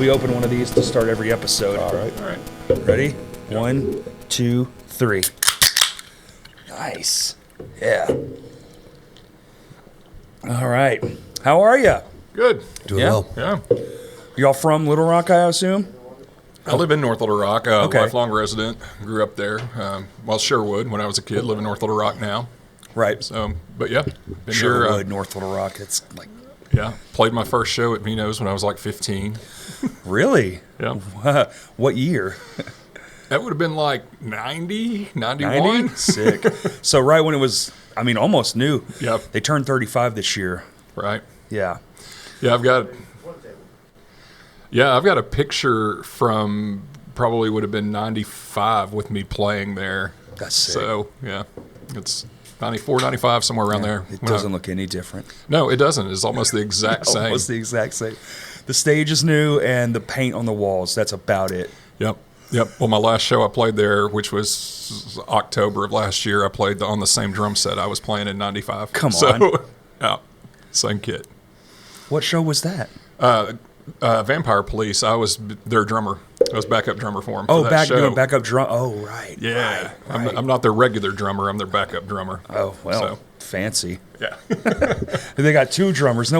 We open one of these to start every episode. All right. All right. Ready? 1, 2, 3. Nice. Yeah. All right. How are you? Good. Doing well. Yeah. Y'all from Little Rock, I assume? I live in North Little Rock. Okay. Lifelong resident. Grew up there. Sherwood when I was a kid. Live in North Little Rock now. Right. So, but yeah, been Sherwood, here. North Little Rock. It's like, Yeah. Played my first show at Vino's when I was like 15. really? Yeah. What year? That would have been like 90, 91. 90? Sick. So right when it was, almost new. Yep. They turned 35 this year. Right. Yeah. Yeah, I've got a picture from probably would have been 95 with me playing there. That's sick. So, yeah, it's 94, 95, somewhere around there. It doesn't look any different. No, it doesn't. It's almost the exact same. Almost the exact same. The stage is new and the paint on the walls, that's about it. Yep. Well, my last show I played there, which was October of last year, I played on the same drum set I was playing in 95. Come on. So, yeah, same kit. What show was that? Vampire Police, I was their drummer. I was backup drummer for them. Oh, for that show. doing backup drum. Oh, right. Yeah. Right. I'm not their regular drummer. I'm their backup drummer. Oh, well, So, fancy. yeah. They got two drummers.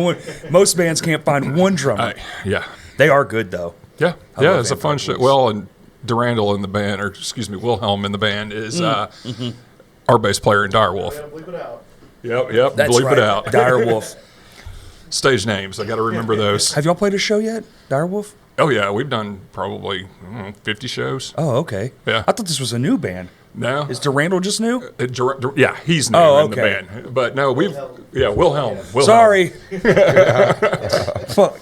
Most bands can't find one drummer. Yeah. They are good, though. Yeah. I Yeah, love it's a fun Vampire show. Police. Well, and Durandal in the band, Wilhelm in the band is our bass player in Direwolf. Bleep it out. Yep. That's Bleep right. it out. Direwolf. Stage names. I got to remember those. Have y'all played a show yet? Direwolf? Oh, yeah. We've done probably 50 shows. Oh, okay. Yeah. I thought this was a new band. No. Is Durandal just new? Yeah, he's new Oh, in the okay. band. But no, Wilhelm. Sorry. Fuck.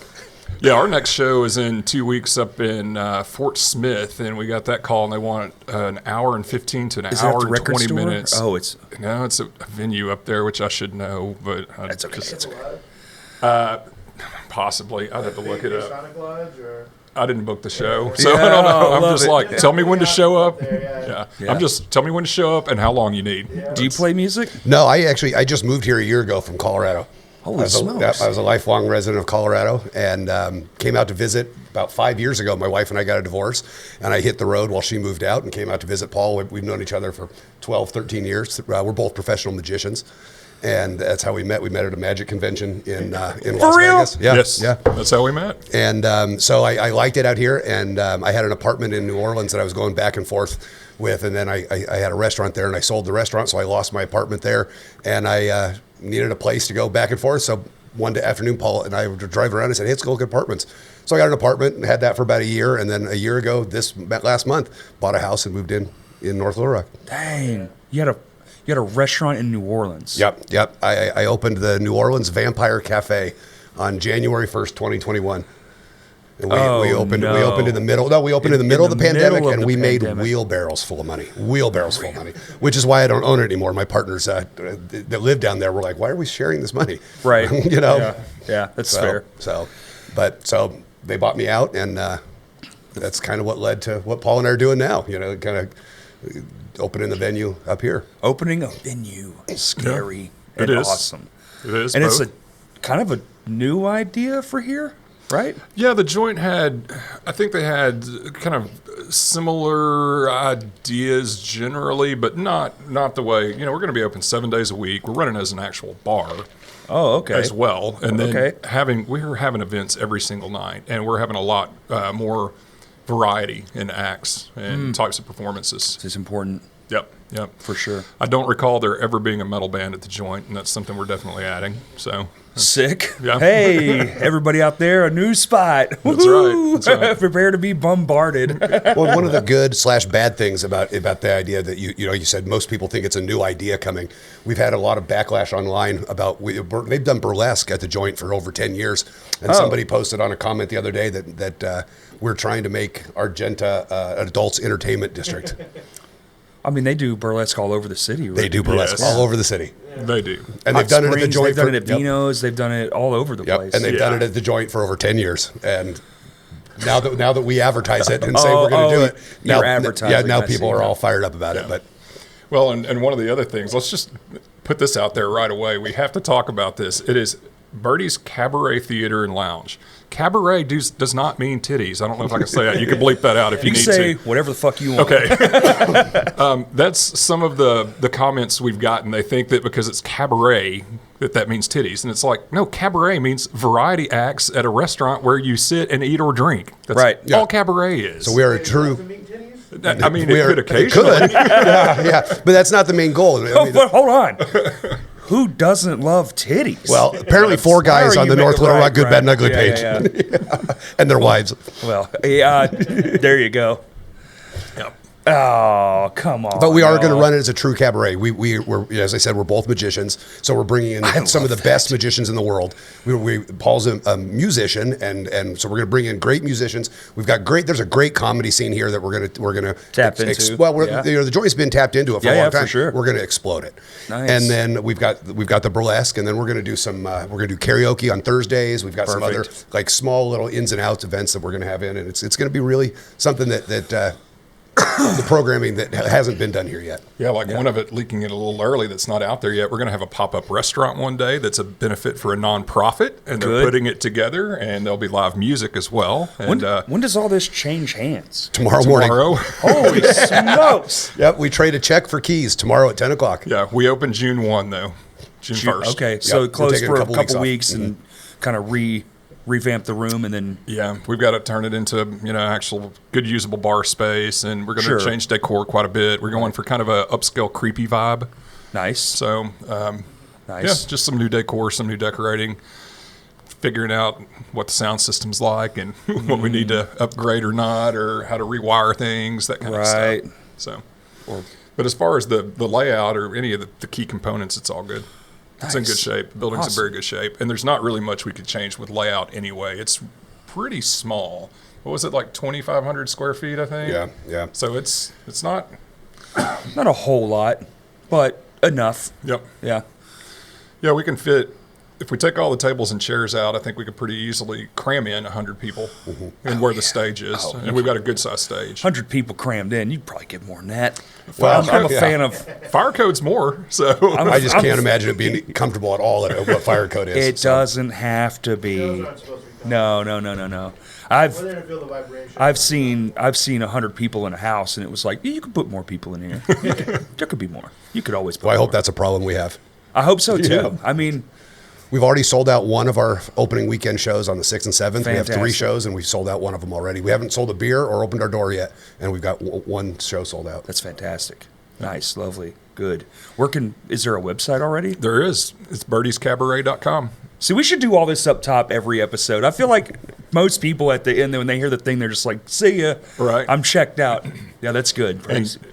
Yeah, our next show is in 2 weeks up in Fort Smith, and we got that call, and they want an hour and 15 to an Is that hour the and record 20 store? minutes. Oh, it's No, it's a venue up there, which I should know, but that's okay. It's okay. possibly. I'd have to look it up. Sonic Lodge or? I didn't book the show, so Yeah, I don't know. I I'm love just it. like, tell me when to show up. Yeah. I'm just, tell me when to show up and how long you need. Do you play music? No, I just moved here a year ago from Colorado. Holy smokes. I was a lifelong resident of Colorado and came out to visit about 5 years ago. My wife and I got a divorce, and I hit the road while she moved out and came out to visit Paul. We've known each other for 12, 13 years. We're both professional magicians, and that's how we met. We met at a magic convention in Las real? Vegas. Yeah, Yes, yeah. that's how we met. And so I liked it out here, and I had an apartment in New Orleans that I was going back and forth with, and then I had a restaurant there, and I sold the restaurant, so I lost my apartment there, and I needed a place to go back and forth. So one afternoon, Paul and I were driving around and said, hey, let's go look at apartments. So I got an apartment and had that for about a year, and then a year ago, last month, bought a house and moved in North Little Rock. Dang. You had a restaurant in New Orleans. Yep. I opened the New Orleans Vampire Cafe on January 1st, 2021. And we opened in the middle. No, we opened in the middle of the pandemic, and we made wheelbarrows full of money. Which is why I don't own it anymore. My partners that live down there were like, "Why are we sharing this money?" Right. you know. Yeah, that's fair. So they bought me out, and that's kind of what led to what Paul and I are doing now. You know, kind of opening the venue up here. Opening a venue is scary and It is. awesome. It is, And both. it's a kind of a new idea for here, right? Yeah, the joint I think they had kind of similar ideas generally, but not the way, we're going to be open 7 days a week. We're running as an actual bar Oh, okay. as well. And then Okay. we're having events every single night, and we're having a lot more variety in acts and types of performances. It's important Yep. for sure. I don't recall there ever being a metal band at the joint, and that's something we're definitely adding. So Sick. Yeah. Hey, everybody out there, a new spot. That's right. That's right. Prepare to be bombarded. Well, one of the good / bad things about the idea that you said most people think it's a new idea coming. We've had a lot of backlash online about they've done burlesque at the joint for over 10 years, and somebody posted on a comment the other day that we're trying to make Argenta an adults entertainment district. They do burlesque all over the city, right? They do burlesque Yes. all over the city, they do. and Hot they've done it at the Springs, joint. They've done it at Yep. Vino's. They've done it all over the Yep, place. and they've done it at the joint for over 10 years. And now that we advertise it and say we're going to do it, you're now advertising, I people see. are all fired up about it. But Well, and one of the other things, let's just put this out there right away. We have to talk about this. It is Birdie's Cabaret Theater and Lounge. Cabaret does not mean titties. I don't know if I can say that. You can bleep that out if you You need can say to. whatever the fuck you want. Okay. That's some of the comments we've gotten. They think that because it's cabaret, that means titties. And it's like, no, cabaret means variety acts at a restaurant where you sit and eat or drink. That's Right. all cabaret is. So we are a true. I mean, we it are- could occasionally. It could. yeah, but that's not the main goal. I Oh, mean, but hold on. Who doesn't love titties? well, apparently 4 Why guys are on you the North making- Little right, Rock Good, right. Bad, and Ugly Yeah, page, yeah, and their wives. Well, yeah, there you go. Yep. Oh, come on. But we are going to y'all. run it as a true cabaret. We're, as I said, we're both magicians, so we're bringing in some of the best magicians in the world. Paul's a musician, and so we're going to bring in great musicians. We've got there's a great comedy scene here that we're going to Tap into. the joint's been tapped into it for a long time. for sure. We're going to explode it. Nice. And then we've got the burlesque, and then we're going to do some we're going to do karaoke on Thursdays. We've got some other Perfect. like small little ins and outs events that we're going to have in, and it's going to be really something that the programming that hasn't been done here yet. Yeah, like one of it leaking it a little early that's not out there yet. We're going to have a pop-up restaurant one day that's a benefit for a nonprofit, and they're Good. putting it together, and there'll be live music as well. And When does all this change hands? Tomorrow morning. Holy smokes. Yep, we trade a check for keys tomorrow at 10 o'clock. Yeah, we open June 1, though. June 1st. Okay, so we're close taking for a a couple couple weeks weeks and kind of revamp the room and then Yeah, we've got to turn it into, actual good usable bar space, and we're going to Sure. change decor quite a bit. We're going for kind of a upscale creepy vibe. nice. So, Nice. yeah, just some new decor, some new decorating, figuring out what the sound system's like and what we need to upgrade or not, or how to rewire things, that kind Right. of stuff. So, but as far as the layout or any of the key components, it's all good. It's in Nice. good shape. The building's Awesome. in very good shape, and there's not really much we could change with layout anyway. It's pretty small. What was it, like 2,500 square feet, I think? Yeah, yeah. So it's not. Not a whole lot, but enough. Yep. Yeah. Yeah, we can fit. If we take all the tables and chairs out, I think we could pretty easily cram in 100 people and where the stage is. And we've got a good sized stage. 100 people crammed in. You'd probably get more than that. Well, I'm a yeah. fan of Fire code's more, so I just I'm- can't imagine it being comfortable at all at what fire code is. it So, doesn't have to be. Those aren't supposed to be No. We're I've there to feel the vibration. I've seen 100 people in a house and it was like, yeah, you could put more people in here. There could be more. You could always put well, I more. hope that's a problem we have. I hope so too. Yeah. I mean, We've already sold out one of our opening weekend shows on the 6th and 7th. We have 3 Fantastic. shows, and we've sold out one of them already. We haven't sold a beer or opened our door yet, and we've got one show sold out. that's fantastic. Nice, lovely, good. Is there a website already? there is. It's birdiescabaret.com. See, we should do all this up top every episode. I feel like most people at the end, when they hear the thing, they're just like, see ya. Right. I'm checked out. Yeah, that's good.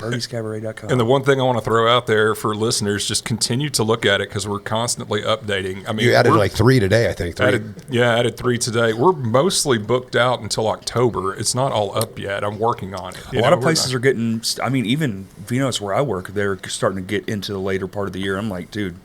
Birdiescabaret.com. And the one thing I want to throw out there for listeners, just continue to look at it because we're constantly updating. I mean, You added we're- like 3 today, I think. 3. added 3 today. We're mostly booked out until October. It's not all up yet. I'm working on it. a lot of places are getting, I mean, even Vino's where I work, they're starting to get into the later part of the year. I'm like, dude,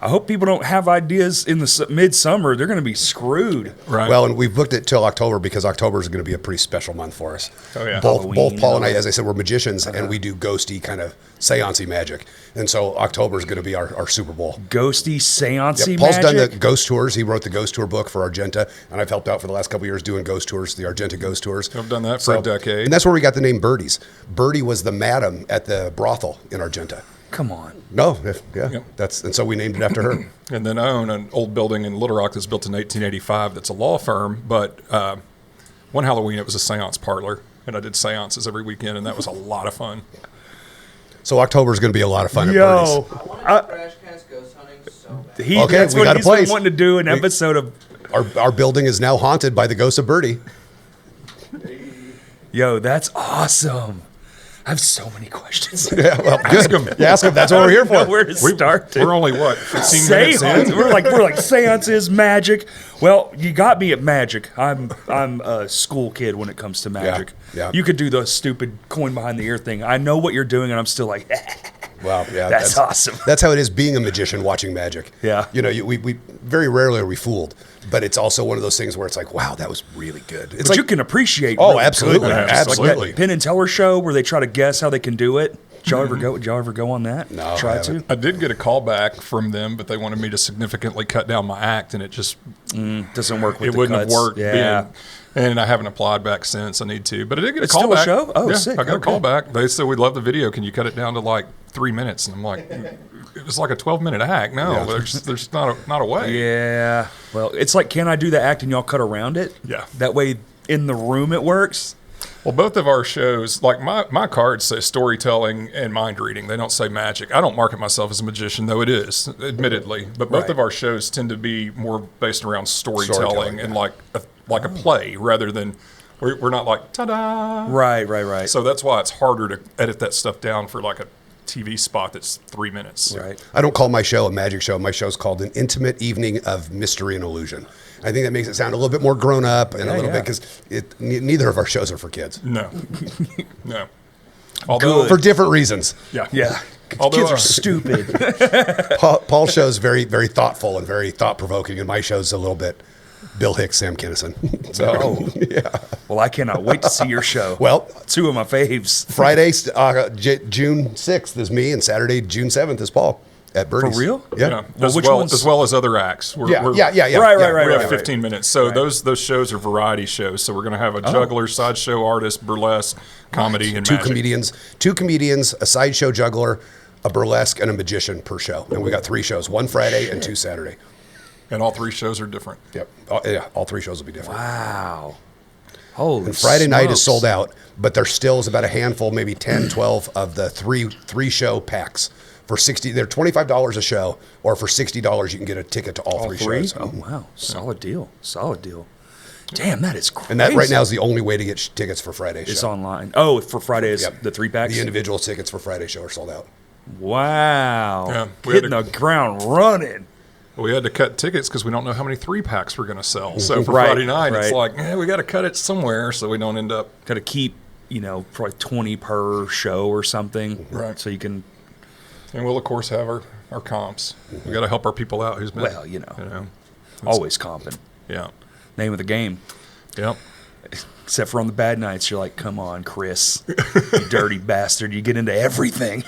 I hope people don't have ideas in the midsummer. They're going to be screwed. right. Well, and we've booked it till October because October is going to be a pretty special month for us. Oh, yeah. Both Halloween Paul and I, and all as I said, we're magicians and we do ghosty kind of seance-y magic. And so October is going to be our Super Bowl. Ghosty, seance-y Yep, Paul's magic. done the ghost tours. He wrote the ghost tour book for Argenta, and I've helped out for the last couple of years doing ghost tours, the Argenta ghost tours. I've done that for a decade. And that's where we got the name Birdie's. Birdie was the madam at the brothel in Argenta. Come on. No, yeah, Yep. and so we named it after her. And then I own an old building in Little Rock that's built in 1885 that's a law firm. But one Halloween, it was a seance parlor. And I did seances every weekend, and that was a lot of fun. So October is going to be a lot of fun at Yo, Birdie's. I wanted to crash cast ghost hunting so bad. he, Okay, that's we what got a he's been place. wanting to do, an episode of, Our building is now haunted by the ghost of Birdie. yo, that's awesome. I have so many questions. Yeah, well, good. Ask him. That's what we're here I don't know for. where to start. We're only, what, 15 minutes Seance. in? We're like seances, magic. Well, you got me at magic. I'm a school kid when it comes to magic. yeah. You could do the stupid coin behind the ear thing. I know what you're doing, and I'm still like, Wow, yeah, that's awesome. That's how it is being a magician watching magic. Yeah. You know, we very rarely are we fooled, but it's also one of those things where it's like, wow, that was really good. It's But you can appreciate. Oh, really absolutely. good magic. Absolutely. Like that Penn and Teller show where they try to guess how they can do it. Did y'all ever go on that? No, Try I haven't. to? I did get a call back from them, but they wanted me to significantly cut down my act, and it just Doesn't work with it the wouldn't cuts. have worked. Yeah. And I haven't applied back since. I need to, but I did get It's a call still a back. show? Oh, yeah, sick. I got a call Okay. back. They said, "We love the video. Can you cut it down to like 3 minutes?" And I'm like, "It was like a 12-minute act. No, Yeah. there's not a way." Yeah. Well, it's like, can I do the act and y'all cut around it? Yeah. That way in the room it works. Well, both of our shows, like my cards say storytelling and mind reading. They don't say magic. I don't market myself as a magician, though it is, admittedly. But both Right. of our shows tend to be more based around storytelling, Storytelling, and yeah. like a play rather than we're not like ta-da. Right. So that's why it's harder to edit that stuff down for like a TV spot that's 3 minutes. Right. I don't call my show a magic show. My show's called An Intimate Evening of Mystery and Illusion. I think that makes it sound a little bit more grown up and a little bit because neither of our shows are for kids No. No. Although for different reasons. yeah. Yeah. Although, Kids are stupid. Paul's show's very, very thoughtful and very thought provoking, and my show's a little bit Bill Hicks, Sam Kinison. So, yeah. Well, I cannot wait to see your show. Well, two of my faves. Friday, June 6th is me, and Saturday, June 7th is Paul at Birdie's. real? Yeah. Yeah, Well, as well as other acts. Yeah. We're- Right. We have 15 minutes. So those shows are variety shows. So we're going to have a juggler, sideshow artist, burlesque, comedy, and Two magic. comedians, a sideshow juggler, a burlesque, and a magician per show. And we got 3 shows, one Friday and 2 Saturday. And all 3 shows are different. Yep. All 3 shows will be different. Wow. Holy And Friday night is smokes. sold out, but there still is about a handful, maybe 10, 12 of the three show packs. For $60, they're $25 a show, or for $60 you can get a ticket to all 3 shows. Oh, wow. Solid deal. Damn, that is crazy. And that right now is the only way to get tickets for Friday's It's show. online. Oh, for Friday is Yep. the 3-packs? The individual tickets for Friday's show are sold out. Wow. Yeah, we had Hitting the ground running. We had to cut tickets because we don't know how many 3-packs we're going to sell. So for Right, Friday night, it's right. like, we got to cut it somewhere so we don't end up. Got to keep, probably 20 per show or something. Right. So you can, And we'll, of course, have our comps. We got to help our people out who's been. Well, always comping. Yeah. Name of the game. Yep. Except for on the bad nights, you're like, come on, Chris, you dirty bastard. You get into everything.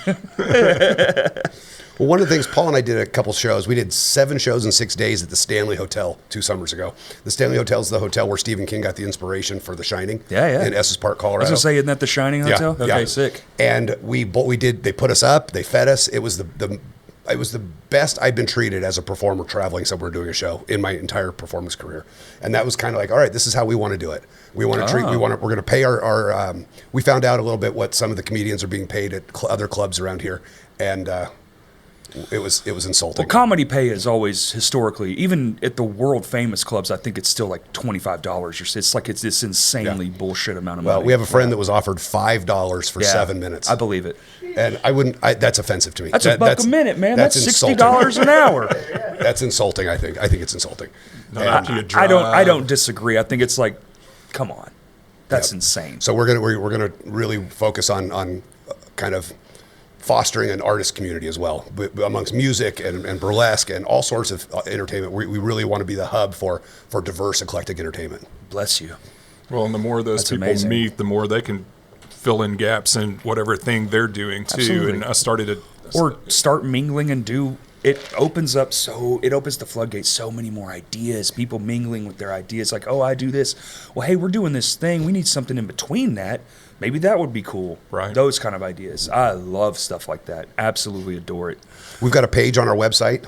Well, one of the things, Paul and I did a couple shows. We did 7 shows in 6 days at the Stanley Hotel 2 summers ago. The Stanley Hotel is the hotel where Stephen King got the inspiration for The Shining. Yeah. In Estes Park, I Colorado. was going to say, isn't that the Shining Hotel? Okay, sick. And we did. They put us up. They fed us. It was it was the best I've been treated as a performer traveling somewhere doing a show in my entire performance career. And that was kind of like, all right, this is how we want to do it. We want to treat. We're going to pay our. We found out a little bit what some of the comedians are being paid at other clubs around here, and it was insulting. Well, comedy pay is always historically, even at the world famous clubs, I think it's still like $25 or so. It's like it's this insanely bullshit amount of money. Well, we have a friend that was offered $5 for 7 minutes. I believe it. And I wouldn't. That's offensive to me. That's $1 a minute, man. That's insulting. $60 an hour. That's insulting. I think it's insulting. Not And after you I drive. don't disagree. I think it's like, come on, that's insane. so we're gonna really focus on kind of fostering an artist community as well, amongst music and burlesque and all sorts of entertainment. We really want to be the hub for diverse, eclectic entertainment. Bless you. Well, and the more those That's people amazing. meet, the more they can fill in gaps in whatever thing they're doing too. Absolutely. And I started to Or start mingling and do. It opens the floodgates so many more ideas, people mingling with their ideas like, oh, I do this. Well, hey, we're doing this thing. We need something in between that. Maybe that would be cool. Right. Those kind of ideas. I love stuff like that. Absolutely adore it. We've got a page on our website.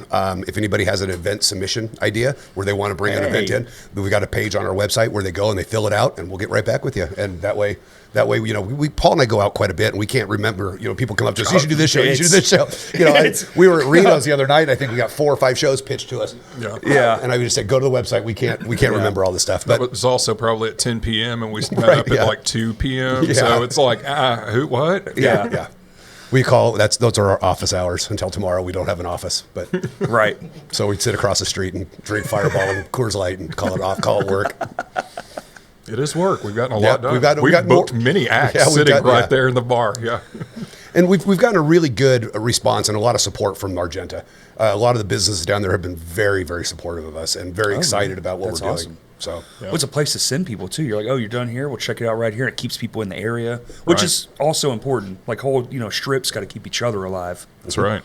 If anybody has an event submission idea where they want to bring an event in, we've got a page on our website where they go and they fill it out, and we'll get right back with you. And that way, we Paul and I go out quite a bit, and we can't remember. People come up to us. You should do this show. You should do this show. We were at Reno's the other night. I think we got 4 or 5 shows pitched to us. Yeah. And I just said, go to the website. We can't remember all this stuff. But But it was also probably at 10 p.m. and we met up at like 2 p.m. Yeah. So it's like, who, what? yeah. We call those are our office hours until tomorrow. We don't have an office, but Right. so we sit across the street and drink Fireball and Coors Light and call it off, call it work. It is work. We've gotten a lot done. we've got booked more- many acts Yeah, we've sitting got- right yeah. there in the bar. Yeah. And we've gotten a really good response and a lot of support from Argenta. A lot of the businesses down there have been very, very supportive of us and very excited about what That's we're awesome. doing. So Well, it's a place to send people too. You're like, oh, you're done here. We'll check it out right here. It keeps people in the area, which Right. is also important. Like whole, strips got to keep each other alive. That's right.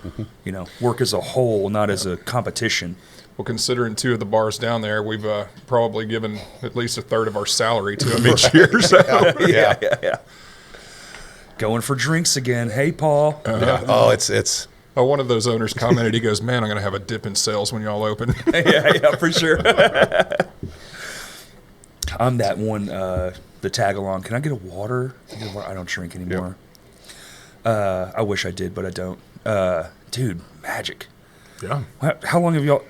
Work as a whole, not as a competition. Well, considering 2 of the bars down there, we've probably given at least a third of our salary to them each year. So. Yeah. Going for drinks again. Hey, Paul. oh, it's Oh, one of those owners commented, he goes, man, I'm going to have a dip in sales when y'all open. yeah, for sure. I'm that one, the tag along. Can I get a water? I don't drink anymore. I wish I did, but I don't. Dude, magic. Yeah. How long have y'all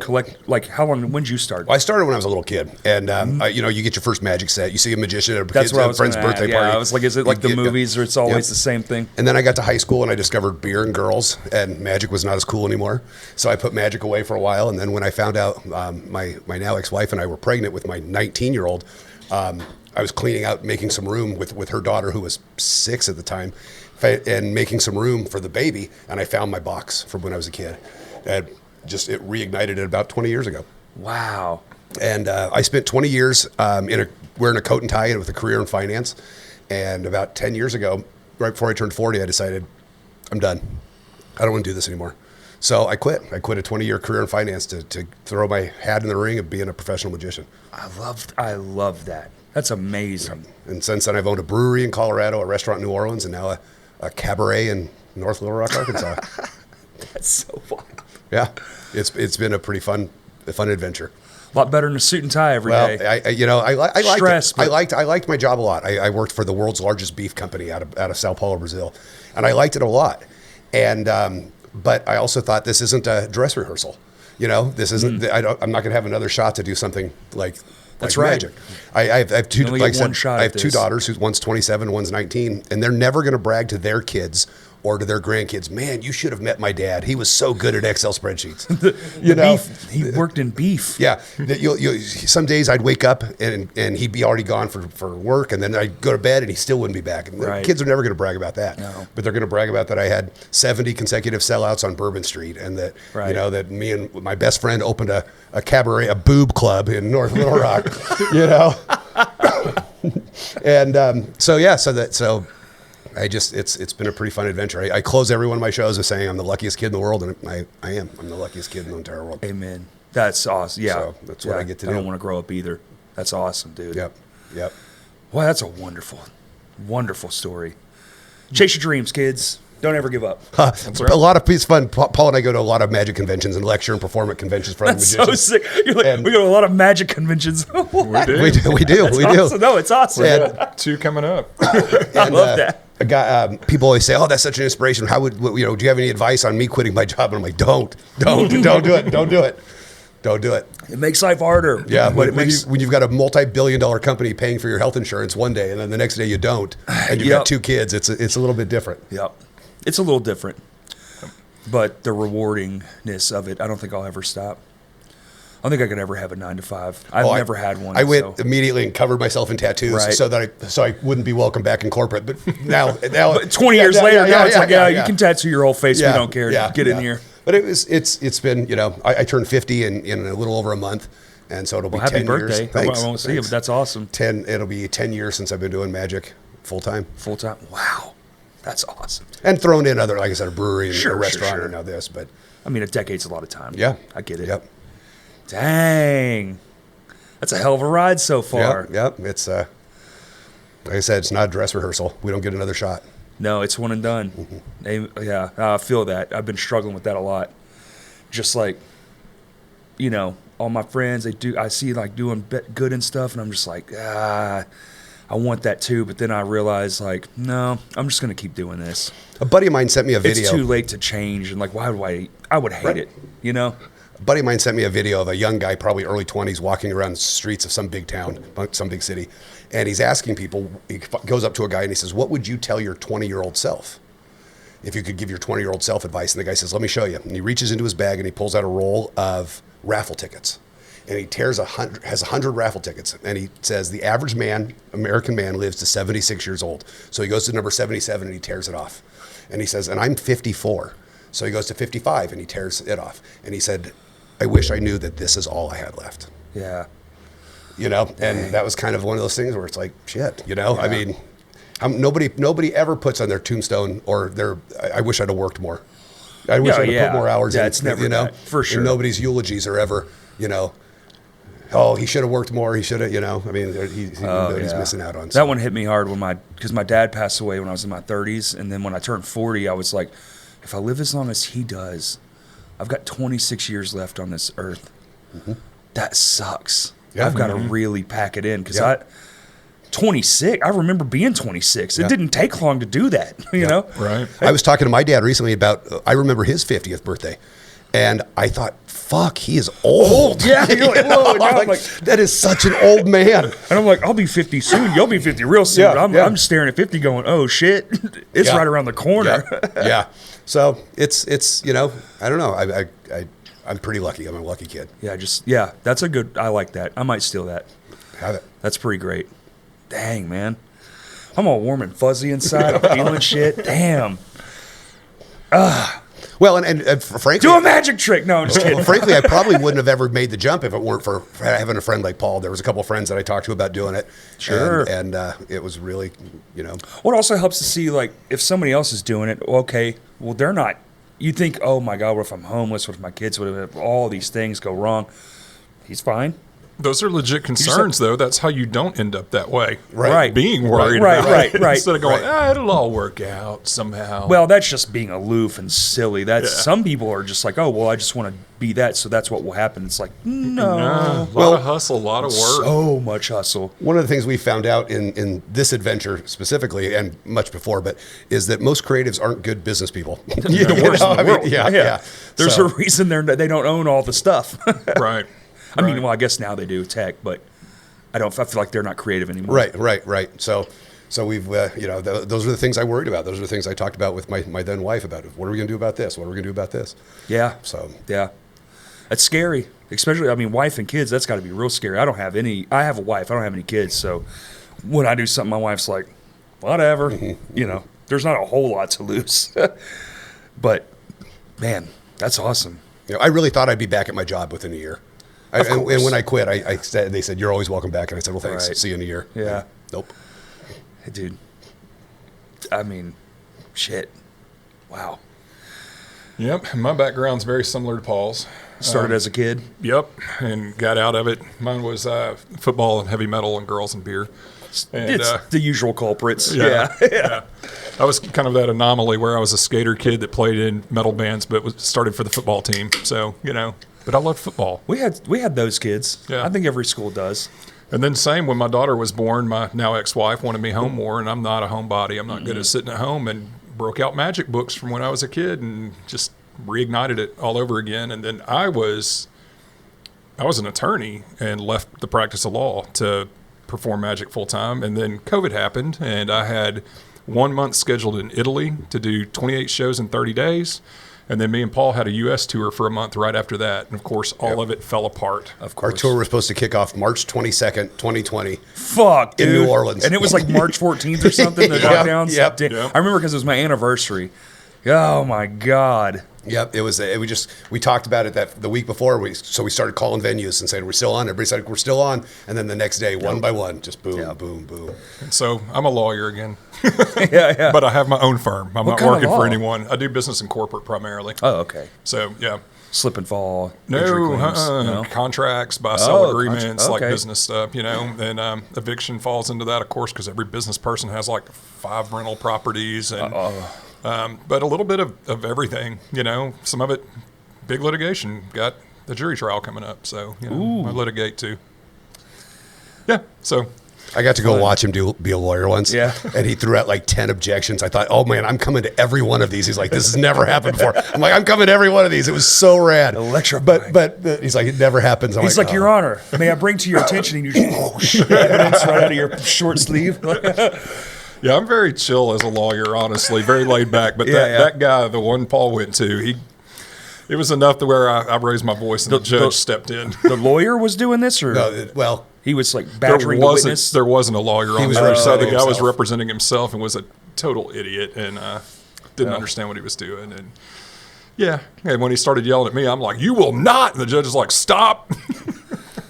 when did you start? Well, I started when I was a little kid, and you get your first magic set. You see a magician at a That's what I was friend's gonna birthday add. party. I was like, is it like the movies, or it's always Yep. the same thing? And then I got to high school and I discovered beer and girls, and magic was not as cool anymore. So I put magic away for a while. And then when I found out my now ex-wife and I were pregnant with my 19-year-old, I was cleaning out, making some room with her daughter, who was 6 at the time, and making some room for the baby. And I found my box from when I was a kid. And it reignited it about 20 years ago. Wow. And I spent 20 years wearing a coat and tie with a career in finance. And about 10 years ago, right before I turned 40, I decided, I'm done. I don't want to do this anymore. So I quit. I quit a 20-year career in finance to throw my hat in the ring of being a professional magician. I love that. That's amazing. And since then, I've owned a brewery in Colorado, a restaurant in New Orleans, and now a cabaret in North Little Rock, Arkansas. That's so wild. Yeah, it's been a pretty fun adventure. A lot better than a suit and tie every day. I liked Stress, it. but- I liked my job a lot. I worked for the world's largest beef company out of Sao Paulo, Brazil, and I liked it a lot. And but I also thought, this isn't a dress rehearsal. This isn't. I'm not going to have another shot to do something like That's right. magic. I have two. You only Like I get one said, shot I at have 2 this. daughters. Who's one's 27, one's 19, and they're never going to brag to their kids or to their grandkids, man, you should have met my dad. He was so good at Excel spreadsheets. Beef. He worked in beef. Yeah, some days I'd wake up and he'd be already gone for work, and then I'd go to bed and he still wouldn't be back. And the Right. kids are never going to brag about that. No. But they're going to brag about that I had 70 consecutive sellouts on Bourbon Street, and that Right. that me and my best friend opened a cabaret, a boob club in North Little Rock. And so it's been a pretty fun adventure. I close every one of my shows with saying I'm the luckiest kid in the world, and I am. I'm the luckiest kid in the entire world. Amen. That's awesome. Yeah. So that's what I get to I do. don't want to grow up either. That's awesome, dude. Yep. Wow, that's a wonderful, wonderful story. Chase your dreams, kids. Don't ever give up. right. A lot of it's fun. Paul and I go to a lot of magic conventions and lecture and perform at conventions for other That's so magicians. sick. You're like, And- we go to a lot of magic conventions. What? We We do. That's awesome. No, it's awesome. And- 2 coming up. I love that. A guy, people always say, "Oh, that's such an inspiration." How would do you have any advice on me quitting my job? And I'm like, don't do it, don't do it. It makes life harder. Yeah, but when you've got a multi-billion-dollar company paying for your health insurance one day, and then the next day you don't, and you've Yep. got 2 kids, it's a little bit different. Yep. It's a little different. But the rewardingness of it, I don't think I'll ever stop. I don't think I could ever have a 9 to 5. I've never had one. I went so. immediately and covered myself in tattoos Right. so I wouldn't be welcome back in corporate. But now But 20 years later, now it's like, you can tattoo your whole face. We don't care. Get in here. But it's been, I turned 50 in a little over a month, and so it'll be Well, happy 10 birthday. years. Thanks. I won't see you, but that's awesome. It'll be 10 years since I've been doing magic full time, Full time. Wow. That's awesome. and thrown in other, like I said, a brewery and Sure, a sure, restaurant sure. and now this. But I mean, a decade's a lot of time. yeah, I get it. Yep. Dang. That's a hell of a ride so far. Yep. It's like I said, it's not a dress rehearsal. We don't get another shot. No, it's one and done. Yeah, I feel that. I've been struggling with that a lot. Just like, all my friends, I see like doing good and stuff, and I'm just like, I want that too. But then I realize, like, no, I'm just going to keep doing this. A buddy of mine sent me a video. It's too late to change. And like, why would I would hate it, A buddy of mine sent me a video of a young guy, probably early 20s, walking around the streets of some big town, some big city. And he's asking people, he goes up to a guy and he says, what would you tell your 20-year-old self if you could give your 20-year-old self advice? And the guy says, let me show you. And he reaches into his bag and he pulls out a roll of raffle tickets. And he has 100 raffle tickets. And he says, the average American man lives to 76 years old. So he goes to number 77 and he tears it off. And he says, and I'm 54. So he goes to 55 and he tears it off. And he said, I wish I knew that this is all I had left. Yeah. you know, and that was kind of one of those things where it's like, shit, you know, I mean, nobody ever puts on their tombstone or I wish I'd have worked more. I wish I'd have put more hours in. It's never you know, that, for sure. And nobody's eulogies are ever, you know, oh, he should have worked more. He should have, you know, I mean, he's missing out on. That one hit me hard because my dad passed away when I was in my 30s. And then when I turned 40, I was like, if I live as long as he does, I've got 26 years left on this earth. Mm-hmm. That sucks. Yeah. I've got to really pack it in because 26, I remember being 26. It didn't take long to do that, you know? Right. I was talking to my dad recently about, I remember his 50th birthday. And I thought, fuck, he is old. Yeah, you're like, whoa. I'm like, that is such an old man. And I'm like, I'll be 50 soon. You'll be 50 real soon. Yeah, I'm staring at 50 going, oh, shit. It's right around the corner. Yeah. So it's you know, I don't know. I'm pretty lucky. I'm a lucky kid. That's a good, I like that. I might steal that. Have it. That's pretty great. Dang, man. I'm all warm and fuzzy inside. I'm feeling shit. Damn. Well, and frankly, do a magic trick. No, I'm just kidding. Well, frankly, I probably wouldn't have ever made the jump if it weren't for having a friend like Paul. There was a couple of friends that I talked to about doing it. Sure. And it was really, you know. Well, it also helps to see, like, if somebody else is doing it, okay, well, they're not. You think, oh, my God, what if I'm homeless? What if my kids, what if all these things go wrong? He's fine. Those are legit concerns, though. That's how you don't end up that way. Right. Being worried right. Instead of going, it'll all work out somehow. Well, that's just being aloof and silly. Some people are just like, oh, well, I just want to be that, so that's what will happen. It's like, no. A lot of hustle, a lot of work. So much hustle. One of the things we found out in this adventure specifically, and much before, but is that most creatives aren't good business people. The worst in the world. Yeah. There's a reason they don't own all the stuff. Right. I mean, well, I guess now they do tech, but I feel like they're not creative anymore. Right. So we've, you know, those are the things I worried about. Those are the things I talked about with my then wife about it. What are we going to do about this? What are we going to do about this? Yeah. So. Yeah. It's scary. Especially, I mean, wife and kids, that's got to be real scary. I have a wife. I don't have any kids. So when I do something, my wife's like, whatever. Mm-hmm. You know, there's not a whole lot to lose. But, man, that's awesome. You know, I really thought I'd be back at my job within a year. And when I quit, they said, you're always welcome back. And I said, well, thanks. Right. See you in a year. Yeah. Nope. Hey, dude. I mean, shit. Wow. Yep. My background's very similar to Paul's. Started as a kid? Yep. And got out of it. Mine was football and heavy metal and girls and beer. And, it's the usual culprits. Yeah. I was kind of that anomaly where I was a skater kid that played in metal bands but started for the football team. So, you know. But I loved football. We had those kids. Yeah. I think every school does. And then same when my daughter was born, my now ex-wife wanted me home more, and I'm not a homebody. I'm not good at sitting at home, and broke out magic books from when I was a kid and just reignited it all over again. And then I was an attorney and left the practice of law to perform magic full time. And then COVID happened, and I had 1 month scheduled in Italy to do 28 shows in 30 days. And then me and Paul had a U.S. tour for a month right after that. And, of course, all of it fell apart. Of course. Our tour was supposed to kick off March 22nd, 2020. Fuck, dude. In New Orleans. And it was like March 14th or something, the lockdowns. Yep. I remember because it was my anniversary. Oh, my God. Yep, it was. We talked about it the week before. So we started calling venues and saying we're still on. Everybody said we're still on, and then the next day, one by one, just boom, boom, boom. And so I'm a lawyer again. Yeah. But I have my own firm. I'm What not kind of working law? for anyone. I do business in corporate primarily. Oh, okay. So yeah. Slip and fall. Injury No, claims. No? contracts, buy-sell agreements, contract. like Okay. business stuff, you know. And eviction falls into that, of course, because every business person has like 5 rental properties, and but a little bit of everything, you know. Some of it, big litigation. Got the jury trial coming up, so you know, I litigate too. Yeah, so. I got to go watch him be a lawyer once. Yeah. And he threw out like 10 objections. I thought, oh man, I'm coming to every one of these. He's like, this has never happened before. I'm like, I'm coming to every one of these. It was so rad. Electrifying. But he's like, it never happens. I'm He's like, Your Honor, may I bring to your attention, and you just evidence right out of your short sleeve. Yeah, I'm very chill as a lawyer, honestly, very laid back. But that guy, the one Paul went to, it was enough to where I raised my voice and the judge stepped in. The lawyer was doing this, or well, he was like badgering the witness? There wasn't a lawyer on was the other side. The representing guy was himself. representing himself and was a total idiot and didn't understand what he was doing. And and when he started yelling at me, I'm like, "You will not!" And the judge is like, "Stop."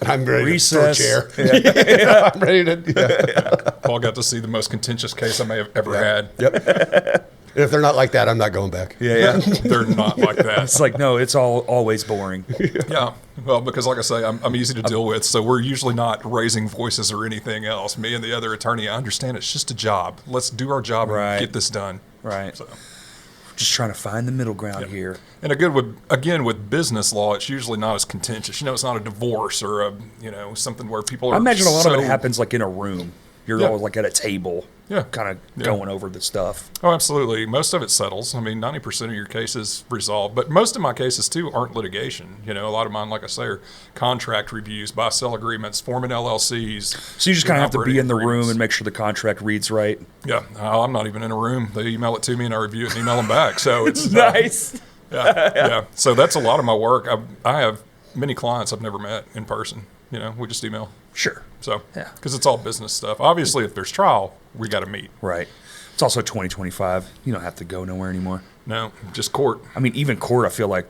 I'm ready Recess. to throw a chair. I'm ready to. Paul got to see the most contentious case I may have ever had. Yep. And if they're not like that, I'm not going back. Yeah. They're not like that. It's like, no, it's always boring. Yeah, well, because like I say, I'm easy to deal with, so we're usually not raising voices or anything else. Me and the other attorney, I understand it's just a job. Let's do our job Right. and get this done. Right. So, Just trying to find the middle ground here. and with business law, it's usually not as contentious. It's not a divorce or something where people are. I imagine a lot of it so- happens like in a room. You're Yeah. all like at a table, Yeah. kind of Yeah. going over the stuff. Oh, absolutely. Most of it settles. I mean, 90% of your cases resolve. But most of my cases, too, aren't litigation. A lot of mine, like I say, are contract reviews, buy-sell agreements, forming LLCs. So you just kind of have to be operating in the room agreements. and make sure the contract reads right. Yeah. I'm not even in a room. They email it to me, and I review it and email them back. So it's Nice. Yeah. So that's a lot of my work. I have many clients I've never met in person. We just email. Sure. So, Yeah. because it's all business stuff. Obviously, if there's trial, we got to meet. Right. It's also 2025. You don't have to go nowhere anymore. No, just court. I mean, even court, I feel like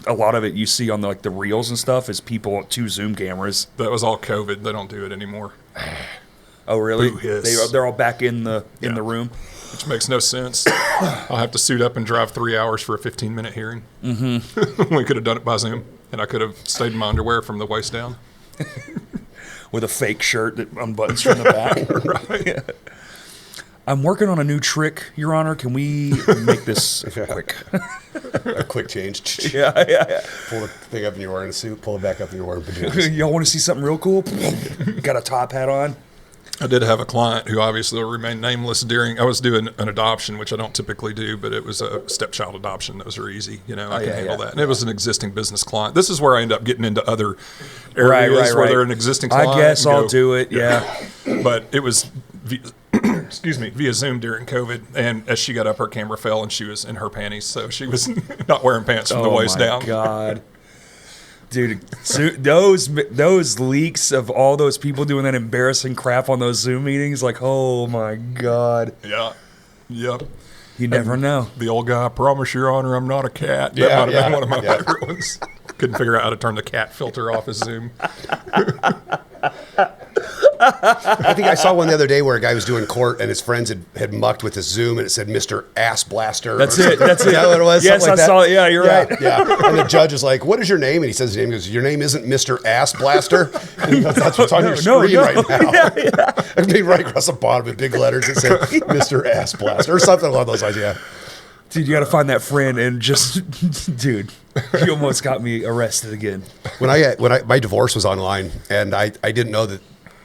a lot of it you see on the reels and stuff is people at 2 Zoom cameras. That was all COVID. They don't do it anymore, Oh, really? Boo hiss. They're all back in the room. which makes no sense. I'll have to suit up and drive 3 hours for a 15-minute hearing. Mm-hmm. We could have done it by Zoom, and I could have stayed in my underwear from the waist down. With a fake shirt that unbuttons from the back. Right. Yeah. I'm working on a new trick, Your Honor. Can we make this quick? A quick change. Yeah. Pull the thing up and you're wearing a suit. Pull it back up and you're wearing pajamas. Y'all want to see something real cool? Got a top hat on. I did have a client who obviously will remain nameless I was doing an adoption, which I don't typically do, but it was a stepchild adoption that was very easy. I can handle that. And it was an existing business client. This is where I end up getting into other areas where they're an existing client. I guess and I'll go- do it, yeah. But it was via Zoom during COVID, and as she got up, her camera fell, and she was in her panties, so she was not wearing pants from the waist my down. God. Dude, those leaks of all those people doing that embarrassing crap on those Zoom meetings, like, oh my God. Yeah. Yep. You never know. The old guy, I promise, Your Honor, I'm not a cat. That Yeah, might have been yeah, one of my yeah. favorite ones. Couldn't figure out how to turn the cat filter off his Zoom. I think I saw one the other day where a guy was doing court and his friends had mucked with his Zoom and it said Mr. Ass Blaster. That's it. That's it. Is that what it was? Yes, Something like I that? saw it. Yeah, you're right. Yeah. And the judge is like, "What is your name?" And he says his name. He goes, "Your name isn't Mr. Ass Blaster." And he goes, "That's what's on your screen right now." It'd be right across the bottom in big letters. It said Mr. Ass Blaster or something along those lines. Yeah. Dude, you got to find that friend and just, dude, you almost got me arrested again. When my divorce was online and I didn't know that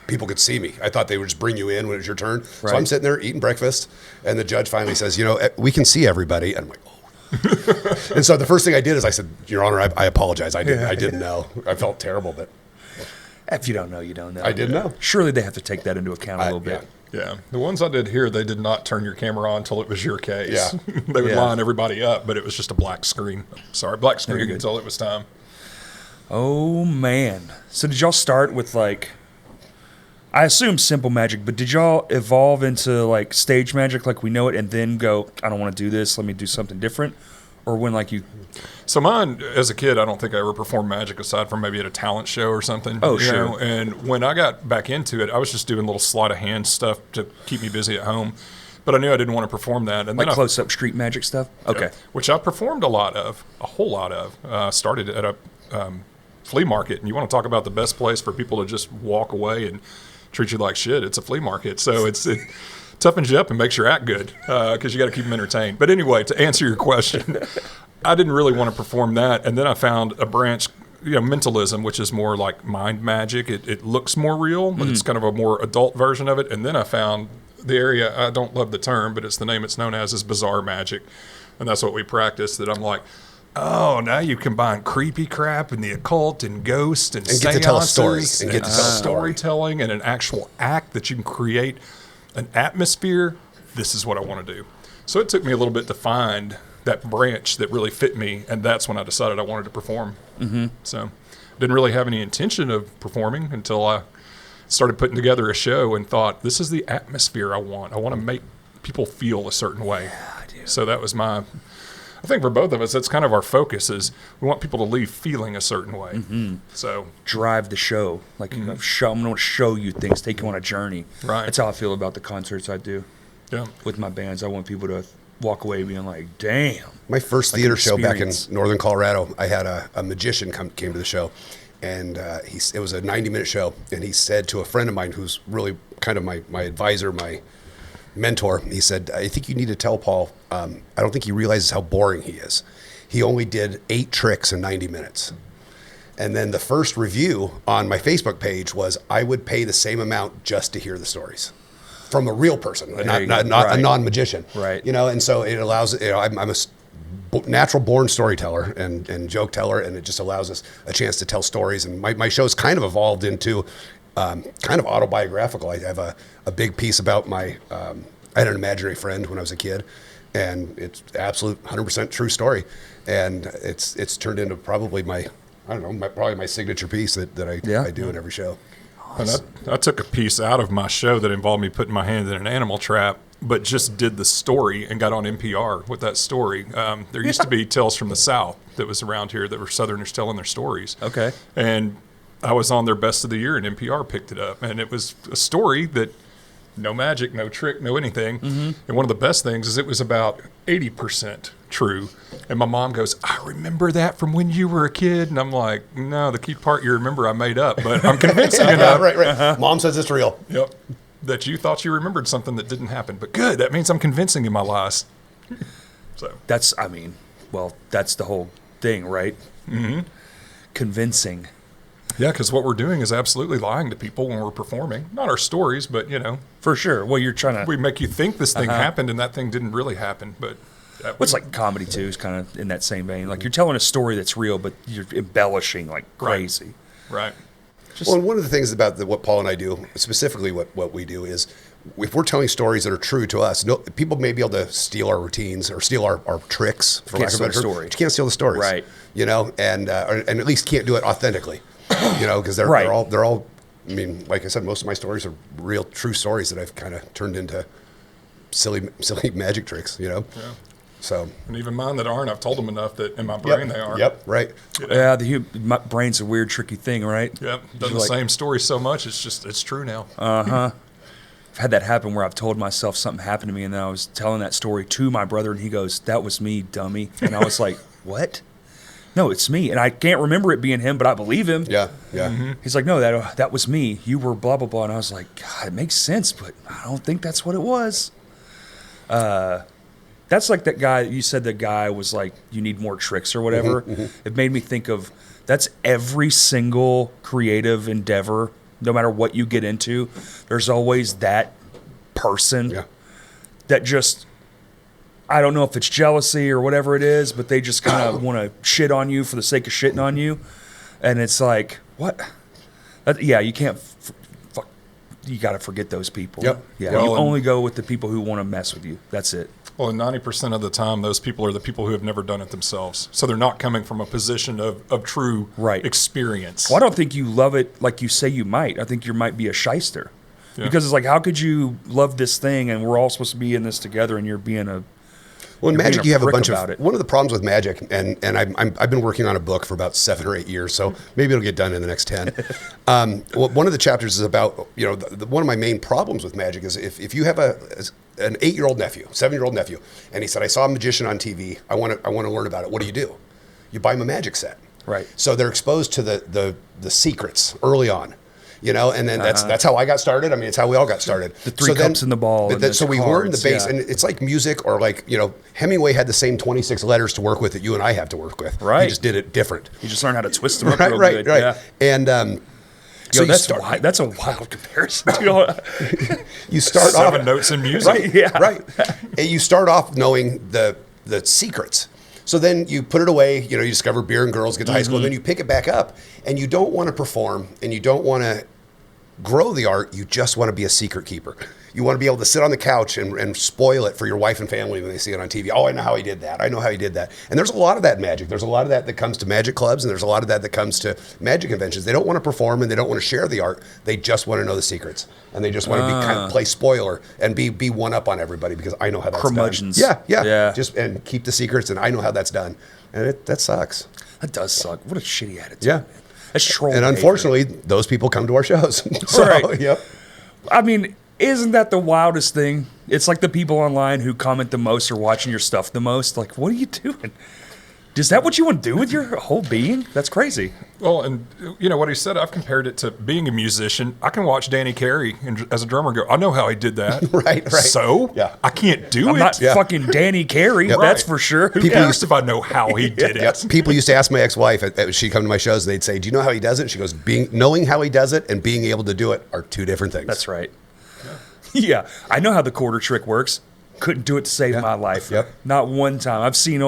people could see me. I thought they would just bring you in when it was your turn. So Right. I'm sitting there eating breakfast and the judge finally says, "We can see everybody." And I'm like, "Oh." And so the first thing I did is I said, "Your Honor, I apologize. I didn't know. I felt terrible, but If you don't know, you don't know. I didn't know." Surely they have to take that into account a little bit. Yeah. The ones I did here, they did not turn your camera on until it was your case. Yeah. They would Yeah. line everybody up, but it was just a black screen. Sorry, black screen good. until it was time. Oh, man. So did y'all start with, like, I assume simple magic, but did y'all evolve into, like, stage magic like we know it and then go, I don't want to do this, let me do something different? Or when, like, you... So mine, as a kid, I don't think I ever performed magic aside from maybe at a talent show or something. Oh, you sure. know? And when I got back into it, I was just doing little sleight of hand stuff to keep me busy at home. But I knew I didn't want to perform that. And Like then close-up street magic stuff? Okay. which I performed a whole lot of. Started at a flea market. And you want to talk about the best place for people to just walk away and treat you like shit. It's a flea market. So it toughens you up and makes your act good because you got to keep them entertained. But anyway, to answer your question, I didn't really want to perform that. And then I found a branch, mentalism, which is more like mind magic. It looks more real, but it's kind of a more adult version of it. And then I found the area, I don't love the term, but it's the name it's known as, is bizarre magic. And that's what we practice, that I'm like, oh, now you combine creepy crap and the occult and ghosts and get to tell a story, seances and get to tell a story. storytelling and an actual act that you can create an atmosphere. This is what I want to do. So it took me a little bit to find that branch that really fit me, and that's when I decided I wanted to perform. Mm-hmm. So didn't really have any intention of performing until I started putting together a show and thought, this is the atmosphere I want. I want to make people feel a certain way. So that was my I think for both of us, that's kind of our focus is we want people to leave feeling a certain way. Mm-hmm. So Drive the show. Like, I'm going to show you things, take you on a journey. Right. That's how I feel about the concerts I do yeah, with my bands. I want people to walk away being like, damn. My first Like theater an show back in experience. northern Colorado, I had a magician came to the show, and it was a 90-minute show, and he said to a friend of mine who's really kind of my advisor, my mentor, he said, I think you need to tell Paul, I don't think he realizes how boring he is. He only did 8 tricks in 90 minutes. And then the first review on my Facebook page was, I would pay the same amount just to hear the stories. From a real person, not Right. a non-magician. Right. You know, and so it allows, I'm a natural born storyteller and joke teller, and it just allows us a chance to tell stories. And my show's kind of evolved into kind of autobiographical. I have a big piece about I had an imaginary friend when I was a kid, and it's absolute 100% true story. And it's turned into probably probably my signature piece that I do in every show. and I took a piece out of my show that involved me putting my hand in an animal trap, but just did the story and got on NPR with that story. There used to be Tales from the South that was around here that were Southerners telling their stories. Okay. And I was on their Best of the Year, and NPR picked it up. And it was a story that no magic, no trick, no anything. Mm-hmm. And one of the best things is it was about 80% true. And my mom goes, I remember that from when you were a kid. And I'm like, no, the key part you remember I made up, but I'm convincing enough. Right. Mom says it's real. Yep. That you thought you remembered something that didn't happen. But good, that means I'm convincing you my lies. So That's the whole thing, right? Mm-hmm. Convincing. yeah, because what we're doing is absolutely lying to people when we're performing. Not our stories, but, For sure. Well, you're trying to... we make you think this thing happened and that thing didn't really happen. But What's like comedy, too, is kind of in that same vein. Like, you're telling a story that's real, but you're embellishing like crazy. right. Well, and one of the things about what Paul and I do, specifically what we do, is if we're telling stories that are true to us, people may be able to steal our routines or steal our tricks, for Can't lack of a steal better the term. story. But you can't steal the stories, Right. You know, and at least can't do it authentically, because they're Right. all. I mean, like I said, most of my stories are real, true stories that I've kind of turned into silly magic tricks, Yeah. So. And even mine that aren't, I've told them enough that in my brain they are. Yep. Right. Yeah, my brain's a weird, tricky thing, right? Yep. Done You're the like- same story so much, it's true now. I've had that happen where I've told myself something happened to me, and then I was telling that story to my brother, and he goes, "That was me, dummy." And I was like, "What? No, it's me." And I can't remember it being him, but I believe him. Yeah. Yeah. Mm-hmm. He's like, "No, that was me. You were blah blah blah." And I was like, "God, it makes sense, but I don't think that's what it was." That's like that guy you said. The guy was like, "You need more tricks or whatever." It made me think of that's every single creative endeavor. No matter what you get into, there's always that person Yeah. that just, I don't know if it's jealousy or whatever it is, but they just kind of want to shit on you for the sake of shitting on you. And it's like, what? You can't, you got to forget those people. Yep. Yeah. Well, you and- only go with the people who want to mess with you. That's it. Well, and 90% of the time, those people are the people who have never done it themselves. So they're not coming from a position of true Right. experience. Well, I don't think you love it like you say you might. I think you might be a shyster. Yeah. Because it's like, how could you love this thing and we're all supposed to be in this together and you're being a... Well, in You're being magic, a you have a prick bunch about of. it. One of the problems with magic, and I've been working on a book for about 7 or 8 years, so maybe it'll get done in the next 10. One of the chapters is about one of my main problems with magic is if you have an 8-year-old nephew, 7-year-old nephew, and he said, "I saw a magician on TV. I want to learn about it." What do? You buy him a magic set. Right. So they're exposed to the secrets early on. And then that's how I got started. I mean, it's how we all got started. The three cups in the ball and the so we learned the cards, base, yeah. and it's like music, or like Hemingway had the same 26 letters to work with that you and I have to work with. Right. He just did it different. You just learn how to twist them up Right, real right, good. right. Yeah. And Yo, you that's a wild comparison. Dude. you start off 7 notes in music. Right, yeah. right. And you start off knowing the secrets. So then you put it away, you discover beer and girls, get to high school, and then you pick it back up, and you don't want to perform, and you don't want to grow the art, you just want to be a secret keeper. You want to be able to sit on the couch and spoil it for your wife and family when they see it on TV. Oh, I know how he did that. I know how he did that. And there's a lot of that in magic. There's a lot of that comes to magic clubs, and there's a lot of that comes to magic conventions. They don't want to perform and they don't want to share the art. They just want to know the secrets, and they just want to be kind of play spoiler and be one up on everybody because I know how that's Curmudgeons. done. Yeah. Yeah. Just and keep the secrets, and I know how that's done, and that sucks. That does suck. What a shitty attitude. Yeah. Man. That's troll And behavior. unfortunately, those people come to our shows. So, Right. Yep. I mean, isn't that the wildest thing? It's like the people online who comment the most or watching your stuff the most. Like, what are you doing? Is that what you want to do with your whole being? That's crazy. Well, and you know what he said, I've compared it to being a musician. I can watch Danny Carey as a drummer and go, I know how he did that. Right. So? Yeah. I can't do I'm it. not fucking Danny Carey, Yep. that's Right. for sure. Who People cares used if I know how he did it? Yep. People used to ask my ex-wife, she'd come to my shows, they'd say, do you know how he does it? She goes, knowing how he does it and being able to do it are two different things. That's right. Yeah, I know how the quarter trick works. Couldn't do it to save my life. Yep. Not one time. I've seen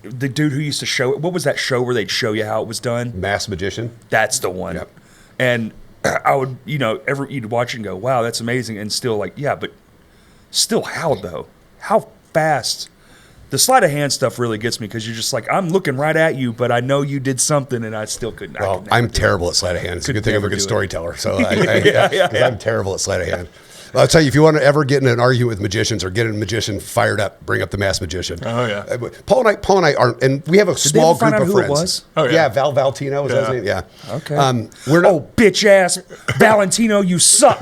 the dude who used to show, what was that show where they'd show you how it was done? Mass magician. That's the one. Yep. And I would, you'd watch and go, wow, that's amazing. And still like, yeah, but still how though? How fast? The sleight of hand stuff really gets me because you're just like, I'm looking right at you, but I know you did something and I still couldn't. Well, I'm terrible at sleight of hand. It's a Could good thing I'm a never good do it. storyteller. So Yeah. I'm terrible at sleight of hand. I'll tell you, if you want to ever get in an argument with magicians or get a magician fired up, bring up the mass magician. Oh, yeah. Paul and I aren't, and we have a small ever find group out of who it friends. was? Oh, yeah. Yeah, Val Valtino was that his name? Yeah. Okay. We're not, Oh, bitch ass Valentino, you suck.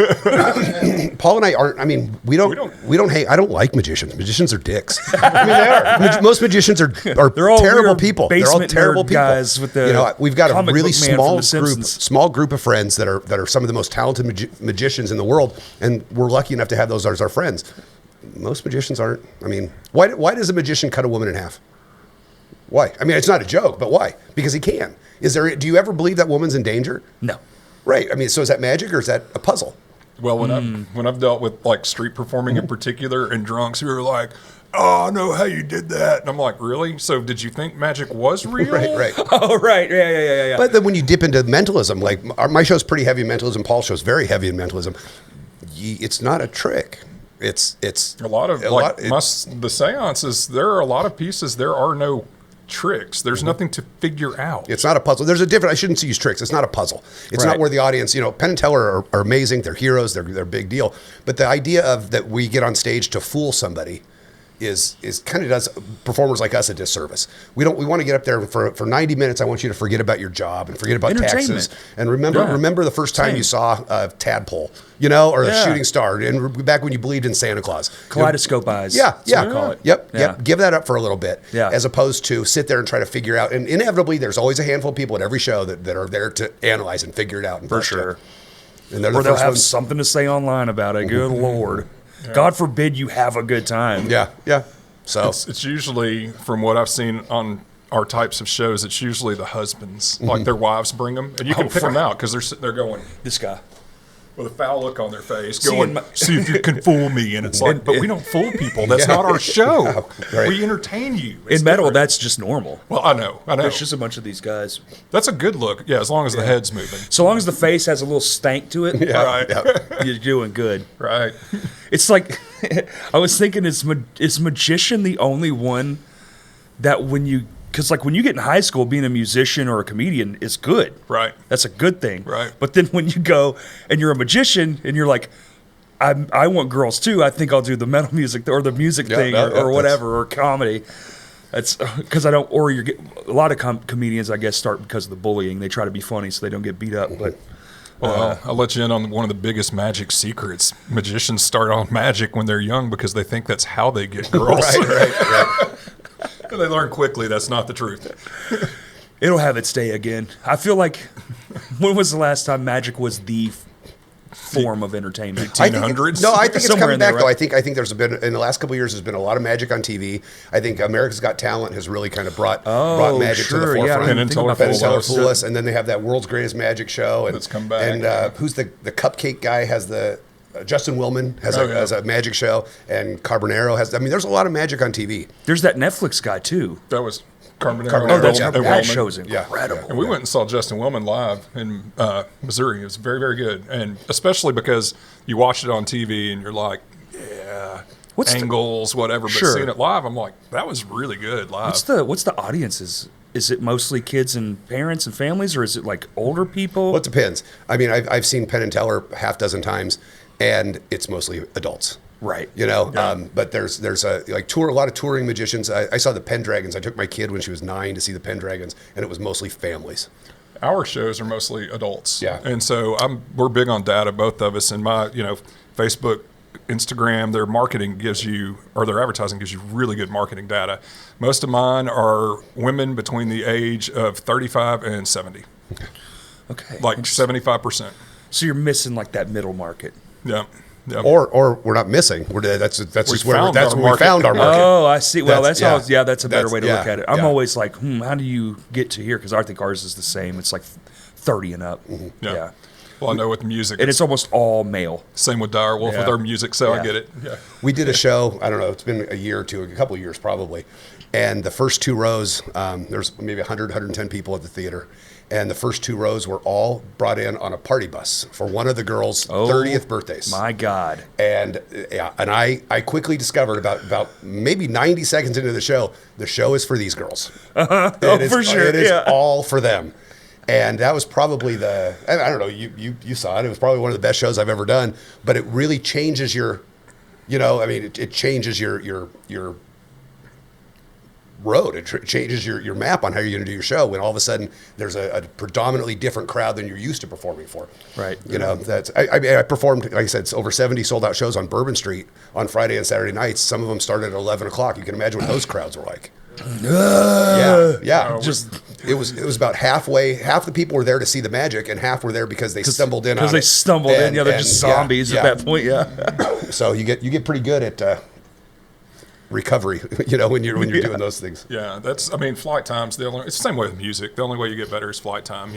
Paul and I aren't. I mean, we don't hate. I don't like magicians. Magicians are dicks. I mean, they are. Most magicians are They're all terrible weird people. They're all basement terrible nerd people. guys with the we've got a comic really book man from small The group, Simpsons. of friends that are some of the most talented magicians in the world, and we're lucky enough to have those as our friends. Most magicians aren't. I mean, why does a magician cut a woman in half? Why? I mean, it's not a joke, but why? Because he can. Do you ever believe that woman's in danger? No. Right. I mean, so is that magic or is that a puzzle? Well, when I've dealt with like street performing in particular and drunks who are like, oh, I know how you did that. And I'm like, really? So did you think magic was real? Right. Oh, right. Yeah. But then when you dip into mentalism, like my show's pretty heavy in mentalism, Paul's show's very heavy in mentalism. It's not a trick. It's A lot of the seances, there are a lot of pieces. There are no tricks. There's nothing to figure out. It's not a puzzle. There's a different. I shouldn't use tricks. It's not a puzzle. It's Right. not where the audience. Penn and Teller are amazing. They're heroes. They're a big deal. But the idea of that we get on stage to fool somebody is kind of does performers like us a disservice. We want to get up there for 90 minutes. I want you to forget about your job and forget about taxes and remember the first time you saw a tadpole, or a shooting star, and back when you believed in Santa Claus. Kaleidoscope eyes. Yeah. That's what I call it. Yep. Yeah. Give that up for a little bit. Yeah. As opposed to sit there and try to figure out. And inevitably, there's always a handful of people at every show that are there to analyze and figure it out. And For bust sure. it. And they're the Or they'll first have ones. something to say online about it. Good Lord. God forbid you have a good time. Yeah. So It's usually, from what I've seen on our types of shows, it's usually the husbands. Like their wives bring them. And you can pick them out because they're sitting there going, This guy. with a foul look on their face, See, going, in my- see if you can fool me. And it's like, but we don't fool people. That's not our show. Right. We entertain you. It's In metal, different. that's just normal. Well, I know. There's just a bunch of these guys. That's a good look. Yeah, as long as the head's moving. So long as the face has a little stank to it, Right. you're doing good. Right. It's like, I was thinking, is magician the only one that because like when you get in high school, being a musician or a comedian is good. Right. That's a good thing. Right. But then when you go and you're a magician and you're like, I want girls too, I think I'll do the metal music or the music thing or whatever, or comedy. That's because I don't, or a lot of comedians, I guess, start because of the bullying. They try to be funny so they don't get beat up. But Well, I'll let you in on one of the biggest magic secrets. Magicians start on magic when they're young because they think that's how they get girls. right. And they learn quickly that's not the truth. it'll have its day again. I feel like, when was the last time magic was the form of entertainment? 1800s? No, I think it's Somewhere coming in there, back though. right? I think there's been in the last couple of years there's been a lot of magic on TV. I think America's Got Talent has really kind of brought magic to the sure, yeah, I forefront. didn't think about Penn Penn and and Teller Teller Fool Us, and then they have that World's Greatest Magic Show. And, That's come back. And who's the cupcake guy has the Justin Willman has a magic show, and Carbonero has. I mean, there's a lot of magic on TV. There's that Netflix guy too. That was Carbonaro. Oh, that's and that Wellman. show's Yeah. incredible. And we went and saw Justin Willman live in Missouri. It was very, very good. And especially because you watch it on TV and you're like, yeah, What's the- angles, whatever. But Sure. seeing it live, I'm like, that was really good live. What's the audiences? Is it mostly kids and parents and families, or is it like older people? Well, it depends. I mean, I've seen Penn and Teller half dozen times, and it's mostly adults. Right. You know, but there's a lot of touring magicians. I saw the Pendragons. I took my kid when she was 9 to see the Pendragons, and it was mostly families. Our shows are mostly adults. Yeah. And so we're big on data, both of us. And my, Facebook, Instagram, their marketing gives you, or their advertising gives you really good marketing data. Most of mine are women between the age of 35 and 70, Okay. like 75%. So you're missing like that middle market. Yeah. Yeah. Or we're not missing. That's just where found that's our where we market. found our market. Oh, I see. Well, that's That's- how. Yeah, that's a better way to yeah, look at it. I'm yeah. always like, how do you get to here? Because I think ours is the same. It's like 30 and up. Yeah. Well, I know with music, And it's almost all male. same with Direwolf Yeah. with our music, so I Yeah. get it. Yeah. We did a show, I don't know, it's been a year or two, a couple of years probably. And the first 2 rows, there's maybe 100, 110 people at the theater. And the first 2 rows were all brought in on a party bus for one of the girls' 30th birthdays. My God. And I quickly discovered about maybe 90 seconds into the show is for these girls. For sure, It is yeah. all for them. And that was probably I don't know, you saw it. It was probably one of the best shows I've ever done. But it really changes it changes your road. It changes your map on how you're going to do your show when all of a sudden there's a predominantly different crowd than you're used to performing for. Right. You know, I performed, like I said, it's over 70 sold out shows on Bourbon Street on Friday and Saturday nights. Some of them started at 11 o'clock. You can imagine what those crowds were like. Yeah. It was about half the people were there to see the magic, and half were there because they stumbled in on it. Because they stumbled in. Yeah, they're just zombies at that point. Yeah. So you get pretty good at recovery, when you're doing those things. Yeah, flight time's it's the same way with music. The only way you get better is flight time,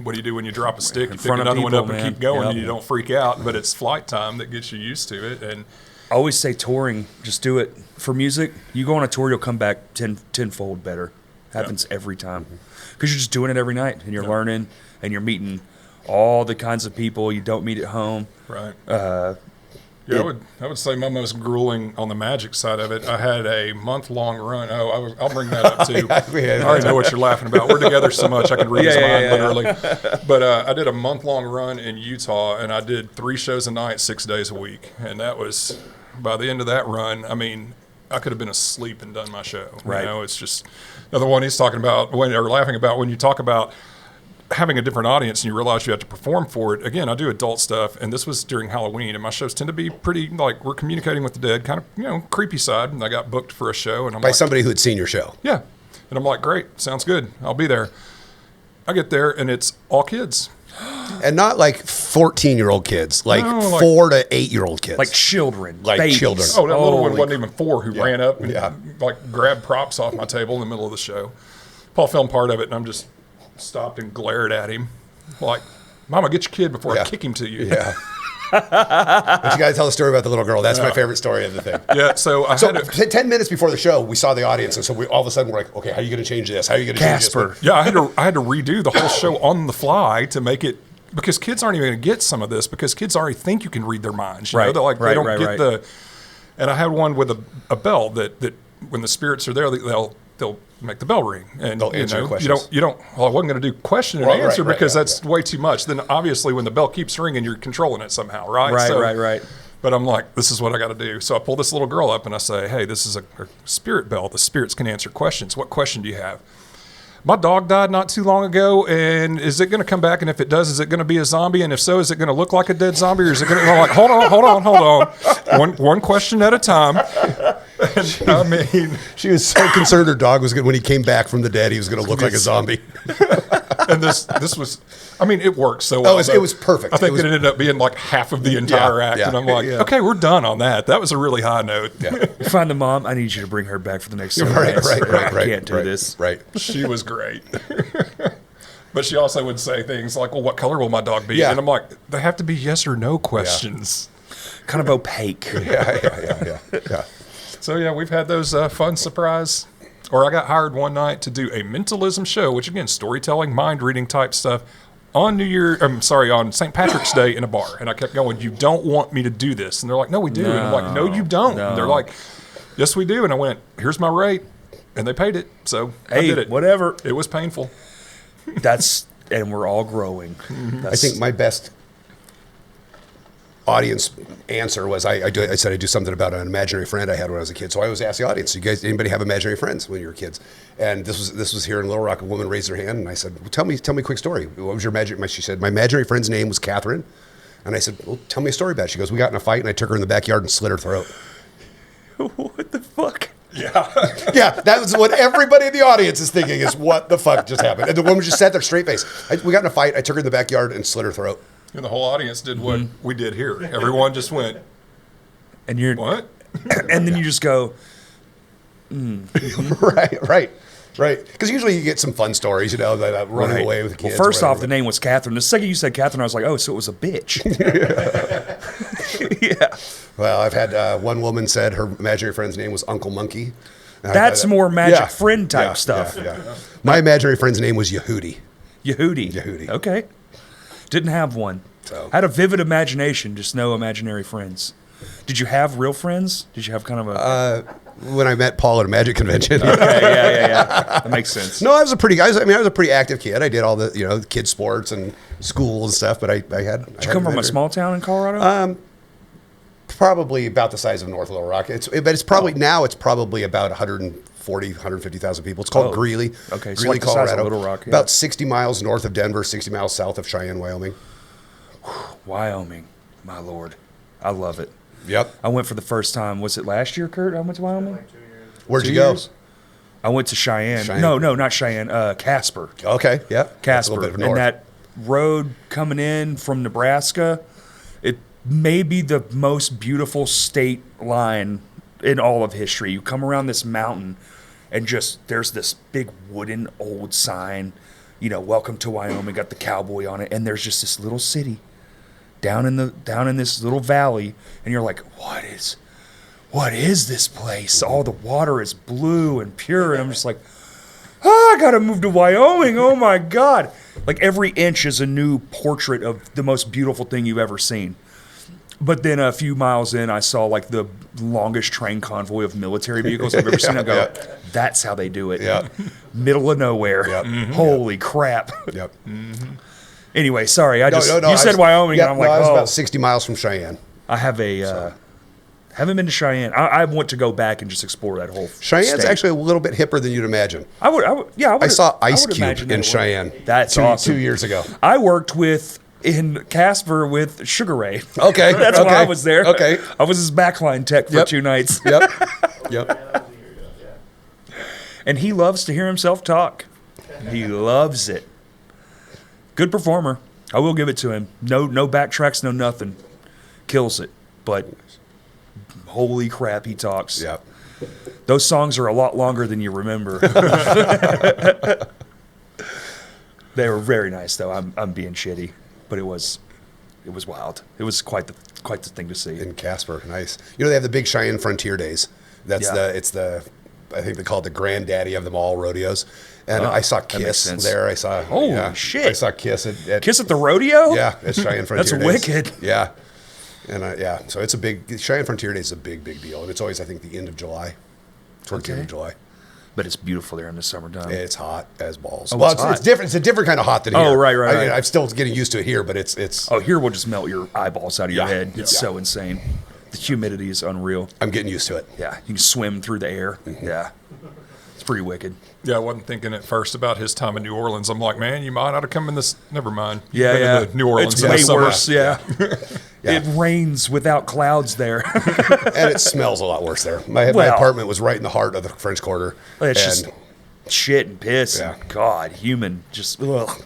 What do you do when you drop a stick? You pick front of another one people, up and man. keep going Yep. and you don't freak out, but it's flight time that gets you used to it. And I always say touring, just do it. For music, you go on a tour, you'll come back tenfold better. Happens every time. Because you're just doing it every night, and you're learning, and you're meeting all the kinds of people you don't meet at home. right. I would say my most grueling on the magic side of it. I had a month-long run. I'll bring that up too. I already know what you're laughing about. We're together so much I can read his mind literally. But I did a month-long run in Utah, and I did 3 shows a night, 6 days a week. And that was, by the end of that run, I could have been asleep and done my show. Right. It's just another one he's talking about laughing about when you talk about having a different audience and you realize you have to perform for it. Again, I do adult stuff, and this was during Halloween, and my shows tend to be pretty, we're communicating with the dead, kind of, creepy side. And I got booked for a show, and I'm By like, somebody who had seen your show. yeah. And I'm like, great, sounds good. I'll be there. I get there, and it's all kids. And not like 14-year-old kids, like No, like 4 to 8-year-old kids. Like children. Like babies. children. Oh, that little one Holy wasn't even 4 who ran up and Yeah. grabbed props off my table in the middle of the show. Paul filmed part of it, and I'm just stopped and glared at him like, Mama, get your kid before I kick him to you. Yeah. But you got to tell the story about the little girl. That's my favorite story of the thing. Yeah, so I So had to, 10 minutes before the show, we saw the audience, and so all of a sudden we're like, okay, how are you going to change this? How are you going to change Casper. this? yeah, I had to redo the whole show on the fly to make it, because kids aren't even going to get some of this, because kids already think you can read their minds. You know? Right, They're like, right, they don't right, get right. the. And I had one with a bell that when the spirits are there, they'll make the bell ring, and They'll answer your you questions. don't. Well, I wasn't going to do question and Right, answer right, because yeah, that's way too much. Then obviously when the bell keeps ringing, you're controlling it somehow, right? Right. But I'm like, this is what I got to do. So I pull this little girl up and I say, hey, this is a spirit bell. The spirits can answer questions. What question do you have? My dog died not too long ago, and is it going to come back? And if it does, is it going to be a zombie? And if so, is it going to look like a dead zombie, or is it going to? I'm like, hold on. One question at a time. And, I mean, She was so concerned her dog was going when he came back from the dead, he was going to look like a zombie. and this was, I mean, it worked so well. it was perfect. I think It was- it ended up being like half of the entire act, yeah, and I'm like, yeah. okay, we're done on that. That was a really high note. Yeah. You find the mom. I need you to bring her back for the next 7 Right. minutes. I can't do right, this. Right. She was great. But she also would say things like, well, what color will my dog be? Yeah. And I'm like, they have to be yes or no questions. Kind of opaque. Yeah. So, yeah, we've had those fun surprise Or I got hired one night to do a mentalism show, which again, storytelling, mind reading type stuff on on St. Patrick's Day in a bar. And I kept going, you don't want me to do this. And they're like, no, we do. And I'm like, no, you don't. No. And they're like, yes, we do. And I went, here's my rate. And they paid it. So I did it. Whatever. It was painful. And we're all growing. I think my best audience answer was I said I do something about an imaginary friend I had when I was a kid. So I always ask the audience, you guys, anybody have imaginary friends when you were kids? And this was here in Little Rock. A woman raised her hand, and I said, well, tell me a quick story. What was your imaginary? She said, my imaginary friend's name was Catherine. And I said, well, tell me a story about it. She goes, we got in a fight, and I took her in the backyard and slit her throat. What the fuck? Yeah. Yeah, that was what everybody in the audience is thinking is what the fuck just happened. And the woman just sat there straight face. We got in a fight. I took her in the backyard and slit her throat. And the whole audience did what we did here. Everyone just went, And you're what? And then you just go, Right. Because usually you get some fun stories, that running away with the kids. Well, first off, the name was Catherine. The second you said Catherine, I was like, oh, so it was a bitch. Yeah. Well, I've had one woman said her imaginary friend's name was Uncle Monkey. And That's more magic Yeah. friend type Yeah, stuff. Yeah. My imaginary friend's name was Yehudi. Yehudi. Okay. Didn't have one. So- Had a vivid imagination, just no imaginary friends. Did you have real friends? Did you have kind of a... When I met Paul at a magic convention. Okay, yeah. That makes sense. No, I was a pretty active kid. I did all the kid sports and school and stuff. But I had. Did you come from a small town in Colorado? Probably about the size of North Little Rock. But it's probably now it's probably about 150,000 people. It's called Greeley. Okay, so Greeley, like the size of Colorado. Little Rock, yeah. About 60 miles north of Denver, 60 miles south of Cheyenne, Wyoming. Wyoming. My Lord. I love it. Yep. I went for the first time. Was it last year, Kurt? I went to Wyoming? Where'd 2 you go? years? I went to Cheyenne. Cheyenne. No, not Cheyenne. Casper. Okay. Yep. That's a Casper. little bit And north. that road coming in from Nebraska, it may be the most beautiful state line in all of history. You come around this mountain and just there's this big wooden old sign, welcome to Wyoming, got the cowboy on it, and there's just this little city down in this little valley, and you're like, what is this place? All the water is blue and pure, and I'm just like, I gotta move to Wyoming. Oh my God. Like every inch is a new portrait of the most beautiful thing you've ever seen. But then a few miles in, I saw like the longest train convoy of military vehicles I've ever seen. I go, that's how they do it. Yeah. Middle of nowhere. Yep. Holy crap. Yep. Anyway, sorry. You said I Wyoming, and I'm like, I was oh. about 60 miles from Cheyenne. I have haven't been to Cheyenne. I want to go back and just explore that whole Cheyenne's state. actually a little bit hipper than you'd imagine. I would. I saw Ice would Cube imagine that in it would. Cheyenne. That's awesome. 2 years ago. I worked in Casper with Sugar Ray. Okay. That's why I was there. Okay. I was his backline tech for 2 nights. Yep. And he loves to hear himself talk. He loves it. Good performer. I will give it to him. No backtracks, no nothing. Kills it. But holy crap, he talks. Yep. Those songs are a lot longer than you remember. They were very nice, though. I'm being shitty, but it was wild. It was quite the thing to see. In Casper, nice. They have the big Cheyenne Frontier Days. That's Yeah. I think they call it the granddaddy of them all rodeos. And Oh, I saw that makes Kiss sense. there. I saw Holy shit. I saw Kiss at Kiss at the rodeo? Yeah, it's Cheyenne Frontier That's Days. wicked. Yeah. And so it's a big Cheyenne Frontier Days is a big deal, and it's always I think the end of July, towards the end of July. But it's beautiful there in the summertime. It's hot as balls. Oh, well, it's it's hot. different. It's a different kind of hot than here. Oh, right. I'm still getting used to it here, but it's. Oh, here we'll just melt your eyeballs out of your Yeah. head. It's Yeah. so insane. The humidity is unreal. I'm getting used to it. Yeah, you can swim through the air. Yeah, it's pretty wicked. Yeah, I wasn't thinking at first about his time in New Orleans. I'm like, man, you might not have come in this. Never mind. You've Yeah, been yeah. in the New Orleans It's in the way summer. worse. Yeah. Yeah. It rains without clouds there. And it smells a lot worse there. My Well- apartment was right in the heart of the French Quarter. It's and just shit and piss. Yeah. And God, human. Just ugh.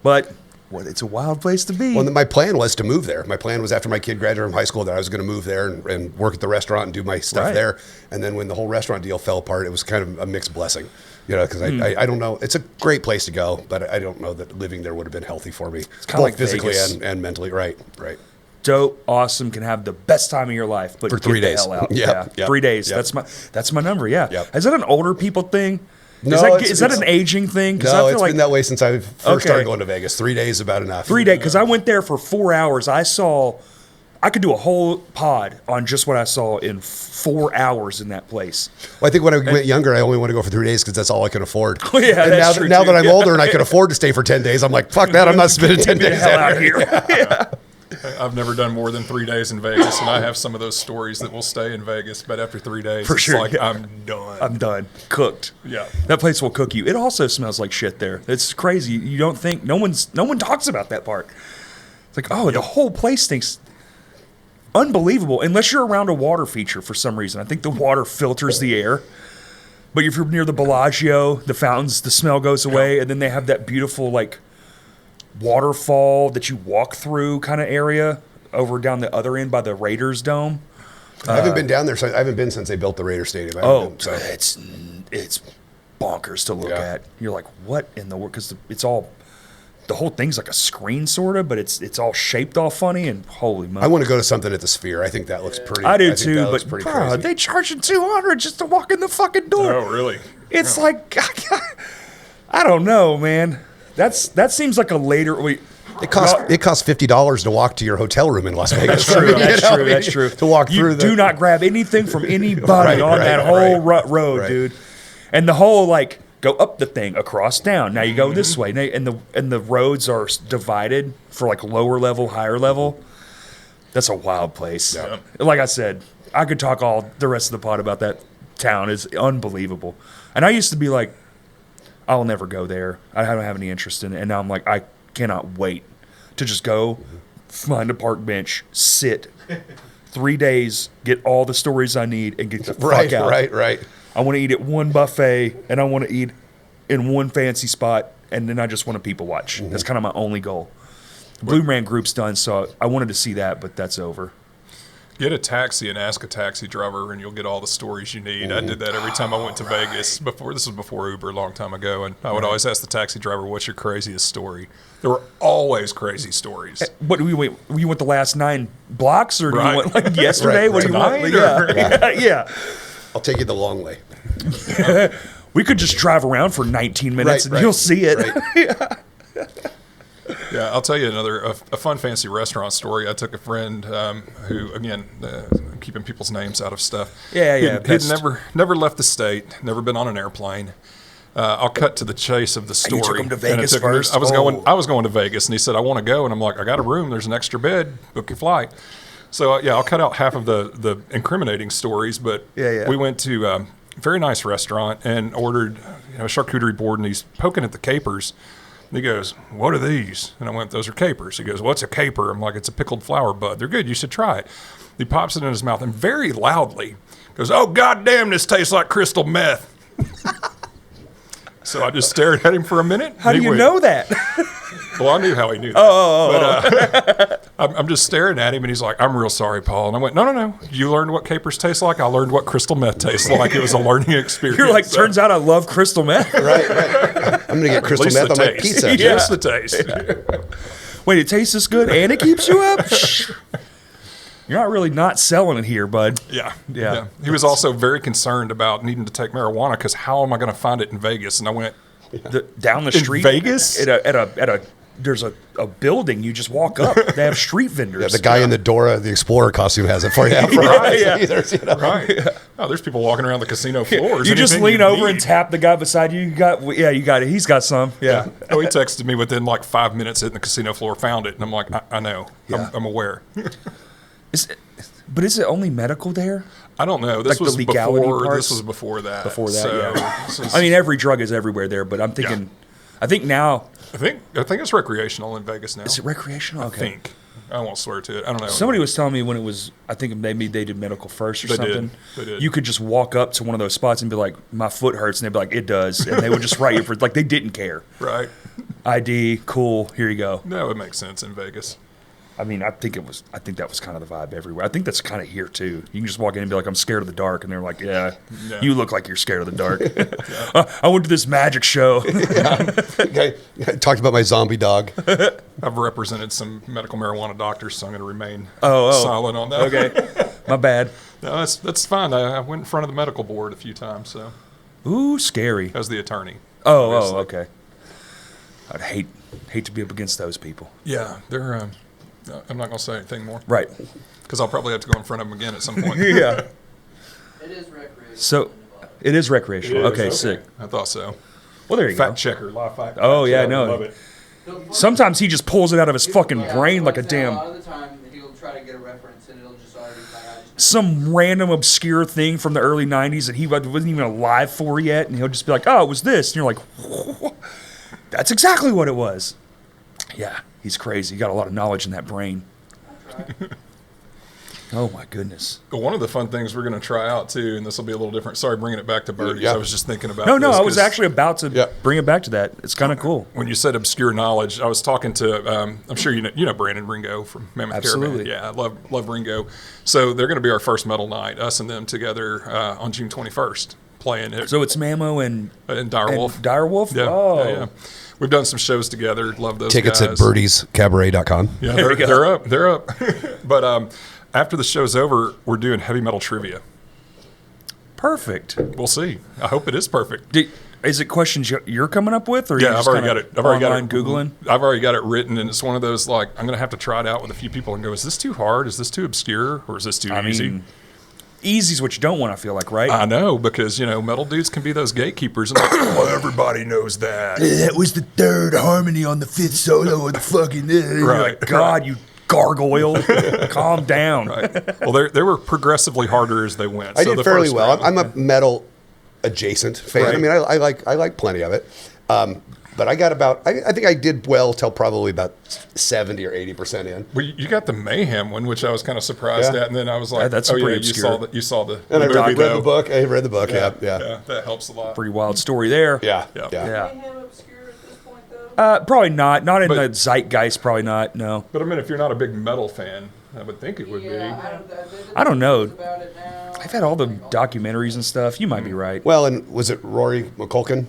But it's a wild place to be. Well, my plan was to move there. My plan was after my kid graduated from high school that I was going to move there and work at the restaurant and do my stuff Right. there. And then when the whole restaurant deal fell apart, it was kind of a mixed blessing. Because I don't know. It's a great place to go, but I don't know that living there would have been healthy for me. kinda Both like physically Vegas. and mentally. Right. dope, awesome, can have the best time of your life, but For get 3 the days. hell out. Yep, yep, 3 days. yep. That's my number. Yeah. Yep. Is that an older people thing? No, is that an aging thing? No, I feel it's like been that way since I first Okay. started going to Vegas. 3 days is about enough. 3 days, because I went there for 4 hours. I could do a whole pod on just what I saw in 4 hours in that place. Well, I think when I went younger, I only want to go for 3 days because that's all I can afford. Oh, yeah, and that's now, true, now too. that I'm Yeah. older and I can afford to stay for 10 days, I'm like, fuck that. I'm not spending 10 Get the days hell out out here. here. I've never done more than 3 days in Vegas, and I have some of those stories that will stay in Vegas. But after 3 days, For it's sure, like yeah. I'm done. I'm done. Cooked. Yeah. That place will cook you. It also smells like shit there. It's crazy. You don't think no one talks about that part. It's like, oh, the whole place stinks. Unbelievable. Unless you're around a water feature for some reason. I think the water filters the air. But if you're near the Bellagio, the fountains, the smell goes away, and then they have that beautiful like waterfall that you walk through kind of area over down the other end by the Raiders Dome. I haven't been down there. I haven't been since they built the Raider Stadium. I haven't been, so. it's bonkers to look Yeah. at. You're like, what in the world? Because it's all, the whole thing's like a screen sort of, but it's all shaped all funny and holy moly. I want to go to something at the Sphere. I think that looks pretty. I do think too, that looks but pretty bro, crazy. they charging $200 just to walk in the fucking door. Oh, really? It's like, I don't know, man. That seems like a later. It costs $50 to walk to your hotel room in Las Vegas. That's true. You That's know, true. That's true. To walk you through. do not grab anything from anybody Right, on that right, whole right. road, Right. dude. And the whole like go up the thing, across, down. Now you go this way, and the roads are divided for like lower level, higher level. That's a wild place. Yeah. Like I said, I could talk all the rest of the pod about that town. It's unbelievable. And I used to be like, I'll never go there. I don't have any interest in it. And now I'm like, I cannot wait to just go find a park bench, sit 3 days, get all the stories I need, and get the fuck out. Right. I want to eat at one buffet, and I want to eat in one fancy spot, and then I just want to people watch. That's kind of my only goal. Blue Man Group's done, so I wanted to see that, but that's over. Get a taxi and ask a taxi driver, and you'll get all the stories you need. I did that every time I went to Vegas. This was before Uber a long time ago, and I would always ask the taxi driver, "What's your craziest story?" There were always crazy stories. What do you want the last 9 blocks, or do Right. you want like yesterday? Right, What do you want? tonight, Yeah. I'll take you the long way. We could just drive around for 19 minutes, Right, and you'll see it. Right. Yeah, I'll tell you a fun fancy restaurant story. I took a friend who, again, keeping people's names out of stuff. Yeah, yeah, He'd best. never left the state, never been on an airplane. I'll cut to the chase of the story. you took him to And I Vegas took him- first? I was Oh. going to Vegas, and he said, "I want to go," and I'm like, "I got a room. There's an extra bed. Book your flight." So yeah, I'll cut out half of the incriminating stories, but Yeah. we went to a very nice restaurant and ordered a charcuterie board, and he's poking at the capers. And he goes, "What are these?" And I went, "Those are capers." He goes, "What's a caper?" I'm like, "It's a pickled flower bud. They're good. You should try it." He pops it in his mouth and very loudly goes, "Oh, goddamn, this tastes like crystal meth." So I just stared at him for a minute. How and do he you went, know that? Well, I knew how he knew that. I'm just staring at him, and he's like, "I'm real sorry, Paul." And I went, No. You learned what capers taste like. I learned what crystal meth tastes like. It was a learning experience. You're like, So, turns out I love crystal meth. Right. I'm gonna get at crystal least meth the on my taste. pizza. Just the taste. Wait, it tastes this good and it keeps you up? Shh. You're not really not selling it here, bud. Yeah. Yeah. He was also very concerned about needing to take marijuana because how am I going to find it in Vegas? And I went, Down the In street. Vegas? At a there's a building you just walk up. They have street vendors. Yeah, the guy in the Dora the Explorer costume has it for you. Right, yeah. right. Oh, there's people walking around the casino floors. You just Anything lean you over and need. tap the guy beside you. You got it. He's got some. Yeah. Oh, he texted me within like 5 minutes hitting the casino floor, found it. And I'm like, I know. Yeah. I'm aware. But is it only medical there? I don't know. This Like the was legality before. parts? This was before that. Before that, So, yeah. this is- I mean, every drug is everywhere there, but I'm thinking, I think now, I think it's recreational in Vegas now. is it recreational? I Okay. think. I won't swear to it. I don't know. Somebody was telling me when it was, I think maybe they did medical first or They did. something. They did. You could just walk up to one of those spots and be like, my foot hurts. And they'd be like, it does. And they would just write you for, like, they didn't care. Right. ID, cool, here you go. No, it makes sense in Vegas. I mean, I think that was kind of the vibe everywhere. I think that's kind of here too. You can just walk in and be like, "I'm scared of the dark," and they're like, "Yeah, you look like you're scared of the dark." I went to this magic show. Okay, I talked about my zombie dog. I've represented some medical marijuana doctors, so I'm going to remain Oh. silent on that. Okay, my bad. No, that's fine. I went in front of the medical board a few times, so Ooh, scary. as the attorney. Oh, obviously. okay. I'd hate to be up against those people. Yeah, they're. I'm not going to say anything more Right. because I'll probably have to go in front of them again at some point. Yeah. It is recreational. So, it is recreational. Okay, It is, sick. I thought so. Well, there you Fact go. checker, live fact. Oh, yeah, I checker, know. Love it. Sometimes he just pulls it out of his fucking Yeah, brain like a like I say, damn A lot of the time, he'll try to get a reference, and it'll just already be like, I just know. some random obscure thing from the early 90s that he wasn't even alive for yet, and he'll just be like, "Oh, it was this," and you're like, "That's exactly what it was." Yeah, he's crazy. He got a lot of knowledge in that brain. Oh my goodness. But one of the fun things we're going to try out too, and this will be a little different. Sorry, bringing it back to Birdie. Yeah. I was just thinking about. No, this I was 'cause actually about to Yeah. bring it back to that. It's kind of cool. when you said obscure knowledge, I was talking to. I'm sure you know Brandon Ringo from Mammoth Absolutely. Caravan. Yeah, I love Ringo. So they're going to be our first metal night, us and them together on June 21st, playing it So it's Mammo and Direwolf. Direwolf? Yeah, Oh. yeah. We've done some shows together. Love those Tickets guys. at birdiescabaret.com. Yeah, There we go. they're up. They're up. But after the show's over, we're doing heavy metal trivia. Perfect. We'll see. I hope it is perfect. Is it questions you're coming up with, or Yeah, you're I've just already kinda got it. I've already got online it. Googling? I've already got it written, and it's one of those like I'm gonna have to try it out with a few people and go, is this too hard? Is this too obscure? Or is this too I easy? mean, easy's what you don't want. I feel like, right? I know, because metal dudes can be those gatekeepers, and like, well, everybody knows that. That was the third harmony on the fifth solo of the fucking. Right, God, you gargoyle, calm down. Right. Well, they were progressively harder as they went. I So did the fairly first well. round- I'm a metal adjacent fan. Right. I mean, I like plenty of it. But I got about, I think I did well till probably about 70 or 80% in. Well, you got the Mayhem one, which I was kind of surprised Yeah. at, and then I was like, That's "Oh pretty yeah, obscure. you saw the And I movie, read though. the book. I read the book. Yeah. That helps a lot. Pretty wild story there. Yeah. Yeah. Yeah. Mayhem obscure at this point, though? Probably not. Not in But- the zeitgeist. Probably not. No. But I mean, if you're not a big metal fan, I would think it would Yeah, I don't know. About it now. I've had all the documentaries and stuff. You might be right. Well, and was it Rory McCulkin?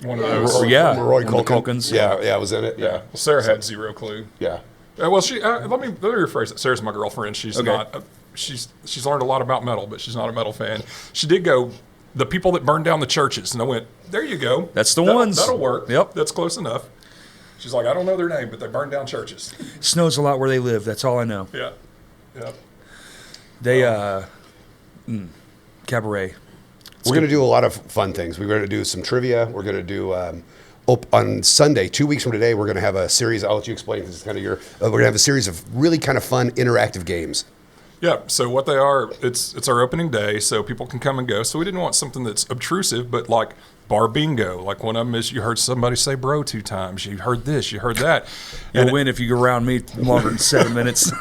be one of Yeah. those. Yeah. Rory one of the Culkin. Culkins. Yeah, was in it. Yeah. Well, Sarah had zero clue. Yeah. Well, she let me rephrase it. Sarah's my girlfriend. She's Okay. not. She's learned a lot about metal, but she's not a metal fan. She did go. The people that burned down the churches, and I went, there you go. That's the That'll- ones. That'll work. Yep. That's close enough. She's like, I don't know their name, but they burned down churches. Snows a lot where they live. That's all I know. Yeah. Yeah. They Cabaret. We're going to do a lot of fun things. We're going to do some trivia. We're going to do on Sunday, 2 weeks from today. We're going to have a series. I'll let you explain because it's kind of your. We're going to have a series of really kind of fun interactive games. Yeah, so what they are, it's our opening day, so people can come and go. So we didn't want something that's obtrusive, but like bar bingo. Like one of them is you heard somebody say bro 2 times. You heard this, you heard that. You'll win if you go around me longer than 7 minutes.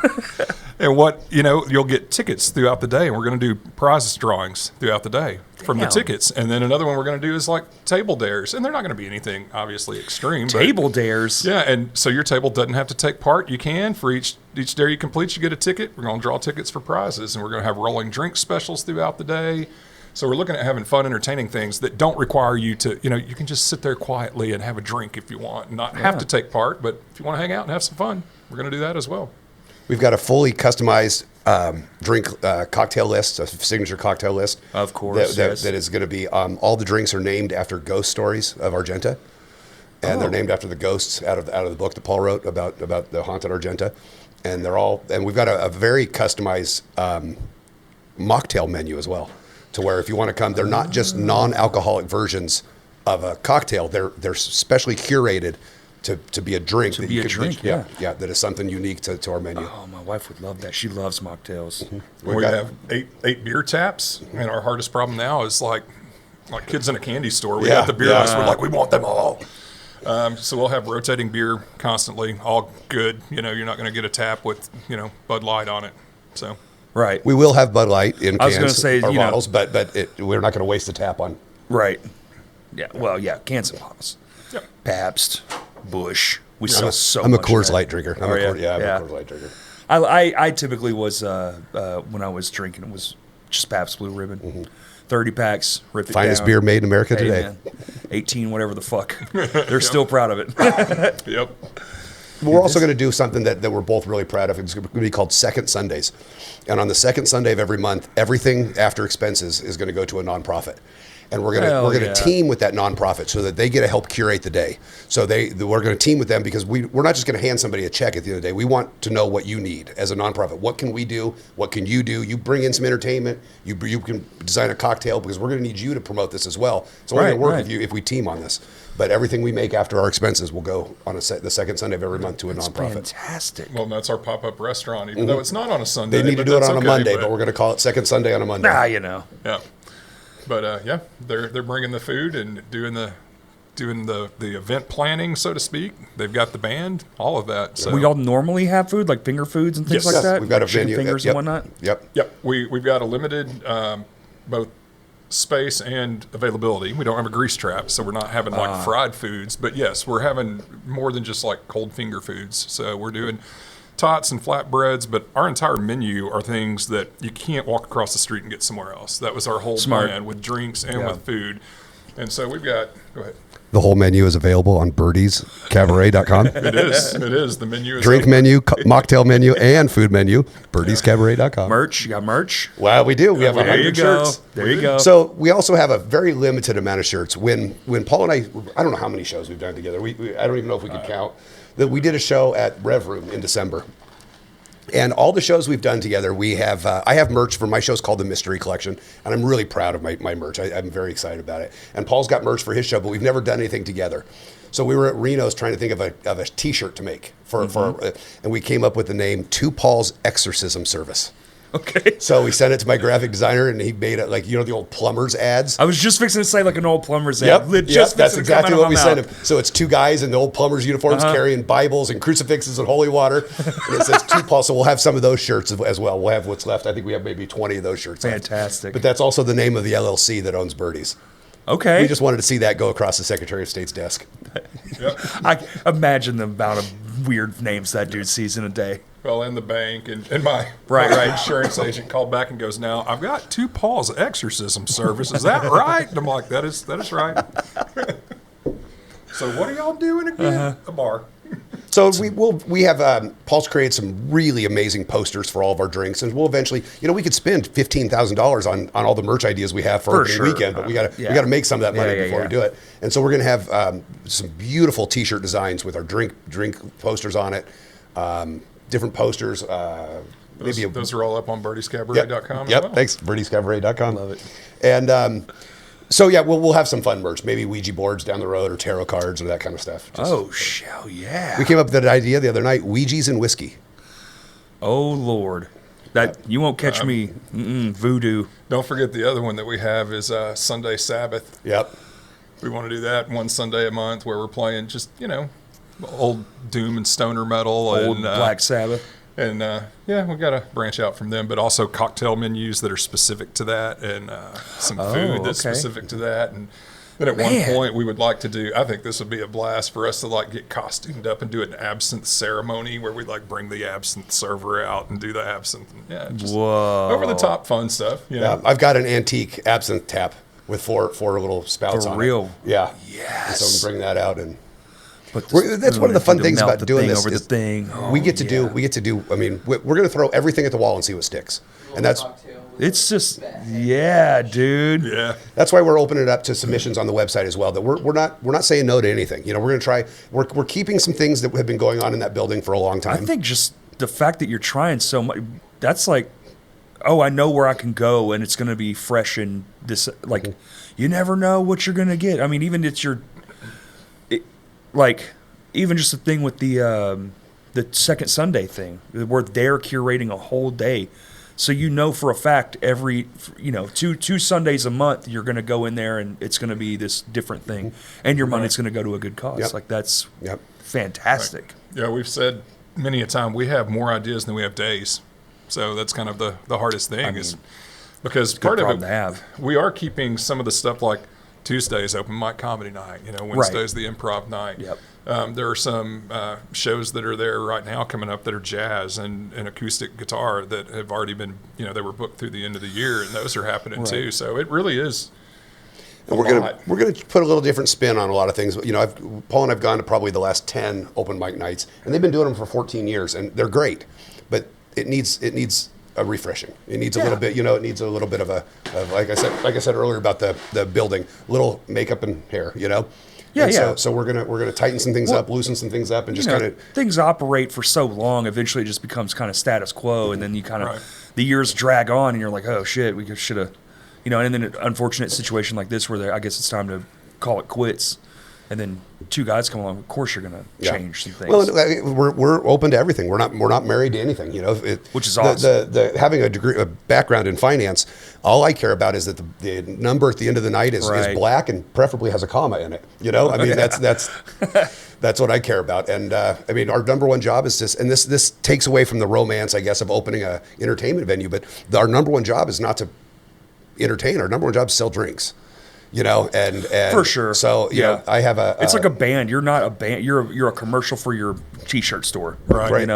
And what, you'll get tickets throughout the day, and we're going to do prize drawings throughout the day from the Damn. tickets. And then another one we're going to do is like table dares. And they're not going to be anything obviously extreme. but- Table dares. Yeah, and so your table doesn't have to take part. You can. For each dare you complete, you get a ticket. We're going to draw tickets for prizes, and we're going to have rolling drink specials throughout the day. So we're looking at having fun, entertaining things that don't require you to, you can just sit there quietly and have a drink if you want, and not have to take part. But if you want to hang out and have some fun, we're going to do that as well. We've got a fully customized drink cocktail list, a signature cocktail list. Of course, yes. That is going to be all the drinks are named after ghost stories of Argenta, and they're named after the ghosts out of the book that Paul wrote about the haunted Argenta, and we've got a very customized mocktail menu as well, to where if you want to come, they're not just non-alcoholic versions of a cocktail. They're specially curated to be a drink. To be a drink, yeah. That is something unique to our menu. Oh, my wife would love that. She loves mocktails. We have eight beer taps, and our hardest problem now is like kids in a candy store. We got the beer list. We're like, we want them all. So we'll have rotating beer constantly, all good. You're not going to get a tap with Bud Light on it. So Right. We will have Bud Light in I was cans gonna say, or you know- bottles, but we're not going to waste the tap on. Right. Yeah. Well, yeah. Cans and bottles. Yep. Pabst, Bush, We sell so I'm much a Coors of that. Light drinker. I'm Oh, a yeah? Coors, yeah, I'm Yeah. a Coors Light drinker. I typically was when I was drinking, it was just Pabst Blue Ribbon. 30 packs, rip it Finest down. beer made in America Hey, today. man, 18, whatever the fuck. They're still proud of it. Yep. We're also going to do something that we're both really proud of. It's going to be called Second Sundays. And on the second Sunday of every month, everything after expenses is going to go to a nonprofit. And we're going to team with that nonprofit so that they get to help curate the day. So we're going to team with them because we're not just going to hand somebody a check at the end of the day. We want to know what you need as a nonprofit. What can we do? What can you do? You bring in some entertainment. You can design a cocktail because we're going to need you to promote this as well. It's only going to work if we team on this. But everything we make after our expenses will go on the second Sunday of every month to a nonprofit. Fantastic. Well, that's our pop-up restaurant, even though it's not on a Sunday. They need to do it on a Monday, but we're going to call it Second Sunday on a Monday. Nah, you know. Yeah. But yeah, they're bringing the food and doing the event planning, so to speak. They've got the band, all of that. So We all normally have food, like finger foods and things Yes. like that? We've got a Chicken venue. fingers Yep. and whatnot? Yep. Yep, we've got a limited both space and availability. We don't have a grease trap, so we're not having like fried foods. But yes, we're having more than just like cold finger foods. So we're doing tots and flatbreads, but our entire menu are things that you can't walk across the street and get somewhere else. That was our whole Smart. plan with drinks and with food. And so we've got, go ahead. The whole menu is available on Birdie's Cabaret.com. It is. The menu is Drink open. menu, mocktail menu, and food menu. Birdie's Cabaret.com. Merch? You got merch? Well, we do. We have There you 100 go. shirts. There you go. So we also have a very limited amount of shirts. When Paul and I don't know how many shows we've done together. I don't even know if we could count. That we did a show at Rev Room in December. And all the shows we've done together, we have. I have merch for my show's called the Mystery Collection, and I'm really proud of my merch. I'm very excited about it. And Paul's got merch for his show, but we've never done anything together. So we were at Reno's trying to think of a T-shirt to make for and we came up with the name To Paul's Exorcism Service. Okay. So we sent it to my graphic designer, and he made it like the old plumbers ads. I was just fixing to say like an old plumber's Yep, ad. that's exactly what we sent him. him. So it's two guys in the old plumbers' uniforms carrying Bibles and crucifixes and holy water. And it says To Paul. So we'll have some of those shirts as well. We'll have what's left. I think we have maybe 20 of those shirts left. Fantastic. But that's also the name of the LLC that owns Birdie's. Okay. We just wanted to see that go across the Secretary of State's desk. I imagine the amount of weird names that dude sees in a day. Well, in the bank, and my Right. insurance agent called back and goes, "Now I've got To Paul's Exorcism Service. Is that right?" And I'm like, "That is right." So what are y'all doing again? A bar. So we have Paul's created some really amazing posters for all of our drinks, and we'll eventually, we could spend $15,000 on all the merch ideas we have for opening sure. weekend, but we got to make some of that money before we do it. And so we're going to have some beautiful T-shirt designs with our drink posters on it, different posters. Those are all up on birdiescabaret.com. Yep. As well. Thanks. Birdiescabaret.com. Love it. And so yeah, we'll have some fun merch, maybe Ouija boards down the road or tarot cards or that kind of stuff. Hell yeah. We came up with that idea the other night: Ouija's and whiskey. Oh Lord. That you won't catch me. Voodoo. Don't forget the other one that we have is Sunday Sabbath. Yep. We want to do that one Sunday a month where we're playing just old doom and stoner metal Old and Black Sabbath. And yeah, we got to branch out from them, but also cocktail menus that are specific to that, and some food that's specific to that. And then at one point, we would like to do. I think this would be a blast for us to get costumed up and do an absinthe ceremony where we bring the absinthe server out and do the absinthe. And, just over the top fun stuff. Yeah, I've got an antique absinthe tap with four little spouts on real? it. Yeah. Yes. And so we bring that out and. But That's one of the fun things melt about the doing thing this. over the is thing. we get to do. I mean, we're going to throw everything at the wall and see what sticks, and that's It's just, yeah, dude. Yeah. why we're opening it up to submissions on the website as well. That we're not saying no to anything. We're going to try. We're keeping some things that have been going on in that building for a long time. I think just the fact that you're trying so much, that's like, oh, I know where I can go and it's going to be fresh and this, you never know what you're going to get. I mean, even even just the thing with the second Sunday thing, where they're curating a whole day. So for a fact every, two Sundays a month, you're going to go in there and it's going to be this different thing. And your money's going to go to a good cause. Yep. That's Yep. fantastic. Yeah, we've said many a time we have more ideas than we have days. So that's kind of the hardest thing is because part of it, to have. we are keeping some of the stuff like Tuesdays open mic comedy night, Wednesday's the improv night. Yep. There are some shows that are there right now coming up that are jazz and acoustic guitar that have already been, they were booked through the end of the year, and those are happening too. So it really is. And we're gonna put a little different spin on a lot of things. Paul and I've gone to probably the last 10 open mic nights, and they've been doing them for 14 years, and they're great. But it needs a refreshing. It needs a little bit. It needs a little bit of like I said earlier about the building, little makeup and hair. So we're gonna tighten some things up, loosen some things up, and just kind of things operate for so long. Eventually, it just becomes kind of status quo, and then you kind of the years drag on, and you're like, oh shit, we should have. And then an unfortunate situation like this where I guess it's time to call it quits, and then two guys come along. Of course, you're going to change some things. Well, we're open to everything. We're not married to anything. Which is awesome. Having a background in finance, all I care about is that the number at the end of the night is black and preferably has a comma in it. I mean that's what I care about. And our number one job is this takes away from the romance, I guess, of opening a entertainment venue. But our number one job is not to entertain. Our number one job is sell drinks, and for sure. So I have it's like a band. You're not a band. You're a commercial for your t-shirt store, right?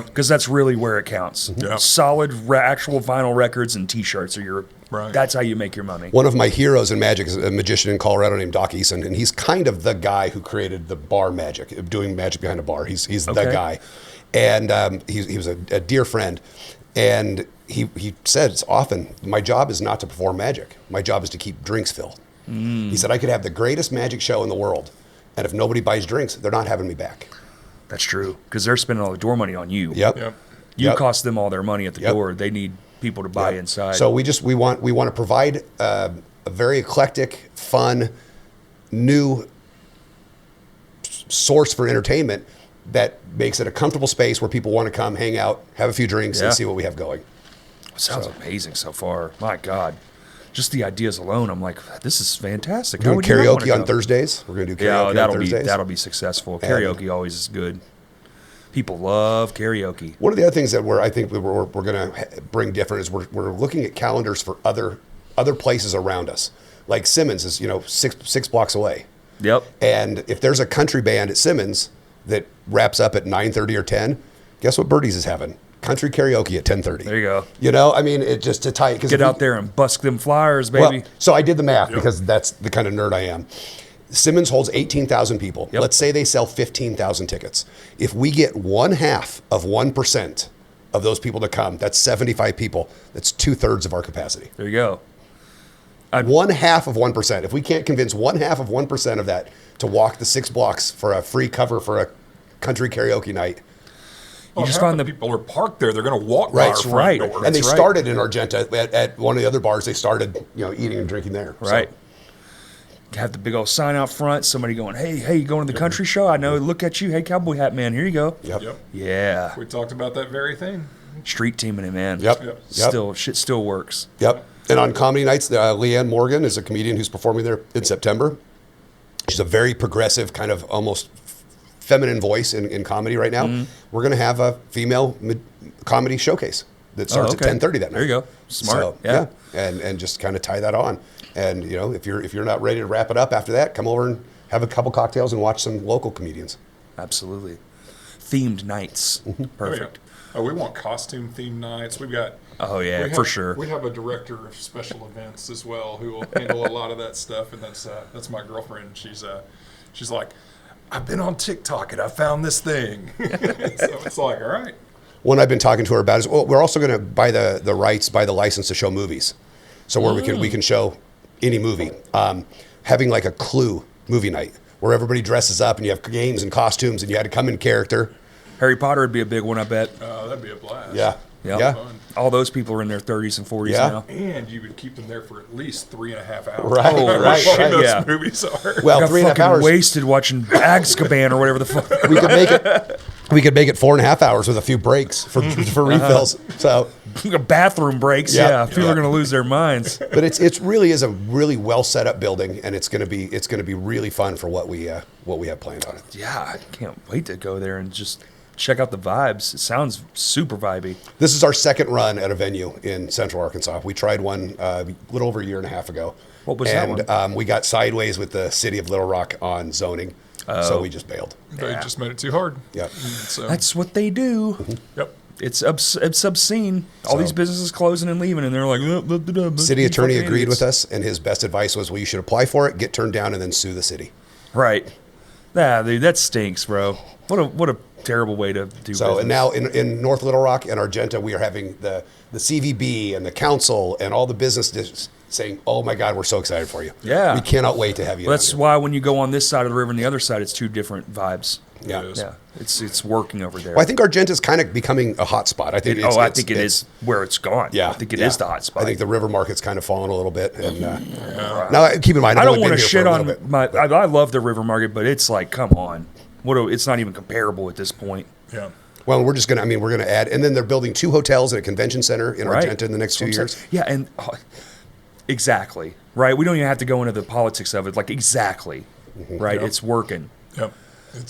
Because that's really where it counts. Yeah. Solid actual vinyl records and t-shirts are your. Right. That's how you make your money. One of my heroes in magic is a magician in Colorado named Doc Eason, and he's kind of the guy who created the bar magic, doing magic behind a bar. He's the guy, and he was a dear friend, and he said often, my job is not to perform magic. My job is to keep drinks filled. He said I could have the greatest magic show in the world, and if nobody buys drinks, they're not having me back. That's true, because they're spending all the door money on you. Yep. You cost them all their money at the door. They need people to buy inside. So we want to provide a very eclectic, fun, new source for entertainment that makes it a comfortable space where people want to come, hang out, have a few drinks, and see what we have going. Sounds amazing so far. My God. Just the ideas alone, I'm like, this is fantastic. We're doing karaoke on Thursdays. We're going to do karaoke on Thursdays. That'll be successful. Karaoke always is good. People love karaoke. One of the other things that I think we're going to bring different is we're looking at calendars for other places around us. Like Simmons is 6 blocks away. Yep. And if there's a country band at Simmons that wraps up at 9:30 or 10, guess what Birdie's is having? Country karaoke at 10:30. There you go. I mean, it just to tie. Get out there and busk them flyers, baby. Well, so I did the math because that's the kind of nerd I am. Simmons holds 18,000 people. Yep. Let's say they sell 15,000 tickets. If we get 1/2 of 1% of those people to come, that's 75 people. That's 2/3 of our capacity. There you go. 1/2 of 1%. If we can't convince 1/2 of 1% of that to walk the 6 blocks for a free cover for a country karaoke night. You just find the people are parked there. They're going to walk by our front door. And they started in Argenta at one of the other bars. They started, eating and drinking there. Right. So. Have the big old sign out front. Somebody going, hey, you going to the country show? I know. Look at you. Hey, cowboy hat man. Here you go. Yep. Yeah. We talked about that very thing. Street teaming it, man. Yep. Shit still works. Yep. And on comedy nights, Leanne Morgan is a comedian who's performing there in September. She's a very progressive, kind of almost feminine voice in comedy right now. Mm-hmm. We're going to have a female comedy showcase that starts at 10:30 that night. There you go. Smart. So, yeah. And just kind of tie that on. And if you're not ready to wrap it up after that, come over and have a couple cocktails and watch some local comedians. Absolutely. Themed nights. Perfect. Oh, we want costume themed nights. We've got. Oh yeah, for sure. We have a director of special events as well who will handle a lot of that stuff, and that's my girlfriend. She's like, I've been on TikTok and I found this thing. So it's like, all right. One I've been talking to her about is, we're also going to buy the rights, buy the license to show movies. So where we can show any movie. Having like a Clue movie night where everybody dresses up and you have games and costumes and you had to come in character. Harry Potter would be a big one, I bet. That'd be a blast. Yeah. All those people are in their 30s and 40s now. And you would keep them there for at least 3.5 hours. Right, right. Those movies are. Well, I got 3.5 hours. wasted watching Azkaban or whatever the fuck. We could make it 4.5 hours with a few breaks for refills. So bathroom breaks. Yeah, people are going to lose their minds. But it's really is a really well set up building, and it's going to be really fun for what we have planned on it. Yeah, I can't wait to go there and just check out the vibes. It sounds super vibey. This is our second run at a venue in Central Arkansas. We tried one a little over a year and a half ago. What was that one? We got sideways with the city of Little Rock on zoning. So we just bailed. They just made it too hard. Yeah. So, That's what they do. yep. It's obscene. All So- these businesses closing and leaving, and they're like, City attorney fucking agreed with idiots. us, and his best advice was, well, you should apply for it, get turned down, and then sue the city. Right. Nah, dude, that stinks, bro. What a terrible way to do So, business. and now in North Little Rock and Argenta, we are having the CVB and the council and all the business saying, oh my God, we're so excited for you. Yeah. We cannot wait to have you. Well, down that's here. why when you go on this side of the river and the other side, it's two different vibes. Yeah. It is. Yeah, it's working over there. Well, I think Argenta's kind of becoming a hot spot. I think. I think it is where it's gone. Yeah, I think it is the hot spot. I think the river market's kind of fallen a little bit. And now, keep in mind, I I've don't only want been to here for shit a on little bit, my. but- I love the river market, but it's like, come on, it's not even comparable at this point. Yeah. Well, we're just gonna. I mean, we're gonna add, and then they're building 2 hotels and a convention center in Right. Argenta in the next few years. Yeah, and exactly right. We don't even have to go into the politics of it. Like exactly, right? Yep. It's working. Yep.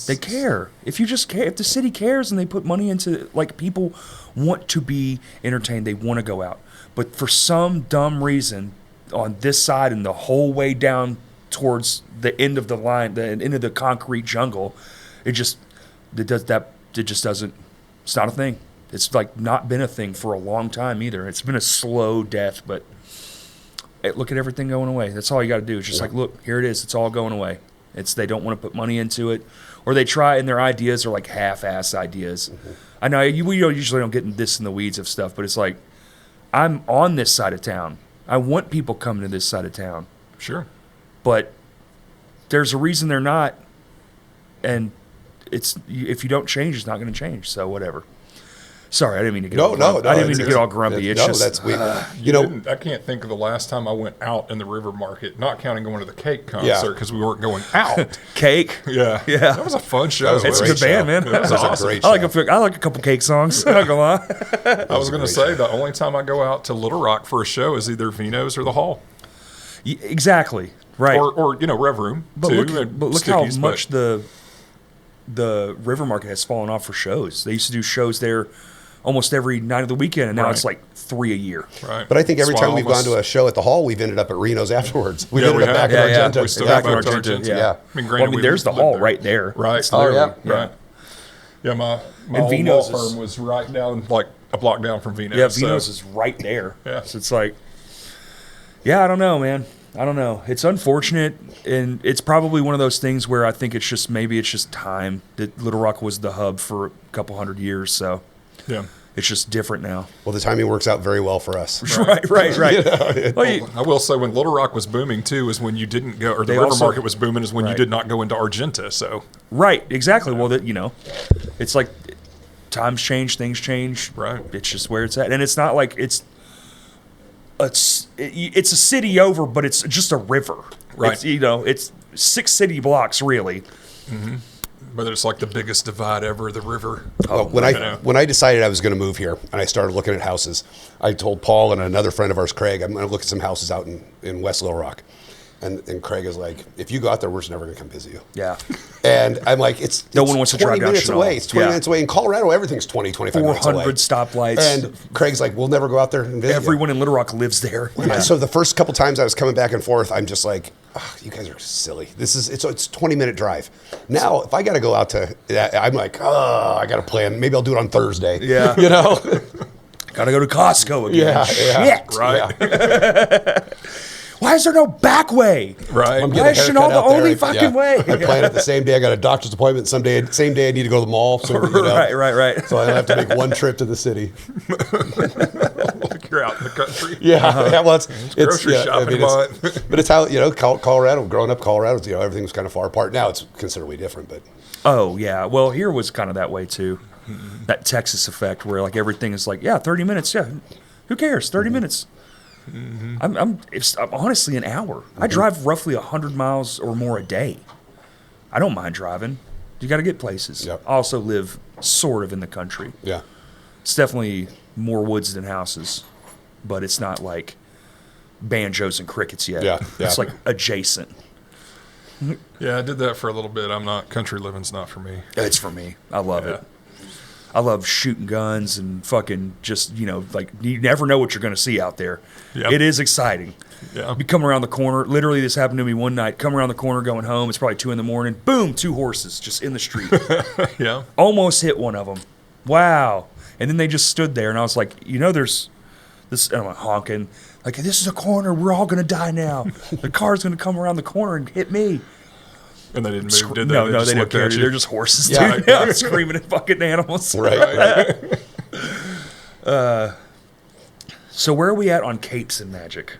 They care. If you just care, if the city cares and they put money into, like, people want to be entertained, they want to go out. But for some dumb reason, on this side and the whole way down towards the end of the line, the end of the concrete jungle, it just doesn't. It's not a thing. It's like not been a thing for a long time either. It's been a slow death, but look at everything going away. That's all you got to do. It's just like, look, here it is. It's all going away. They don't want to put money into it, or they try, and their ideas are like half-ass ideas. I know we usually don't get in the weeds of stuff, but it's like, I'm on this side of town. I want people coming to this side of town, Sure. but there's a reason they're not, and if you don't change, it's not going to change. So whatever. Sorry, I didn't mean to get No, all no, grumpy. I didn't mean to it's- get all grumpy. It's no, just that's we. I can't think of the last time I went out in the river market, not counting going to the cake concert because we weren't going out. cake. Yeah. Yeah. That was a fun show. was a It's a great good band, show. man. That was That was a awesome. great I like show. I like a couple cake songs. I'm not gonna lie. I was going to great say show. the only time I go out to Little Rock for a show is either Vino's or the Hall. Exactly. Right. Or Rev Room But too. look, and but look how Stickies, much the river market has fallen off for shows. They used to do shows there almost every night of the weekend, and now Right. it's like 3 a year. Right. But I think every That's why time we've almost- gone to a show at the Hall, we've ended up at Reno's afterwards. We've Yeah, ended we up back have. in Yeah, yeah. Argenta. We still Back go in back to Argenta, Argenta. yeah. I mean, Well, granted, I mean, we there's the lived hall there. right there. Right. It's literally- yeah. Right. Yeah, my And old Vino's law is- firm was right down, like a block down from Vino's. Yeah, so- Vino's is right there. Yeah. So it's like, yeah, I don't know, man. I don't know. It's unfortunate, and it's probably one of those things where I think maybe it's just time that Little Rock was the hub for a couple hundred years, so Yeah. it's just different now. Well, the timing works out very well for us. Right. Well, I will say when Little Rock was booming too is when you didn't go, or the They river also- market was booming is when you Right. did not go into Argenta. So right, exactly. Well, it's like times change, things change. Right. It's just where it's at, and it's not like it's a city over, but it's just a river. Right. It's 6 city blocks really. whether it's like the biggest divide ever, the river. Well, when I decided I was going to move here and I started looking at houses, I told Paul and another friend of ours, Craig, I'm going to look at some houses out in West Little Rock. And Craig is like, if you go out there, we're just never going to come visit you. Yeah. And I'm like, it's No one wants to 20 drive down minutes Chenal. away. It's 20 Yeah. minutes away. In Colorado, everything's 20, 25 minutes away. 400 stoplights. And Craig's like, we'll never go out there and visit you. Everyone in Little Rock lives there. Yeah. So the first couple times I was coming back and forth, I'm just like, oh, you guys are silly. It's a 20-minute drive. Now, if I got to go out to, I'm like, oh, I got to plan. Maybe I'll do it on Thursday. Yeah. You know? Gotta go to Costco again. Shit. Right. Yeah. Why is there no back way? Right. I'm Why getting a is haircut Chenal the out there. only fucking way? I plan it the same day. I got a doctor's appointment. Same day I need to go to the mall. So, Right. So I have to make one trip to the city. Like you're out in the country. Yeah. Well, it's grocery shopping month. but it's how, Colorado, growing up Colorado, everything was kind of far apart. Now it's considerably different, but Oh, yeah. Well, here was kind of that way, too. That Texas effect where, like, everything is like, yeah, 30 minutes. Yeah. Who cares? 30 minutes. I'm honestly an hour. I drive roughly 100 miles or more a day. I don't mind driving. You got to get places. Yep. I also live sort of in the country. yeah. It's definitely more woods than houses, but it's not like banjos and crickets yet. Yeah, It's yeah. like adjacent. Yeah, I did that for a little bit. Country living's not for me. It's for me. I love Yeah. it. I love shooting guns and fucking just, like you never know what you're going to see out there. Yep. It is exciting. Yeah. You come around the corner. Literally, this happened to me one night. Come around the corner going home. It's probably 2 a.m. Boom, 2 horses just in the street. Yeah. Almost hit one of them. Wow. And then they just stood there, and I was like, there's this, and I'm like honking. Like, this is a corner. We're all going to die now. The car's going to come around the corner and hit me. And they didn't move, did they? No, just they don't looked care. at you? They're just horses, Yeah. dude. Yeah, screaming at fucking animals. Right. So where are we at on capes and magic?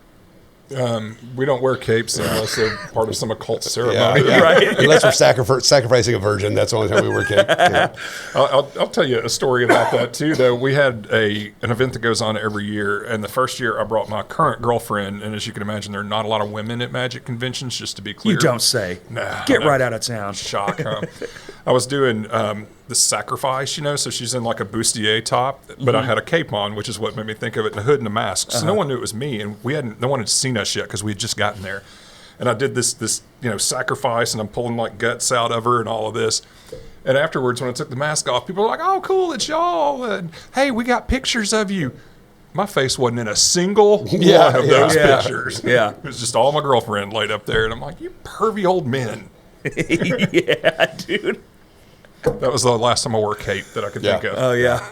We don't wear capes unless they're part of some occult ceremony. Yeah. Right. Unless we're sacrificing a virgin, that's the only time we wear cake. Yeah. I'll tell you a story about that too. Though we had an event that goes on every year, and the first year I brought my current girlfriend, and as you can imagine, there are not a lot of women at magic conventions. Just to be clear, You don't say. Nah, Get no. right out of town. Shock, huh? I was doing the sacrifice, so she's in like a bustier top, but I had a cape on, which is what made me think of it, and a hood and a mask. So no one knew it was me, and no one had seen us yet because we had just gotten there. And I did this sacrifice, and I'm pulling like guts out of her and all of this. And afterwards, when I took the mask off, people were like, "Oh, cool, it's y'all! And hey, we got pictures of you." My face wasn't in a single one of those pictures. Yeah. It was just all my girlfriend laid up there, and I'm like, "You pervy old men." Yeah, dude. That was the last time I wore a cape that I could think of. Oh, yeah.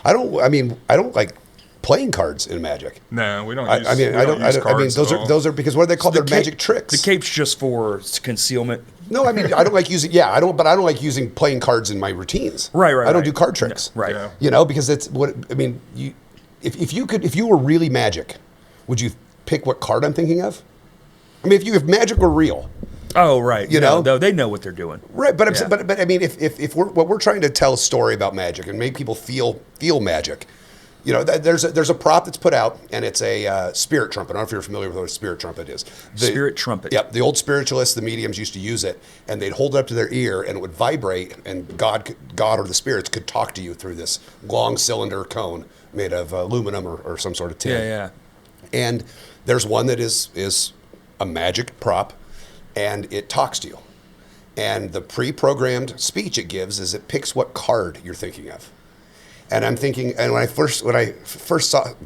I don't like playing cards in Magic. No, we don't. I Use, mean, we I don't don't. use I mean, cards at all. those are because what are they called? They're magic tricks. The cape's just for concealment. No, I mean, I don't like using. Yeah, I don't. But I don't like using playing cards in my routines. Right. I don't do card tricks. No, right. Yeah. Because it's what I mean. If you were really Magic, would you pick what card I'm thinking of? I mean, if Magic were real, Oh, right. No, they know what they're doing. right? But Yeah. but I mean, if we're trying to tell a story about Magic and make people feel Magic, there's a prop that's put out, and it's a spirit trumpet. I don't know if you're familiar with what a spirit trumpet is. Spirit trumpet. Yep. The old spiritualists, the mediums used to use it, and they'd hold it up to their ear, and it would vibrate, and God or the spirits could talk to you through this long cylinder cone made of aluminum or some sort of tin. Yeah. And there's one that is a magic prop, and it talks to you. And the pre-programmed speech it gives is it picks what card you're thinking of. And I'm thinking, and when I first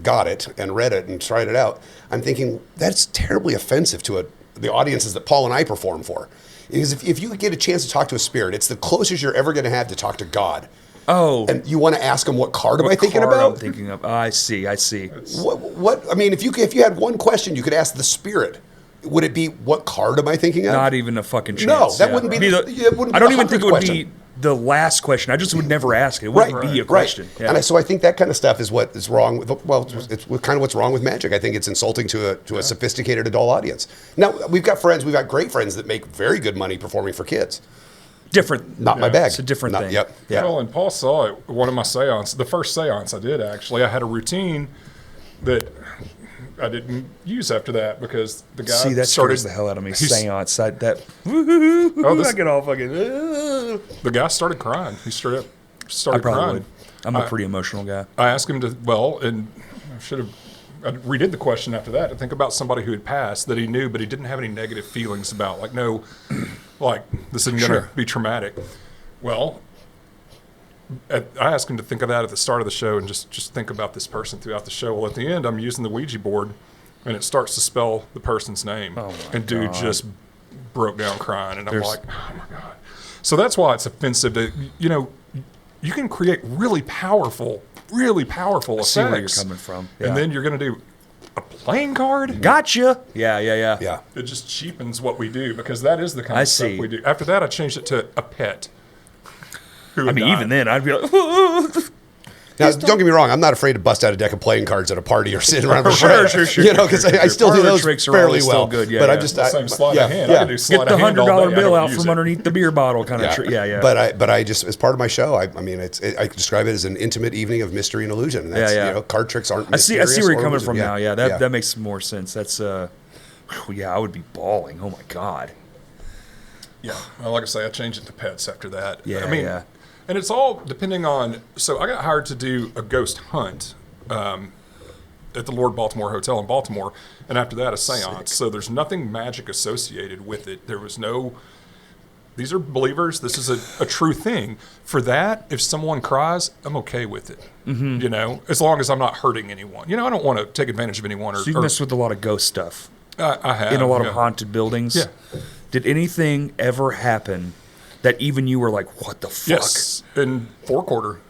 got it and read it and tried it out, I'm thinking that's terribly offensive to the audiences that Paul and I perform for. Because if you get a chance to talk to a spirit, it's the closest you're ever going to have to talk to God. Oh. And you want to ask them, what card am I thinking card about? I'm thinking of. Oh, I see. What? I mean, if you had one question, you could ask the spirit. Would it be, what card am I thinking of? Not even a fucking chance. No, that Yeah. wouldn't be. the- It wouldn't be I don't the even think it 100th would be question. the last question. I just would never ask it. It wouldn't be a question. Right. Yeah. So I think that kind of stuff is what is wrong with. Well, it's kind of what's wrong with Magic. I think it's insulting to a sophisticated adult audience. Now we've got great friends that make very good money performing for kids. Different. Not my bag. It's a different thing. Yep. Yeah. Well, and Paul saw it. One of my seances, the first seance I did actually, I had a routine that I didn't use after that because the guy See, that started scares the hell out of me. he's- Seance. I get all fucking. The guy started crying. He straight up I started probably crying. would. I'm a pretty emotional guy. I asked him and I redid the question after that to think about somebody who had passed that he knew, but he didn't have any negative feelings about. Like, no, like, this isn't going to be traumatic. Well, I asked him to think of that at the start of the show and just think about this person throughout the show. Well, at the end, I'm using the Ouija board, and it starts to spell the person's name. Oh, my and dude God. just broke down crying, and I'm There's- like, oh, my God. So that's why it's offensive that, you can create really powerful effects. see where you're coming from. Yeah. And then you're going to do a playing card? Gotcha. Yeah. Yeah. It just cheapens what we do because that is the kind I of stuff see. we do. After that, I changed it to a pet. I mean, even then, I'd be like, Now, don't get me wrong. I'm not afraid to bust out a deck of playing cards at a party or sit around. Sure. Because I still do Parlor those tricks are fairly always still well. good, yeah, but yeah. I'm just Same sleight of hand. Yeah. I can do sleight get the of hand all day. $100 I bill don't out use from it. underneath the beer bottle kind of trick. Yeah. But I just, as part of my show, I mean, I describe it as an intimate evening of mystery and illusion. And that's, Yeah. Card tricks aren't. I see mysterious where you're or coming illusion. from now. Yeah, that makes more sense. That's I would be bawling. Oh my God. Yeah. Well, like I say, I changed it to pets after that. Yeah, I mean, yeah. and it's all depending on. So I got hired to do a ghost hunt at the Lord Baltimore Hotel in Baltimore, and after that, a seance. So there's nothing magic associated with it. There was no. these are believers. This is a true thing. For that, if someone cries, I'm okay with it. Mm-hmm. You know, as long as I'm not hurting anyone. You know, I don't want to take advantage of anyone. So you mess with a lot of ghost stuff. I have. In a lot of haunted buildings. Yeah. Did anything ever happen that even you were like, what the fuck? Yes, in forequarter.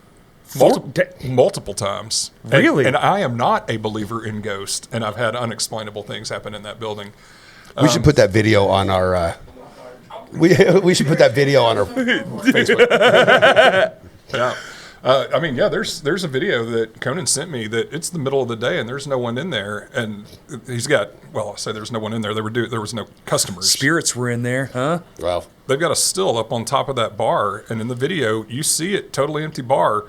Multiple times. Really? And I am not a believer in ghosts, and I've had unexplainable things happen in that building. We should put that video on our. We should put that video on our Facebook. Yeah. I mean, yeah, there's a video that Conan sent me that it's the middle of the day and there's no one in there. And he's got, well, I say there's no one in there. There was no customers. Spirits were in there, huh? Wow. They've got a still up on top of that bar. And in the video, you see it, totally empty bar.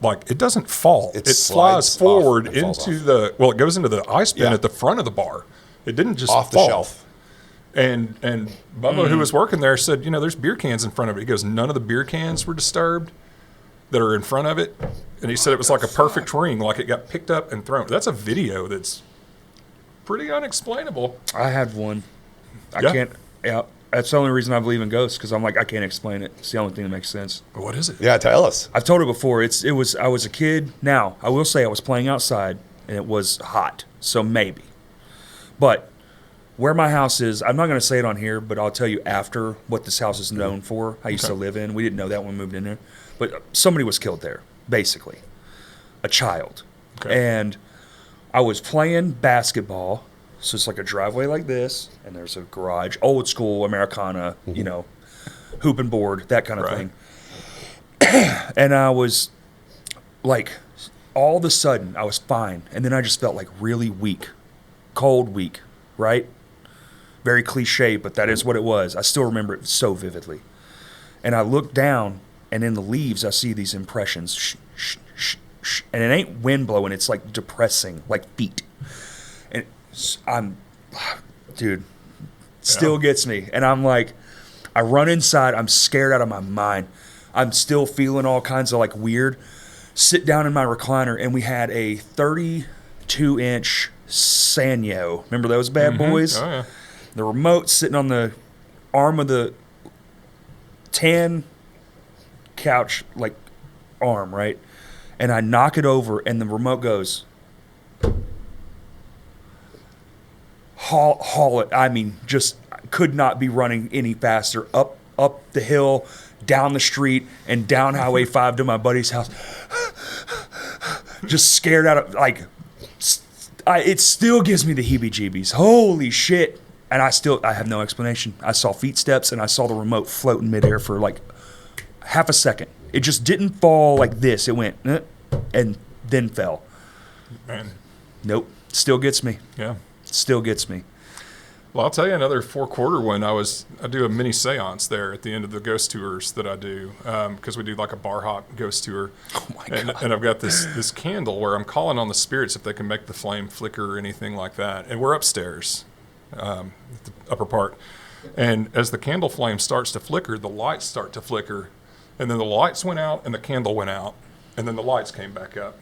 Like, it doesn't fall. It flies forward into it goes into the ice bin at the front of the bar. It didn't just off fall. The shelf. And Bubba, who was working there, said, there's beer cans in front of it. He goes, none of the beer cans were disturbed that are in front of it. And he said it was like a perfect ring, like it got picked up and thrown. That's a video that's pretty unexplainable. I had one. I Yeah. can't. Yeah, that's the only reason I believe in ghosts, because I'm like, I can't explain it. It's the only thing that makes sense. What is it? Yeah, tell us. I've told it before. I was a kid. Now, I will say I was playing outside, and it was hot, so maybe. But where my house is, I'm not going to say it on here, but I'll tell you after what this house is known for. I used to live in. We didn't know that when we moved in there. But somebody was killed there, basically. A child. Okay. And I was playing basketball. So it's like a driveway like this, and there's a garage, old school Americana, hoop and board, that kind of thing. And I was like, all of a sudden, I was fine. And then I just felt like really weak, cold, weak, right? Very cliche, but that is what it was. I still remember it so vividly. And I looked down, and in the leaves, I see these impressions. Shh, shh, shh, shh. And it ain't wind blowing. It's like depressing, like feet. And still gets me. And I'm like, I run inside. I'm scared out of my mind. I'm still feeling all kinds of like weird. Sit down in my recliner, and we had a 32-inch Sanyo. Remember those bad boys? Oh, yeah. The remote sitting on the arm of the tan couch, like arm, right? And I knock it over, and the remote goes, haul it. I mean, just could not be running any faster. Up the hill, down the street, and down Highway 5 to my buddy's house. Just scared out of, like, it still gives me the heebie-jeebies. Holy shit. And I have no explanation. I saw feet steps, and I saw the remote float in midair for like half a second. It just didn't fall like this. It went, and then fell. Man. Nope. Still gets me. Yeah. Still gets me. Well, I'll tell you another four-quarter one. I do a mini seance there at the end of the ghost tours that I do, because we do like a bar hop ghost tour. Oh my God. And I've got this candle where I'm calling on the spirits if they can make the flame flicker or anything like that. And we're upstairs, the upper part. And as the candle flame starts to flicker, the lights start to flicker. And then the lights went out and the candle went out. And then the lights came back up.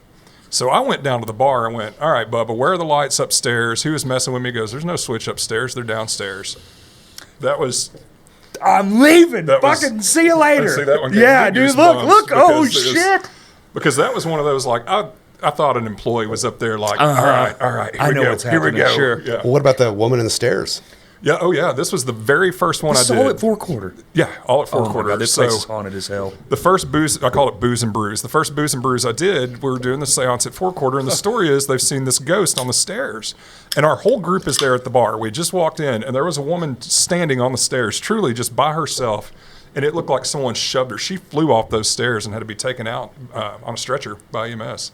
So I went down to the bar and went, all right, Bubba, where are the lights upstairs? Who is messing with me? He goes, there's no switch upstairs. They're downstairs. That was... I'm leaving. Fucking see you later. See that one? Yeah, dude, look. Oh, shit. Because that was one of those, like, I thought an employee was up there like, all right, I know what's happening. Here we go. Sure. Yeah. Well, what about the woman in the stairs? Yeah. Oh, yeah. This was the very first one I did. All at four-quarter. Yeah, all at Oh, my four-quarter. God, this place is haunted as hell. The first booze, I call it Booze and Brews. The first Booze and Brews I did, we were doing the seance at four-quarter, and the story is they've seen this ghost on the stairs. And our whole group is there at the bar. We just walked in, and there was a woman standing on the stairs, truly just by herself, and it looked like someone shoved her. She flew off those stairs and had to be taken out on a stretcher by EMS.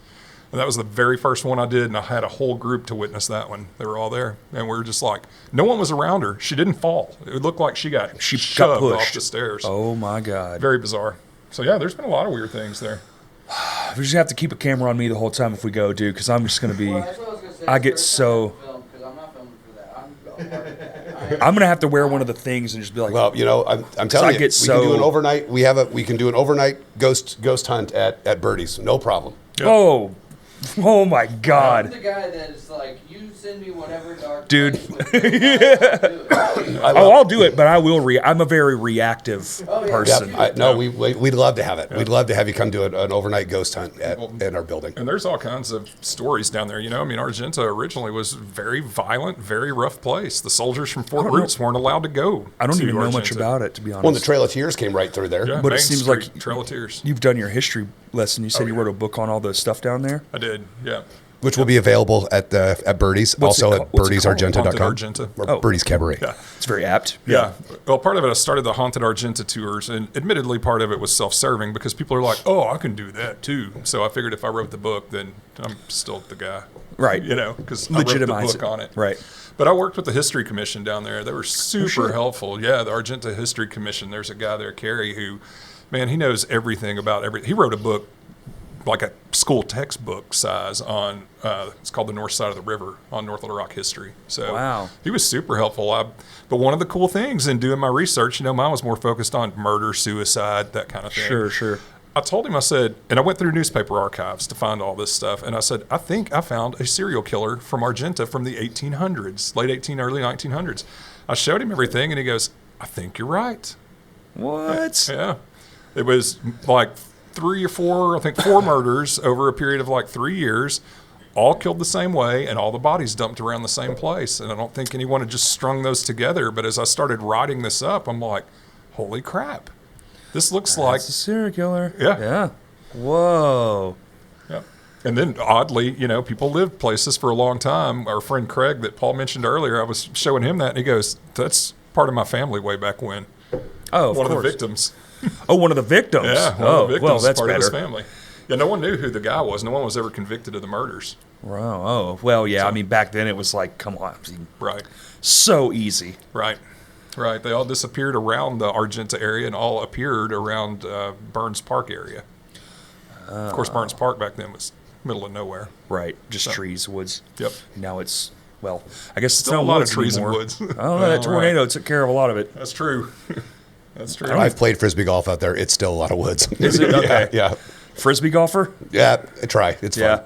And that was the very first one I did, and I had a whole group to witness that one. They were all there, and we were just like, no one was around her. She didn't fall. It looked like she got shoved off the stairs. Oh, my God. Very bizarre. So, yeah, there's been a lot of weird things there. We just have to keep a camera on me the whole time if we go, dude, because I'm just going to be... Well, that's what I was gonna say. I get so... Because I'm not filming for that. I'm going to have to wear one of the things and just be like... Well, I'm telling you, we can do an overnight. We can do an overnight ghost hunt at Birdie's, no problem. Yep. Oh, Oh my I'm God. the guy that is like, you send me whatever dark Dude. place with you, I'll do it. I'll do it, but I will I'm a very reactive Oh, yeah. person. Yep. We'd love to have it. We'd love to have you come do an overnight ghost hunt in our building. And there's all kinds of stories down there. You know, I mean, Argenta originally was a very violent, very rough place. The soldiers from Fort Roots weren't allowed to go. I don't to even know much Argenta. about it, to be honest. Well, the Trail of Tears came right through there. Yeah, But it Main seems Street, like Trail of Tears. You've done your history lesson. You said you yeah. wrote a book on all the stuff down there. I did, yeah. Which will be available at Birdie's, What's also it at called? What's it called? birdiesargenta.com. Haunted Argenta. Or Oh. Birdie's Cabaret. Yeah. It's very apt. Yeah. Well, part of it, I started the Haunted Argenta tours, and admittedly, part of it was self-serving because people are like, "Oh, I can do that too." So I figured if I wrote the book, then I'm still the guy, Right. You know, because I wrote the Legitimize book it. on it, Right. But I worked with the History Commission down there. They were super shit. helpful. Yeah, the Argenta History Commission. There's a guy there, Kerry, who, man, he knows everything about everything. He wrote a book, like a school textbook size, on it's called The North Side of the River, on North Little Rock history. So Wow. he was super helpful. But one of the cool things in doing my research, you know, mine was more focused on murder, suicide, that kind of thing. Sure. I told him, I said, and I went through newspaper archives to find all this stuff, and I said, I think I found a serial killer from Argenta from the 1800s, early 1900s. I showed him everything, and he goes, I think you're right. What? Yeah. It was like 3 or 4, I think 4 murders over a period of like 3 years, all killed the same way, and all the bodies dumped around the same place. And I don't think anyone had just strung those together. But as I started writing this up, I'm like, holy crap. This looks like, It's a serial killer. Yeah. Yeah. Whoa. yeah. And then oddly, you know, people lived places for a long time. Our friend Craig that Paul mentioned earlier, I was showing him that, and he goes, that's part of my family way back when. Oh, of One course. of the victims. Oh, one of the victims. Yeah, one oh, of the victims well, is that's part of his better. family. Yeah, no one knew who the guy was. No one was ever convicted of the murders. Wow. Oh, well, yeah. I mean, back then it was like, come on, Right, so easy. right. They all disappeared around the Argenta area and all appeared around Burns Park area. Of course, Burns Park back then was middle of nowhere. Right. Just trees, woods. Yep. Now it's, well, I guess it's Still not a lot of woods trees anymore. and woods. I don't know. That Well, right. tornado took care of a lot of it. That's true. That's true. I've played frisbee golf out there. It's still a lot of woods. Is it? Okay. Yeah. Frisbee golfer? Yeah. Try. It's fun. Yeah.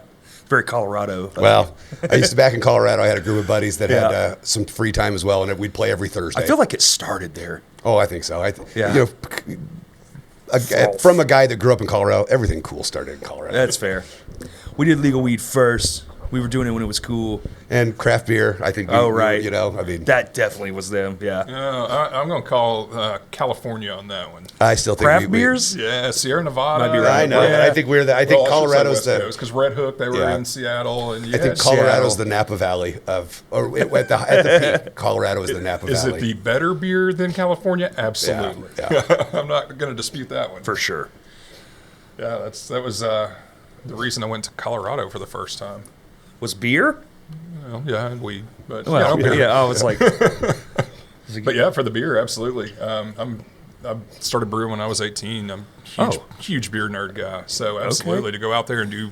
Very Colorado. Well, I used to back in Colorado. I had a group of buddies that Yeah. had some free time as well, and we'd play every Thursday. I feel like it started there. Oh, I think so. Yeah. You know, from a guy that grew up in Colorado, everything cool started in Colorado. That's fair. We did legal weed first. We were doing it when it was cool. And craft beer, I think. Oh, right. You know, I mean, That definitely was them. Yeah. I'm going to call California on that one. I still think Craft beers? Yeah, Sierra Nevada. Might be right. I know. Yeah. I think we're the. I think Colorado's the. because Red Hook, they were Yeah. in Seattle, and you I think had Colorado's Seattle. the Napa Valley of, or at the peak, Colorado is the Napa Is Valley. it the better beer than California? Absolutely. Yeah. I'm not going to dispute that one. For sure. Yeah, that was the reason I went to Colorado for the first time. Was beer? Well, yeah, and weed, but Well, beer. yeah. I was like, But yeah, for the beer, absolutely. I started brewing when I was 18. I'm huge beer nerd guy, so absolutely to go out there and do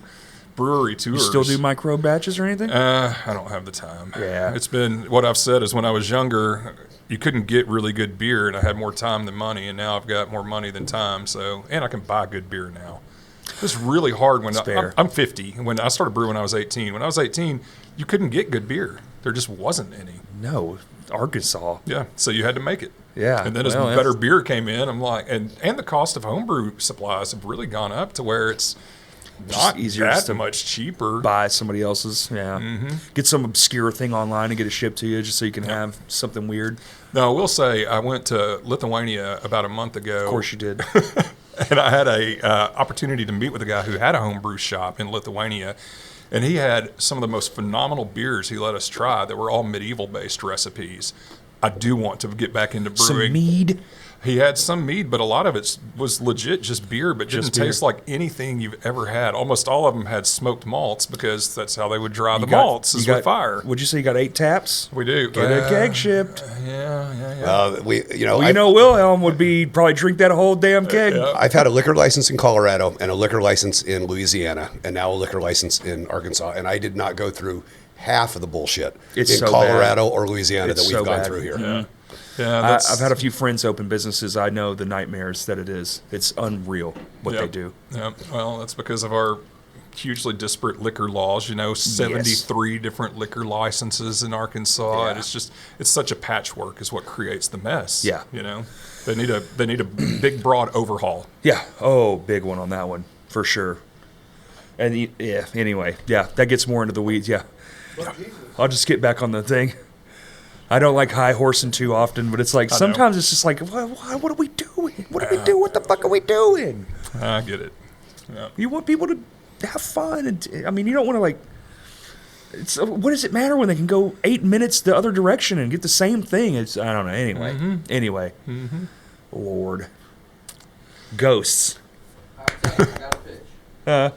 brewery tours. you still do micro batches or anything? I don't have the time. Yeah. It's been what I've said is when I was younger, you couldn't get really good beer, and I had more time than money, and now I've got more money than time. So, and I can buy good beer now. It's really hard when I'm 50. When I started brewing, when I was 18. When I was 18, you couldn't get good beer. There just wasn't any. No. Arkansas. Yeah, so you had to make it. Yeah, And then as well, better beer came in, I'm like, and the cost of homebrew supplies have really gone up to where it's not easier that just to much cheaper. Buy somebody else's. Yeah. Mm-hmm. Get some obscure thing online and get it shipped to you just so you can have something weird. Now, I will say I went to Lithuania about a month ago. Of course you did. And I had a opportunity to meet with a guy who had a homebrew shop in Lithuania. And he had some of the most phenomenal beers he let us try that were all medieval-based recipes. I do want to get back into brewing. Some mead. He had some mead, but a lot of it was legit just beer, but didn't taste like anything you've ever had. Almost all of them had smoked malts because that's how they would dry the malts is with fire. Would you say you got 8 taps? We do. Get a keg shipped. Yeah. You know, Wilhelm would probably drink that whole damn keg. I've had a liquor license in Colorado and a liquor license in Louisiana and now a liquor license in Arkansas. And I did not go through half of the bullshit in so Colorado or Louisiana It's that we've so gone bad. through here. Yeah. Yeah, I've had a few friends open businesses. I know the nightmares that it is. It's unreal what they do. Yeah, well, that's because of our hugely disparate liquor laws. 73 different liquor licenses in Arkansas, and it's such a patchwork is what creates the mess. Yeah. They need a big broad overhaul. Yeah. Oh, big one on that one for sure. And anyway, that gets more into the weeds. Yeah. I'll just get back on the thing. I don't like high horsing too often, but it's like sometimes it's just like, what are we doing? What are we doing? What the fuck are we doing? I get it. Yeah. You want people to have fun, and you don't want to like. What does it matter when they can go 8 minutes the other direction and get the same thing? I don't know. Anyway, Lord, ghosts. I got a pitch.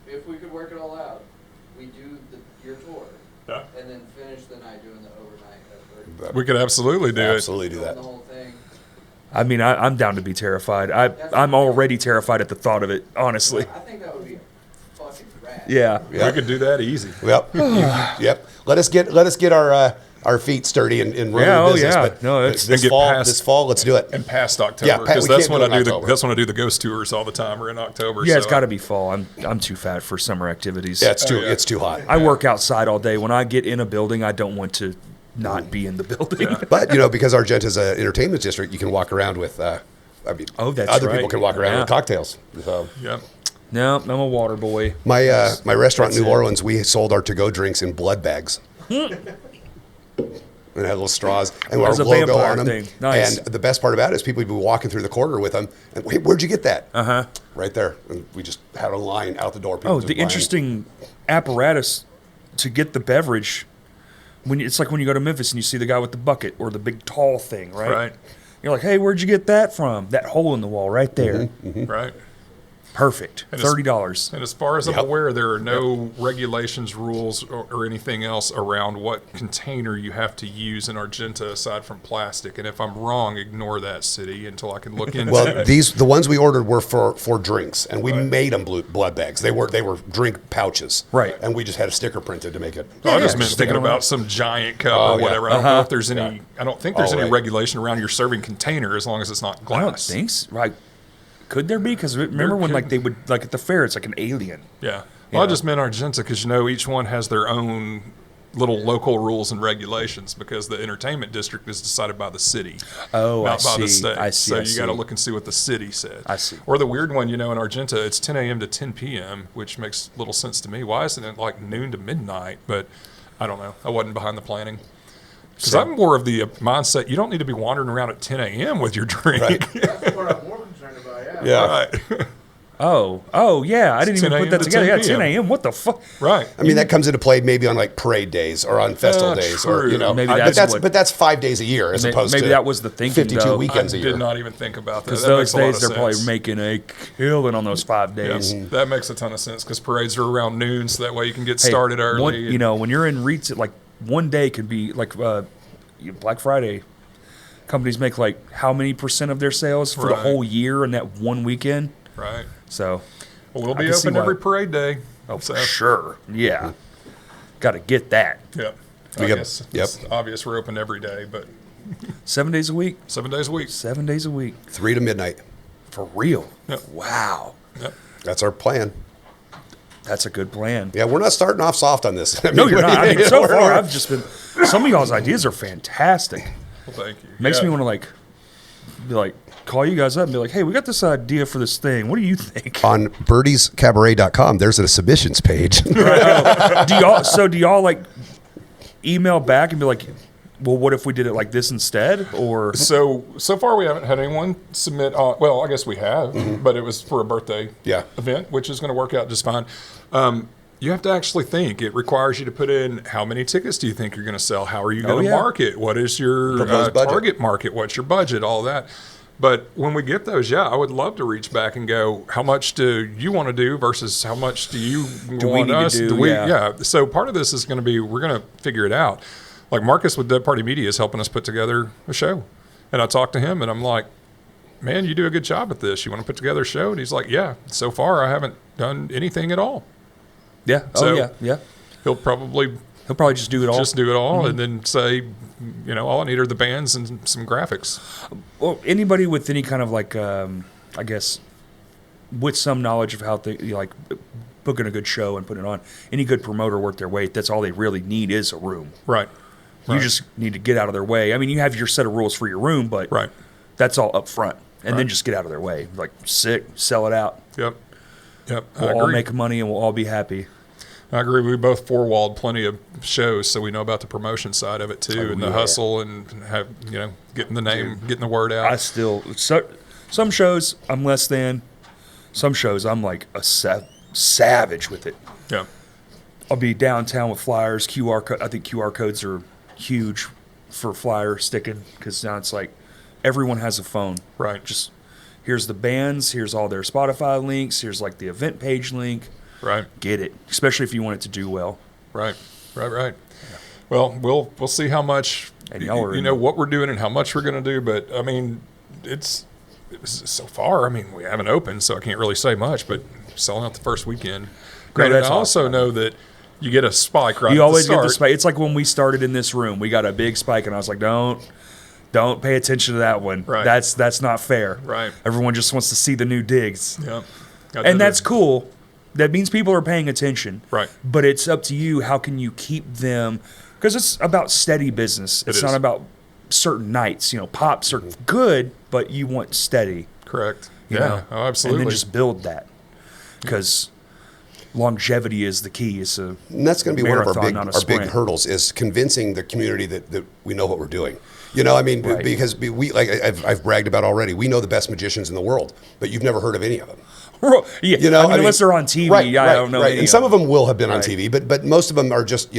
If we could work it all out, we do your tour, and then finish the night doing the overnight at Birdie. We could absolutely do Absolutely do that. The whole thing. I'm down to be terrified. I'm already terrified at the thought of it, honestly. I think that would be fucking rad. Yeah. We could do that easy. Yep. Yep. Let us get our feet sturdy and running Yeah, business. yeah. But No, it's- And get past- this fall, let's do it. And past October, Yeah, because we that's can't when do I it in do October. that's when I do the ghost tours all the time. Or in October. Yeah, it's so- got to be fall. I'm too fat for summer activities. Yeah, it's too hot. I work outside all day. When I get in a building, I don't want to not be in the building. But because Argenta's an entertainment district, you can walk around with. That's other people right. can walk around Yeah. with cocktails. So Yep. No, I'm a water boy. my restaurant in New it. Orleans, we sold our to-go drinks in blood bags. And had little straws and our As a logo vampire on them. thing. Nice. And the best part about it is people would be walking through the corridor with them. And wait, where'd you get that? Right there. And we just had a line out the door. People Oh, just the buying. interesting apparatus to get the beverage. It's like when you go to Memphis and you see the guy with the bucket or the big tall thing, right? Right. You're like, hey, where'd you get that from? That hole in the wall right there. Right. Perfect. And it's- $30. And as far as I'm Yep. aware, there are no regulations, rules, or anything else around what container you have to use in Argenta aside from plastic. And if I'm wrong, ignore that, city, until I can look into Well, it. the ones we ordered were for drinks, and we made them blood bags. They were drink pouches, Right. And we just had a sticker printed to make it. I just meant just thinking thinking about some giant cup Oh, or yeah. whatever. I don't know if there's any. I don't think there's Oh, any right. regulation around your serving container as long as it's not glass. I don't think so. Right. Could there be? Because remember when like they would, like at the fair, it's like an alien. Yeah. Well, I Yeah. just meant Argenta because each one has their own little local rules and regulations because the entertainment district is decided by the city, Oh, not I by the see. state. I see, So I you got to see. look and see what the city said. I see. Or the weird one, in Argenta, it's 10 a.m. to 10 p.m., which makes little sense to me. Why isn't it like noon to midnight? But I don't know. I wasn't behind the planning. Because I'm more of the mindset, you don't need to be wandering around at 10 a.m. with your drink. Right. That's what I'm more concerned about, yeah. Right. Oh, yeah. I didn't 10 even put a.m. that to together. 10 Yeah, 10 p.m. a.m. What the fuck? Right. I mean, that comes into play maybe on like parade days or on festival days, or true. you know, Maybe but that's what- but that's 5 days a year as opposed maybe to that was the thinking, 52 though. weekends I a year. did not even think about that. Because That those makes a lot days of they're probably sense. making a killing on those 5 days. That makes a ton of sense because parades are around noon, so that way you can get Hey, started early. when you're in REITs, like one day could be like Black Friday. Companies make like how many % of their sales for the Right. whole year in that one weekend? right. So, Well, we'll I be can see open why. every parade day. oh, so, for sure. Yeah. Got to get that. Yeah. We I got- guess yep. it's obvious we're open every day, but 7 days a week. 7 days a week. 7 days a week. 3 to midnight. For real. Yep. Wow. Yep. That's our plan. That's a good plan. Yeah, we're not starting off soft on this. I No, mean, you're not. I mean, so we're- far, I've just been. Some of y'all's ideas are fantastic. Well, thank you. Makes Yeah. me want to be like, call you guys up and be like, hey, we got this idea for this thing. What do you think? On birdiescabaret.com, there's a submissions page. Do y'all like email back and be like, well, what if we did it like this instead? Or So far we haven't had anyone submit. Well, I guess we have, but it was for a birthday Yeah. event, which is going to work out just fine. You have to actually think. It requires you to put in how many tickets do you think you're going to sell? How are you going to yeah. market? What is your Proposed budget. target market? What's your budget? All that. But when we get those, I would love to reach back and go, how much do you want to do versus how much do you we want need to us? do? We, Yeah. So part of this is going to be, we're going to figure it out. Like Marcus with Dead Party Media is helping us put together a show. And I talked to him and I'm like, man, you do a good job at this. You want to put together a show? And he's like, yeah, so far I haven't done anything at all. yeah, So- yeah. He'll probably He'll probably just do it all. just do it all and then say, all I need are the bands and some graphics. Well, anybody with any kind of like, I guess, with some knowledge of how like booking a good show and putting it on. Any good promoter worth their weight. That's all they really need is a room. Right. You just need to get out of their way. I mean, you have your set of rules for your room, but that's all up front. And then just get out of their way. Like, sick, sell it out. Yep. We'll all make money and we'll all be happy. I agree. We both four-walled plenty of shows, so we know about the promotion side of it too, and the hustle, and have getting the name, getting the word out. I still some shows I'm less than. Some shows I'm like a savage with it. Yeah. I'll be downtown with flyers, QR code. I think QR codes are huge for flyer sticking because now it's like everyone has a phone. Right. Just here's the bands, here's all their Spotify links, here's like the event page link. Right. Get it, especially if you want it to do well. Right. Yeah. Well, we'll see how much and y'all are what we're doing and how much we're going to do. But I mean, it's so far. I mean, we haven't opened, so I can't really say much. But selling out the first weekend. Granted, I also know that you get a spike right. You always get the spike. It's like when we started in this room, we got a big spike, and I was like, don't pay attention to that one. Right. That's not fair. Right. Everyone just wants to see the new digs. Yeah. And that's cool. That means people are paying attention. Right. But it's up to you. How can you keep them? Because it's about steady business. It's not about certain nights. Pops are good, but you want steady. Correct. You know? Oh, absolutely. And then just build that. Because longevity is the key. It's a and that's going to be one of our big sprint. hurdles is convincing the community that we know what we're doing. Because we like I've bragged about already. We know the best magicians in the world, but you've never heard of any of them. Yeah, unless they're on TV, I don't know. And some of them will have been on TV, but most of them are just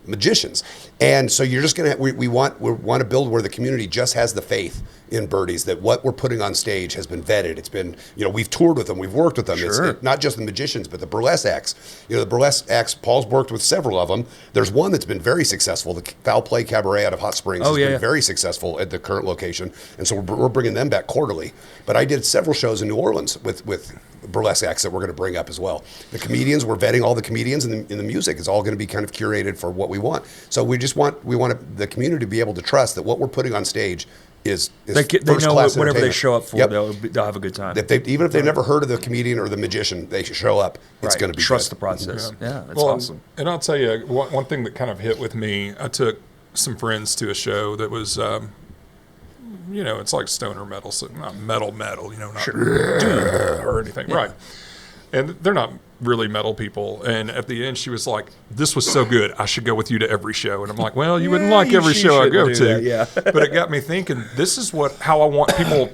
magicians. And so you're just gonna we want to build where the community just has the faith in Birdies that what we're putting on stage has been vetted. It's been we've toured with them, we've worked with them. Sure. It's not just the magicians, but the burlesque acts. The burlesque acts. Paul's worked with several of them. There's one that's been very successful. The Foul Play Cabaret out of Hot Springs has been very successful at the current location, and so we're bringing them back quarterly. But I did several shows in New Orleans with burlesque acts that we're going to bring up as well. The comedians, we're vetting all the comedians, and the music is all going to be kind of curated for what we want. So we want the community to be able to trust that what we're putting on stage is they first know class whatever they entertainment. show up for, Yep. they'll have a good time. Even if they've never heard of the comedian or the magician, they show up. It's going to be trust good. the process. Yeah, that's awesome. And I'll tell you one thing that kind of hit with me. I took some friends to a show that was, it's like stoner metal, so not metal, not or anything, right? And they're not really metal people. And at the end, she was like, "This was so good, I should go with you to every show." And I'm like, "Well, you wouldn't like every show I go to." That, But it got me thinking. This is how I want people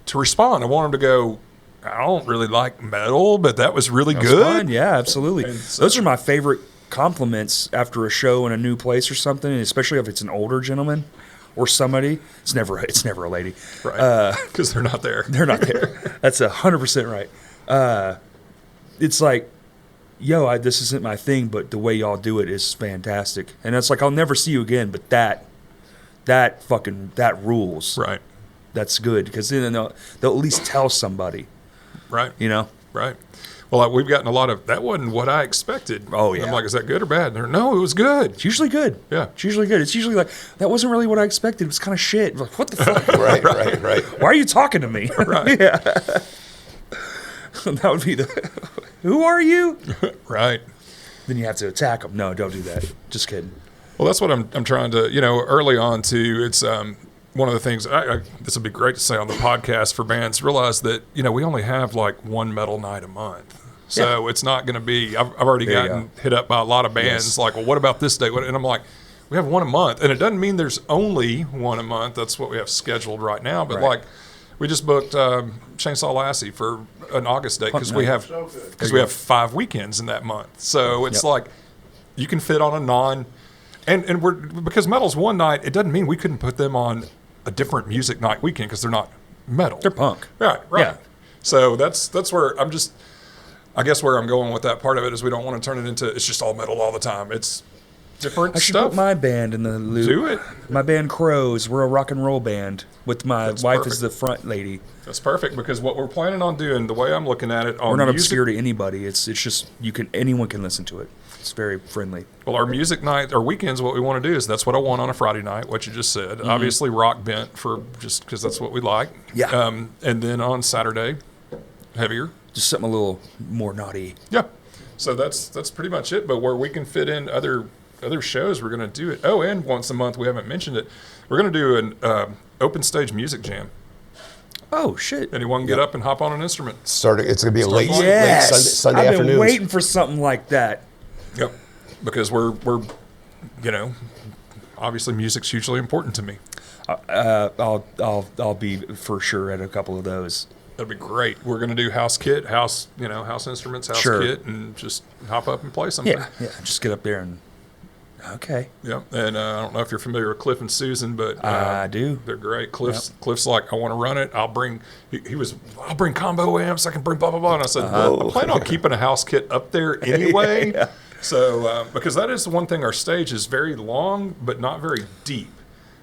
to respond. I want them to go, "I don't really like metal, but that was really good." Fun. Yeah, absolutely. Those are my favorite compliments after a show in a new place or something, and especially if it's an older gentleman or somebody. It's never a lady, right? Because they're not there. They're not there. That's 100% right. It's like, this isn't my thing, but the way y'all do it is fantastic. And it's like, I'll never see you again, but that rules. Right. That's good, because then they'll at least tell somebody. Right. Right. Well, we've gotten a lot of, that wasn't what I expected. Oh, yeah. I'm like, is that good or bad? No, it was good. It's usually good. Yeah. It's usually good. It's usually like, that wasn't really what I expected. It was kind of shit. Like, what the fuck? Right. Why are you talking to me? Right. Yeah. That would be who are you? Right. Then you have to attack them. No, don't do that. Just kidding. Well, that's what I'm trying to, early on too. It's one of the things, this would be great to say on the podcast for bands, realize that, we only have like one metal night a month. So it's not going to be, I've already gotten hit up by a lot of bands like, well, what about this day? And I'm like, we have one a month. And it doesn't mean there's only one a month. That's what we have scheduled right now. But like, we just booked Chainsaw Lassie for an August date because we have 5 weekends in that month. So it's like you can fit on a and we're because metal's one night. It doesn't mean we couldn't put them on a different music night weekend because they're not metal. They're punk. Right. Yeah. So that's where I guess where I'm going with that part of it is we don't want to turn it into it's just all metal all the time. It's different I should stuff. put my band in the loop. Do it. My band Crows. We're a rock and roll band with my wife perfect. as the front lady. That's perfect because what we're planning on doing, the way I'm looking at it, we're not obscure to anybody. It's just anyone can listen to it. It's very friendly. Well, our music night, our weekends, what we want to do is that's what I want on a Friday night. What you just said, obviously rock bent for just because that's what we like. Yeah. And then on Saturday, heavier. Just something a little more naughty. Yeah. So that's pretty much it. But where we can fit in other shows, we're going to do it. Oh, and once a month, we haven't mentioned it, we're going to do an open stage music jam. Oh, shit. Anyone get up and hop on an instrument? It's going to be a late, Yes. late Sunday I've afternoon. been waiting for something like that. Yep. Because we're obviously music's hugely important to me. I'll be for sure at a couple of those. That'd be great. We're going to do house instruments, house Sure. kit, and just hop up and play something. Yeah. Just get up there and okay. Yeah, and I don't know if you're familiar with Cliff and Susan, but I do. They're great. Cliff's like, I want to run it. I'll bring combo amps. I can bring blah blah blah. And I said, I plan on keeping a house kit up there anyway. Yeah. So because that is the one thing. Our stage is very long, but not very deep,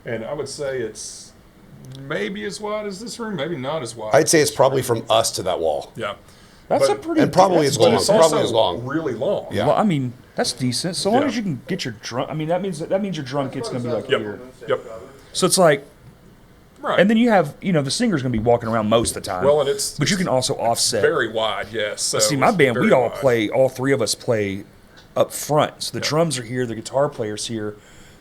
and I would say it's maybe as wide as this room, maybe not as wide. I'd say it's probably from us to that wall. Yeah. That's But- a pretty And probably that's as long. But it's Probably also as long. really long. Yeah. Well, I mean, that's decent. So long Yeah. as you can get your drum. I mean, that means your drum kit's gonna be like Yep. here. Yep. So it's like, Right. and then you have the singer's gonna be walking around most of the time. Well, and it's but you can also offset. very wide. Yes. So See, my it's band, very we all wide. play. All three of us play up front. So the drums are here, the guitar player's here,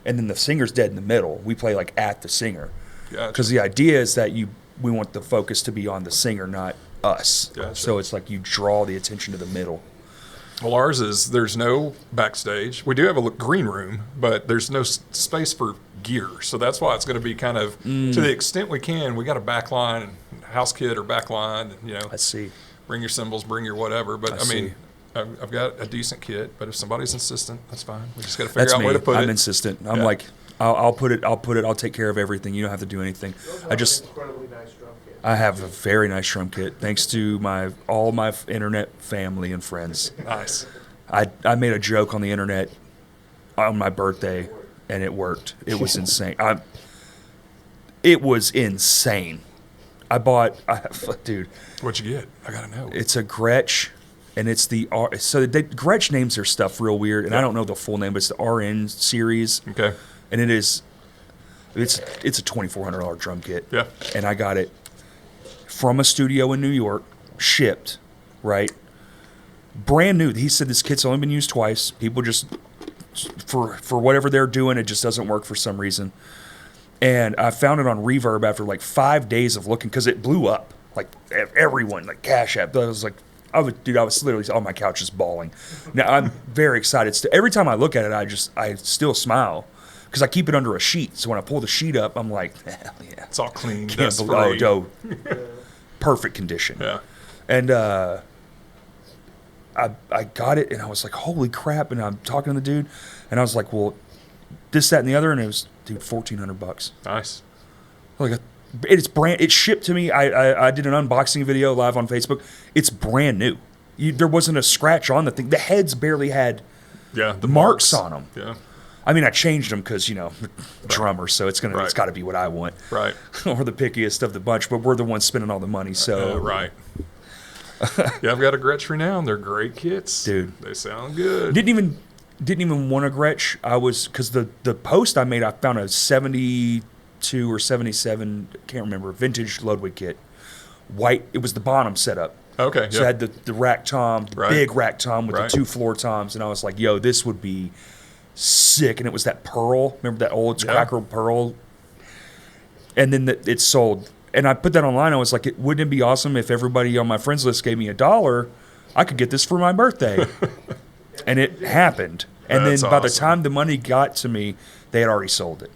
and then the singer's dead in the middle. We play like at the singer, Gotcha. because the idea is that we want the focus to be on the singer, not us. Gotcha. So it's like you draw the attention to the middle. Well, ours is there's no backstage. We do have a green room, but there's no space for gear. So that's why it's going to be kind of, to the extent we can, we got a back line, house kit or back line, I see. bring your cymbals, bring your whatever. But I I mean, see. I've got a decent kit, but if somebody's insistent, that's fine. We just got to figure That's out me. where to put I'm it. insistent. I'm Yeah. like, I'll put it. I'll take care of everything. You don't have to do anything. I just. Incredibly nice drum kit. I have a very nice drum kit, thanks to all my internet family and friends. Nice. I made a joke on the internet on my birthday, and it worked. It was insane. It was insane. Dude, What'd you get? I got to know. it's a Gretsch, and it's Gretsch names their stuff real weird, and I don't know the full name, but it's the RN series, Okay. and it's a $2,400 drum kit. Yeah. And I got it from a studio in New York, shipped, right? Brand new. He said this kit's only been used twice. People just, for whatever they're doing, it just doesn't work for some reason. And I found it on Reverb after like 5 days of looking, because it blew up. Like everyone, like Cash App. I was literally on my couch just bawling. Now I'm very excited. Every time I look at it, I still smile, because I keep it under a sheet. So when I pull the sheet up, I'm like, hell yeah. It's all clean. Can't Dust believe, free. perfect condition. Yeah. And I got it, and I was like, holy crap. And I'm talking to the dude, and I was like, well, this, that, and the other. And it was, dude, $1,400. Nice. Like, it's shipped to me. I did an unboxing video live on Facebook. It's brand new. There wasn't a scratch on the thing. The heads barely had Yeah. The marks on them. Yeah. I mean, I changed them because, drummer, so it's Right. got to be what I want. Right. Or the pickiest of the bunch, but we're the ones spending all the money, so. Right. Yeah, I've got a Gretsch Renown. They're great kits. Dude. They sound good. Didn't even want a Gretsch. Because the post I made, I found a 72 or 77, can't remember, vintage Ludwig kit. White, it was the bottom setup. Okay. So it had the rack tom, the Right. big rack tom with Right. the 2 floor toms, and I was like, yo, this would be sick. And it was that pearl. Remember that old cracker pearl? And then it sold. And I put that online. I was like, wouldn't it be awesome if everybody on my friends list gave me $1? I could get this for my birthday. And it happened. And That's then by the awesome. time the money got to me, they had already sold it.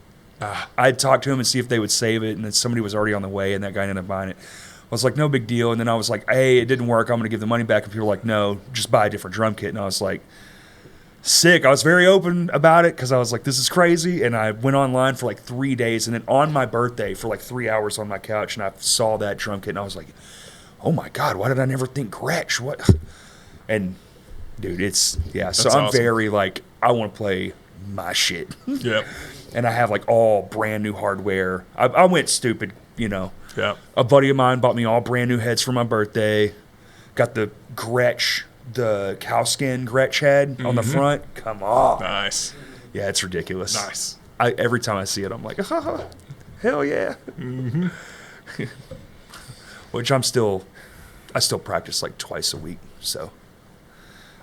I'd talked to them and see if they would save it, and then somebody was already on the way, and that guy ended up buying it. I was like, no big deal. And then I was like, hey, it didn't work. I'm going to give the money back. And people were like, no, just buy a different drum kit. And I was like, sick. I was very open about it, because I was like, this is crazy. And I went online for like 3 days, and then on my birthday for like 3 hours on my couch, and I saw that drum kit, and I was like, oh my God, why did I never think Gretsch? What? And dude, so That's I'm awesome. very like, I want to play my shit. Yep. And I have like all brand new hardware. I went stupid, Yep. A buddy of mine bought me all brand new heads for my birthday. Got the Gretsch, the cowskin Gretsch head on the front. Come on. Nice. Yeah, it's ridiculous. Nice. Every time I see it, I'm like, hell yeah. Which I'm still I still practice like twice a week. So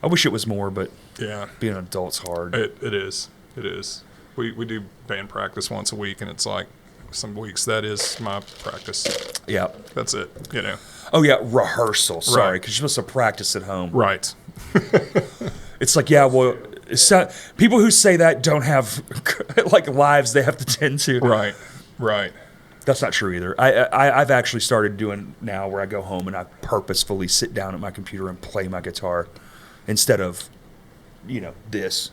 I wish it was more, but Yeah. being an adult's hard. It is. It is. We do band practice once a week, and it's like some weeks that is my practice. Yeah. That's it. You know. Oh yeah, rehearsal. Sorry, Right. because you're supposed to practice at home. Right. It's like, yeah, well, people who say that don't have like lives they have to tend to. Right. Right. That's not true either. I've actually started doing now where I go home and I purposefully sit down at my computer and play my guitar instead of, this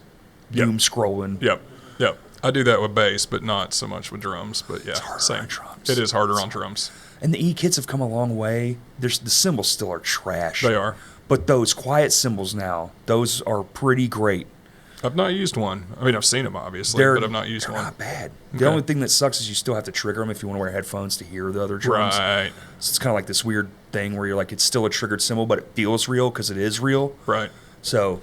doom scrolling. Yep. Yep. I do that with bass, but not so much with drums. But yeah, harder same. on drums. It is harder on drums. And the E kits have come a long way. The cymbals still are trash. They are. But those quiet cymbals now, those are pretty great. I've not used one. I mean, I've seen them obviously, but I've not used they're one. not bad. The Okay. only thing that sucks is you still have to trigger them if you want to wear headphones to hear the other drums. Right. So it's kind of like this weird thing where you're like, it's still a triggered cymbal, but it feels real because it is real. Right. So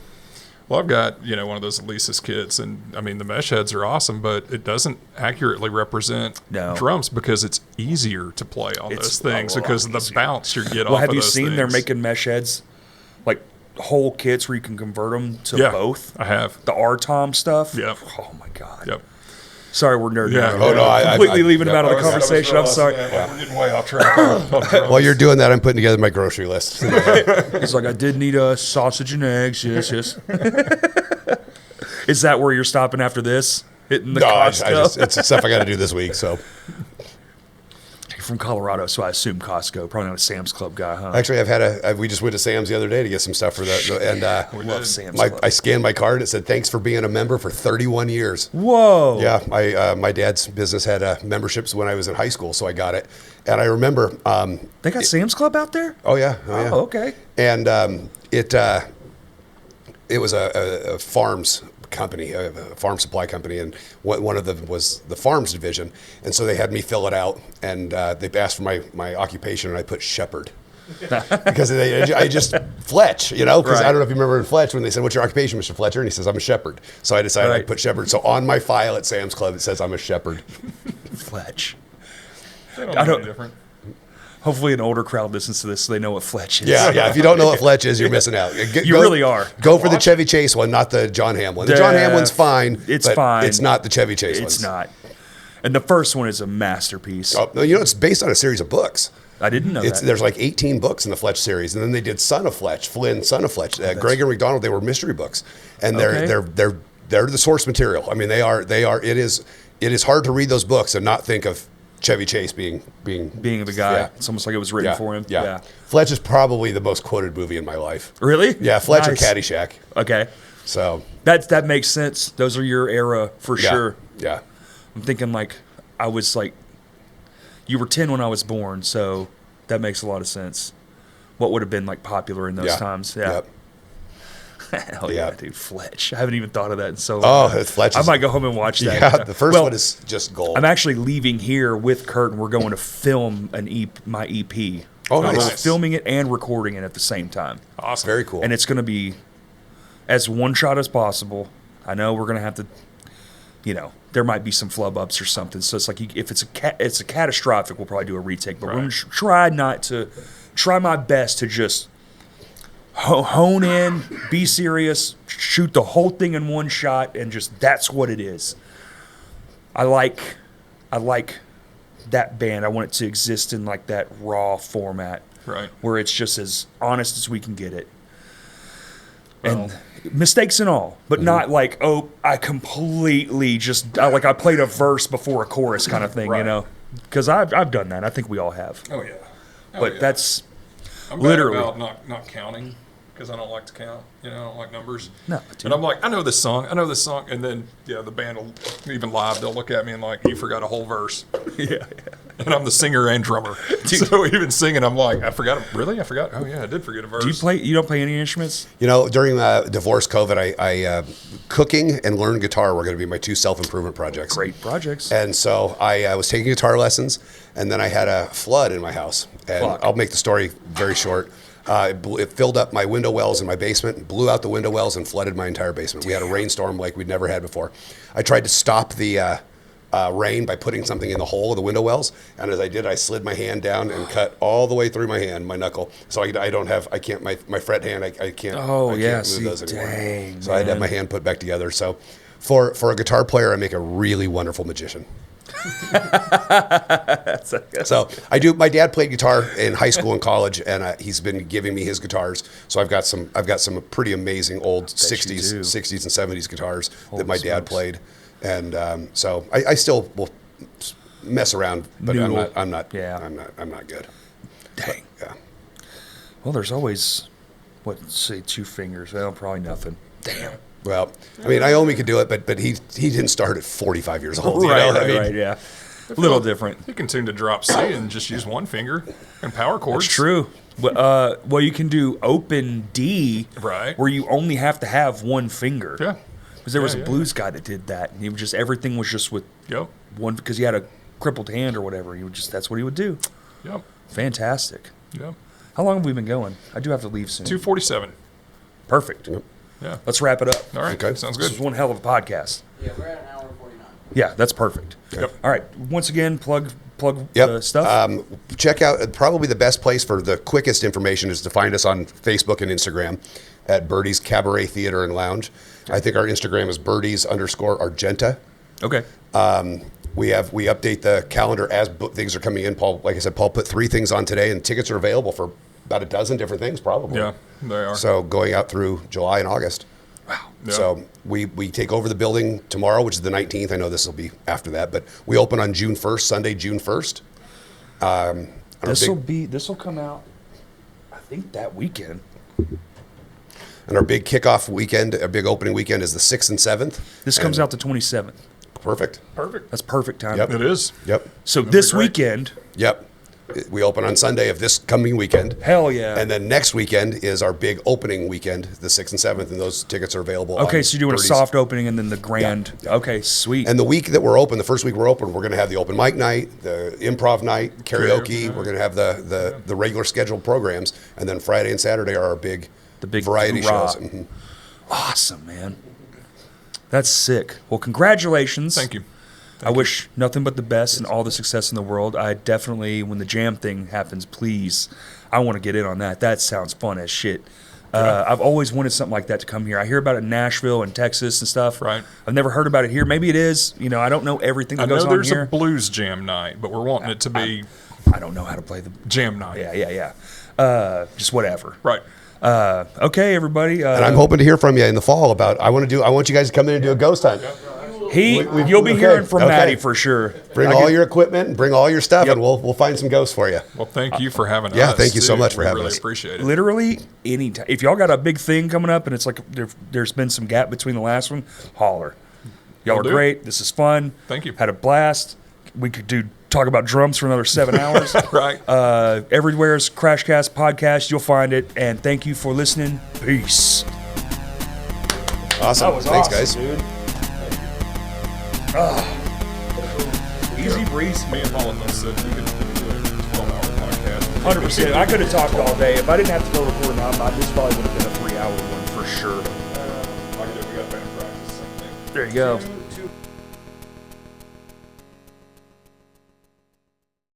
Well, I've got, one of those Alesis kits, and I mean, the mesh heads are awesome, but it doesn't accurately represent No. drums because it's easier to play on It's those things a lot because of the easier. bounce you get well, off have of you those seen they're things. making mesh heads, like whole kits where you can convert them to Yeah, both? I have. The R-Tom stuff? Yep. Oh, my God. Yep. Sorry, we're nerding Yeah. out. Oh, no, I- Completely leaving him out of the I was conversation. I'm sorry. We're getting way off track. on drums. While you're doing that, I'm putting together my grocery list. He's like, I did need a sausage and eggs. Yes, yes. Is that where you're stopping after this? Hitting the No, Costco? it's stuff I got to do this week. So You're from Colorado, so I assume Costco. Probably not a Sam's Club guy, huh? actually, we just went to Sam's the other day to get some stuff for that, and Love Sam's I Club. scanned my card. It said, "Thanks for being a member for 31 years." Whoa. Yeah, my dad's business had memberships when I was in high school, so I got it. And I remember, They got Sam's Club out there? oh yeah, oh, yeah. Oh, okay. And it was a farms company, a farm supply company, and one of them was the farms division. And so they had me fill it out, and they asked for my occupation, and I put shepherd. Because I just Fletch, because Right. I don't know if you remember in Fletch when they said, "What's your occupation, Mr. Fletcher?" And he says, "I'm a shepherd." So I decided Right. I'd put shepherd. So on my file at Sam's Club, it says I'm a shepherd. Fletch. They don't I know don't- any different. Hopefully an older crowd listens to this so they know what Fletch is. Yeah. If you don't know what Fletch is, you're missing out. You really are. Go for the Chevy Chase one, not the John Hamm one. The John Hamm one's fine. It's but fine. It's not the Chevy Chase one. It's not. And the first one is a masterpiece. Oh, no, it's based on a series of books. I didn't know that. There's like 18 books in the Fletch series, and then they did Son of Fletch, Flynn, Son of Fletch, Greg and McDonald. They were mystery books, and Okay. they're the source material. I mean, they are. It is hard to read those books and not think of Chevy Chase being Being the guy. Yeah. It's almost like it was written for him. Yeah. Fletch is probably the most quoted movie in my life. Really? Yeah, Fletch Nice. or Caddyshack. Okay. So That makes sense. Those are your era for yeah, sure. Yeah. I'm thinking I was you were 10 when I was born, so that makes a lot of sense. What would have been popular in those Yeah. times? Yeah. Yep. Hell yeah, Yeah. dude. Fletch. I haven't even thought of that in so long. Oh, Fletch. I is- might go home and watch that. Yeah, the first Well, one is just gold. I'm actually leaving here with Kurt, and we're going to film my EP. Oh, We're nice. filming it and recording it at the same time. Awesome. Very cool. And it's going to be as one shot as possible. I know we're going to have to, there might be some flub ups or something. So it's if it's a catastrophic, we'll probably do a retake. But we're going to try my best to just hone in, be serious, shoot the whole thing in one shot, and just that's what it is. I like that band. I want it to exist in that raw format, Right. where it's just as honest as we can get it. Well- And mistakes and all, but not I completely I played a verse before a chorus kind of thing, Right. Because I've done that. I think we all have. Oh yeah. Oh, But yeah. that's I'm literally- bad about not counting because I don't like to count. I don't like numbers. No, dude. And I'm like, I know this song, and then the band will even live. They'll look at me and you forgot a whole verse, yeah. and I'm the singer and drummer. So even singing, I'm like, I forgot. Really, I forgot. Oh yeah, I did forget a verse. Do you play? You don't play any instruments? During divorce COVID, I cooking and learn guitar were going to be my two self-improvement projects. Great projects. And so I was taking guitar lessons, and then I had a flood in my house. And Fuck. I'll make the story very short. It filled up my window wells in my basement, blew out the window wells, and flooded my entire basement. We had a rainstorm like we'd never had before. I tried to stop the rain by putting something in the hole of the window wells. And as I did, I slid my hand down and cut all the way through my hand, my knuckle. So I can't, my fret hand, I can't, Oh, I yeah, can't move those anymore. dang, so I had to have my hand put back together. So for a guitar player, I make a really wonderful magician. So I do. My dad played guitar in high school and college, and he's been giving me his guitars. So I've got some pretty amazing old '60s and '70s guitars that my dad played, and so I still will mess around, but I'm not good. Dang. But, yeah. Well, there's always, say 2 fingers. Well, probably nothing. Damn. Well, I mean, Naomi could do it, but he didn't start at 45 years old. Right, yeah. A little different. You can tune to drop C and just use one finger and power chords. It's true. Well, you can do open D, Right. where you only have to have one finger. Yeah. Because there was a blues guy that did that, and he would just everything was just with Yep. one because he had a crippled hand or whatever. He would just that's what he would do. Yep. Fantastic. Yep. How long have we been going? I do have to leave soon. 247. Perfect. Yeah. Let's wrap it up. All right. Okay. Sounds This good. was one hell of a podcast. Yeah, we're at an hour and 49. Yeah, that's perfect. Yep. All right. Once again, plug Yep. the stuff. Check out probably the best place for the quickest information is to find us on Facebook and Instagram at Birdie's Cabaret Theater and Lounge. I think our Instagram is Birdies_Argenta. Okay. We update the calendar as things are coming in. Paul, like I said, Paul put 3 things on today, and tickets are available for about a dozen different things, probably. Yeah, they are. So going out through July and August. Wow. Yeah. So we take over the building tomorrow, which is the 19th. I know this will be after that, but we open on June 1st, Sunday, June 1st. This will come out, I think, that weekend. And our big kickoff weekend, our big opening weekend is the 6th and 7th. This comes out the 27th. Perfect. Perfect. That's perfect time. Yep. It is. Yep. So That'd this be great. weekend, Yep. We open on Sunday of this coming weekend. hell yeah. And then next weekend is our big opening weekend, the 6th and 7th, and those tickets are available. Okay, on so you're doing Birdie's. a soft opening and then the grand. Yeah. Okay, sweet. And the week that we're open, the first week we're open, we're going to have the open mic night, the improv night, karaoke. We're going to have the regular scheduled programs, and then Friday and Saturday are our big variety hoorah. shows. Mhm. Awesome, man. That's sick. Well, congratulations. Thank you. I wish nothing but the best and all the success in the world. I definitely, when the jam thing happens, please, I want to get in on that. That sounds fun as shit. I've always wanted something like that to come here. I hear about it in Nashville and Texas and stuff. Right. I've never heard about it here. Maybe it is. You know, I don't know everything that I know goes on there's here. a blues jam night, but we're wanting it to be I don't know how to play the. jam night. Yeah. Just whatever. Right. Okay, everybody. And I'm hoping to hear from you in the fall about. I want you guys to come in and do a ghost hunt. You'll be hearing from Maddie for sure. Bring all your equipment and bring all your stuff, and we'll find some ghosts for you. Well, thank you for having us. Yeah, thank you so too. much for We having really us. appreciate it. Literally anytime. If y'all got a big thing coming up and it's like there's been some gap between the last one, holler. Y'all are Will do. great. This is fun. Thank you. Had a blast. We could talk about drums for another 7 hours. Right. Everywhere's Crashcast Podcast. You'll find it. And thank you for listening. Peace. Awesome. Thanks, guys. dude. Easy breeze. Me and Paul said we could do a 12-hour podcast. 100%. I could have talked all day. If I didn't have to go record now, this probably would have been a 3-hour one for sure. We got band practice. Same thing. There you go.